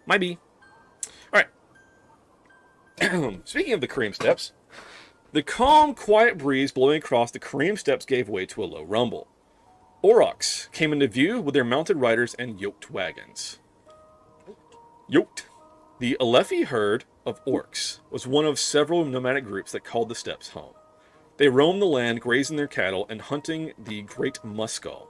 Might be. Alright. Speaking of the cream steps, the calm, quiet breeze blowing across the cream steps gave way to a low rumble. Aurochs came into view with their mounted riders and yoked wagons. Yoked. The Alefi herd of orcs was one of several nomadic groups that called the steppes home. They roamed the land, grazing their cattle and hunting the great muskal.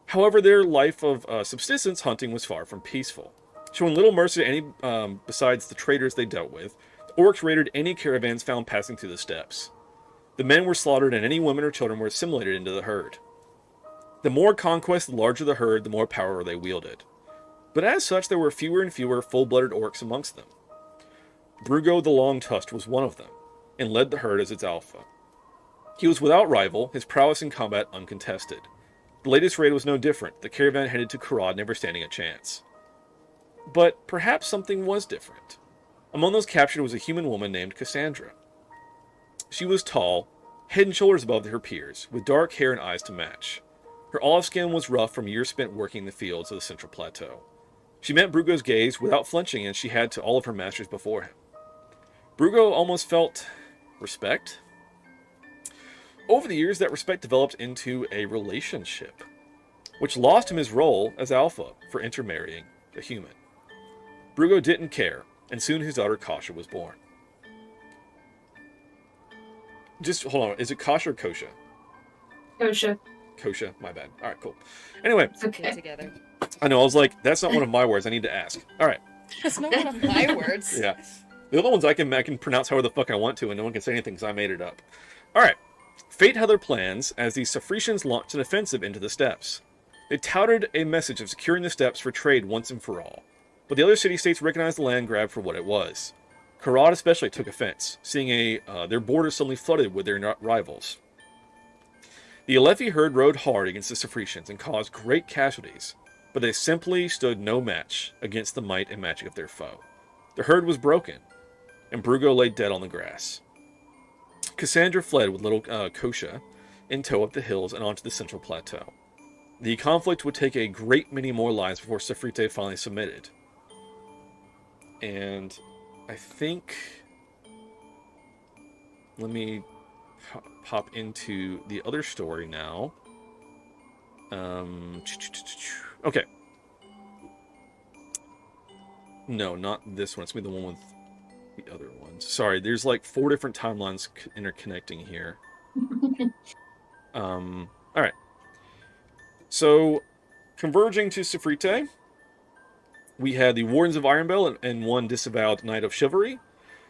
However, their life of subsistence hunting was far from peaceful. Showing little mercy to any besides the traders they dealt with, the orcs raided any caravans found passing through the steppes. The men were slaughtered and any women or children were assimilated into the herd. The more conquest, the larger the herd, the more power they wielded. But as such, there were fewer and fewer full-blooded orcs amongst them. Brugo the Long-Tusked was one of them, and led the herd as its alpha. He was without rival, his prowess in combat uncontested. The latest raid was no different, the caravan headed to Karad never standing a chance. But perhaps something was different. Among those captured was a human woman named Cassandra. She was tall, head and shoulders above her peers, with dark hair and eyes to match. Her olive skin was rough from years spent working in the fields of the Central Plateau. She met Brugo's gaze without flinching as she had to all of her masters before him. Brugo almost felt respect. Over the years, that respect developed into a relationship, which lost him his role as alpha for intermarrying a human. Brugo didn't care, and soon his daughter Kasha was born. Just, hold on, is it Kasha or Kosha? Kosha. Kosha, my bad. Alright, cool. Anyway. Okay. Together. I know, I was like, that's not one of my words, I need to ask. Alright. That's not one of my words. Yeah. The other ones I can pronounce however the fuck I want to, and no one can say anything because I made it up. Alright. Fate had their plans as the Sifritians launched an offensive into the steppes. They touted a message of securing the steppes for trade once and for all. But the other city-states recognized the land grab for what it was. Karad especially took offense, seeing their borders suddenly flooded with their rivals. The Alefi herd rode hard against the Sifritians and caused great casualties, but they simply stood no match against the might and magic of their foe. The herd was broken, and Brugo lay dead on the grass. Cassandra fled with little Kosha in tow up the hills and onto the Central Plateau. The conflict would take a great many more lives before Sifrite finally submitted. And I think... Let me hop into the other story now. Okay. No, not this one. It's going to be the one with the other ones. Sorry, there's like 4 different timelines interconnecting here. Alright. So, converging to Sifrite, we had the Wardens of Ironbell and one disavowed Knight of Chivalry,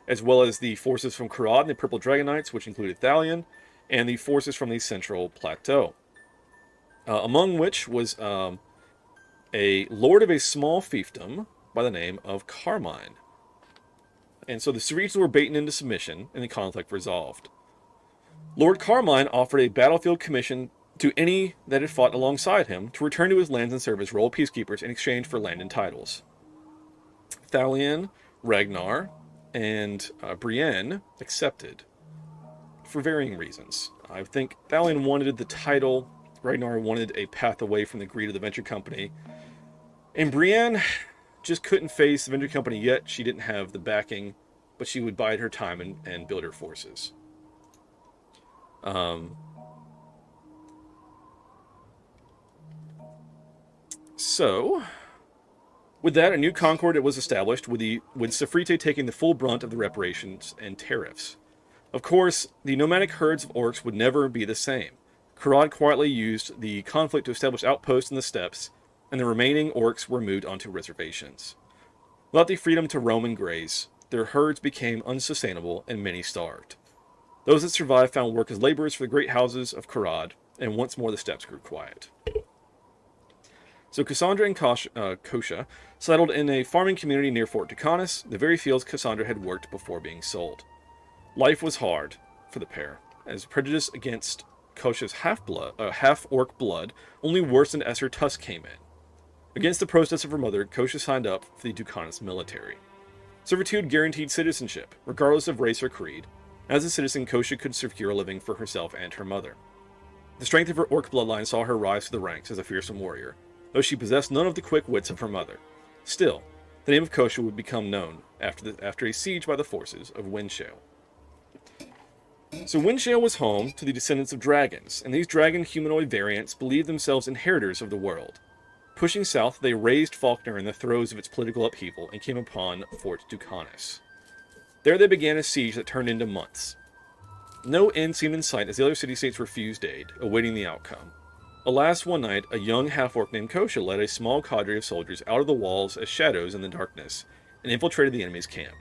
as well as the forces from Karad and the Purple Dragon Knights, which included Thalion, and the forces from the Central Plateau. Among which was a lord of a small fiefdom by the name of Carmine. And so the Sifritians were beaten into submission, and the conflict resolved. Lord Carmine offered a battlefield commission to any that had fought alongside him to return to his lands and serve as royal peacekeepers in exchange for land and titles. Thalion, Ragnar, and Brienne accepted, for varying reasons. I think Thalion wanted the title, Ragnar wanted a path away from the greed of the Venture Company, and Brienne just couldn't face the Venture Company yet. She didn't have the backing, but she would bide her time and build her forces. So, with that, a new concord was established, with Sifrite taking the full brunt of the reparations and tariffs. Of course, the nomadic herds of orcs would never be the same. Karad quietly used the conflict to establish outposts in the steppes, and the remaining orcs were moved onto reservations. Without the freedom to roam and graze, their herds became unsustainable and many starved. Those that survived found work as laborers for the great houses of Karad, and once more the steppes grew quiet. So Cassandra and Kosha settled in a farming community near Fort Ducanis, the very fields Cassandra had worked before being sold. Life was hard for the pair, as prejudice against Kosha's half-orc blood only worsened as her tusk came in. Against the protests of her mother, Kosha signed up for the Ducanis military. Servitude guaranteed citizenship, regardless of race or creed. As a citizen, Kosha could secure a living for herself and her mother. The strength of her orc bloodline saw her rise to the ranks as a fearsome warrior, though she possessed none of the quick wits of her mother. Still, the name of Kosha would become known after a siege by the forces of Windshale. So Windshale was home to the descendants of dragons, and these dragon humanoid variants believed themselves inheritors of the world. Pushing south, they raised Faulkner in the throes of its political upheaval and came upon Fort Ducanis. There they began a siege that turned into months. No end seemed in sight as the other city-states refused aid, awaiting the outcome. Alas, one night, a young half-orc named Kosha led a small cadre of soldiers out of the walls as shadows in the darkness and infiltrated the enemy's camp.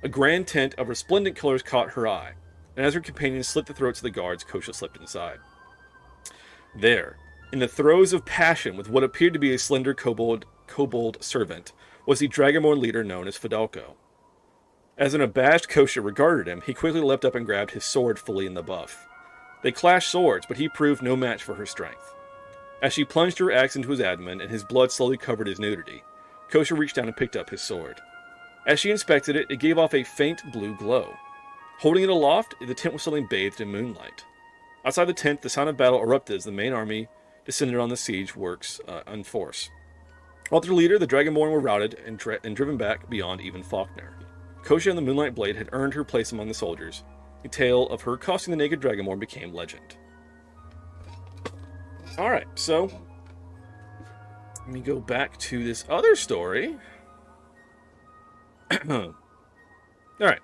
A grand tent of resplendent colors caught her eye, and as her companions slit the throats of the guards, Kosha slipped inside. There, in the throes of passion with what appeared to be a slender kobold servant, was the Dragonborn leader known as Fidalko. As an abashed Kosha regarded him, he quickly leapt up and grabbed his sword fully in the buff. They clashed swords, but he proved no match for her strength. As she plunged her axe into his abdomen and his blood slowly covered his nudity, Kosha reached down and picked up his sword. As she inspected it, it gave off a faint blue glow. Holding it aloft, the tent was suddenly bathed in moonlight. Outside the tent, the sound of battle erupted as the main army descended on the siege works in force. While their leader, the Dragonborn, were routed and driven back beyond even Faulkner. Kosha and the Moonlight Blade had earned her place among the soldiers. The tale of her accosting the naked Dragonborn became legend. Alright, so let me go back to this other story. Alright.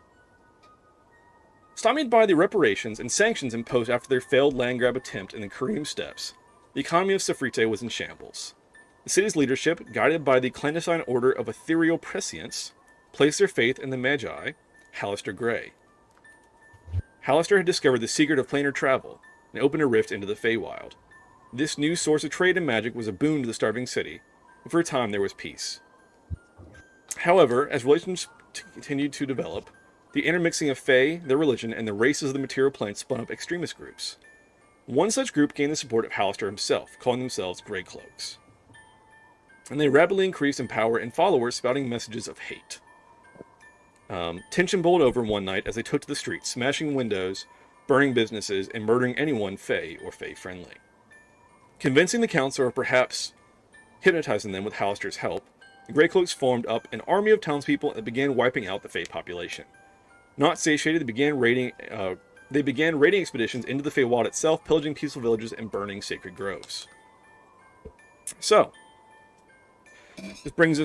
Stymied by the reparations and sanctions imposed after their failed land grab attempt in the Kareem Steppes, the economy of Safrite was in shambles. The city's leadership, guided by the clandestine order of ethereal prescience, placed their faith in the Magi, Hallister Grey. Hallister had discovered the secret of planar travel and opened a rift into the Feywild. This new source of trade and magic was a boon to the starving city, and for a time there was peace. However, as relations continued to develop, the intermixing of Fey, their religion, and the races of the material plane spun up extremist groups. One such group gained the support of Hallister himself, calling themselves Grey Cloaks. And they rapidly increased in power and followers, spouting messages of hate. Tension boiled over one night as they took to the streets, smashing windows, burning businesses, and murdering anyone Fey or Fey-friendly. Convincing the council, or perhaps hypnotizing them with Hallister's help, the Grey Cloaks formed up an army of townspeople and began wiping out the Fey population. Not satiated, they began raiding expeditions into the Feywild itself, pillaging peaceful villages and burning sacred groves. So, this brings us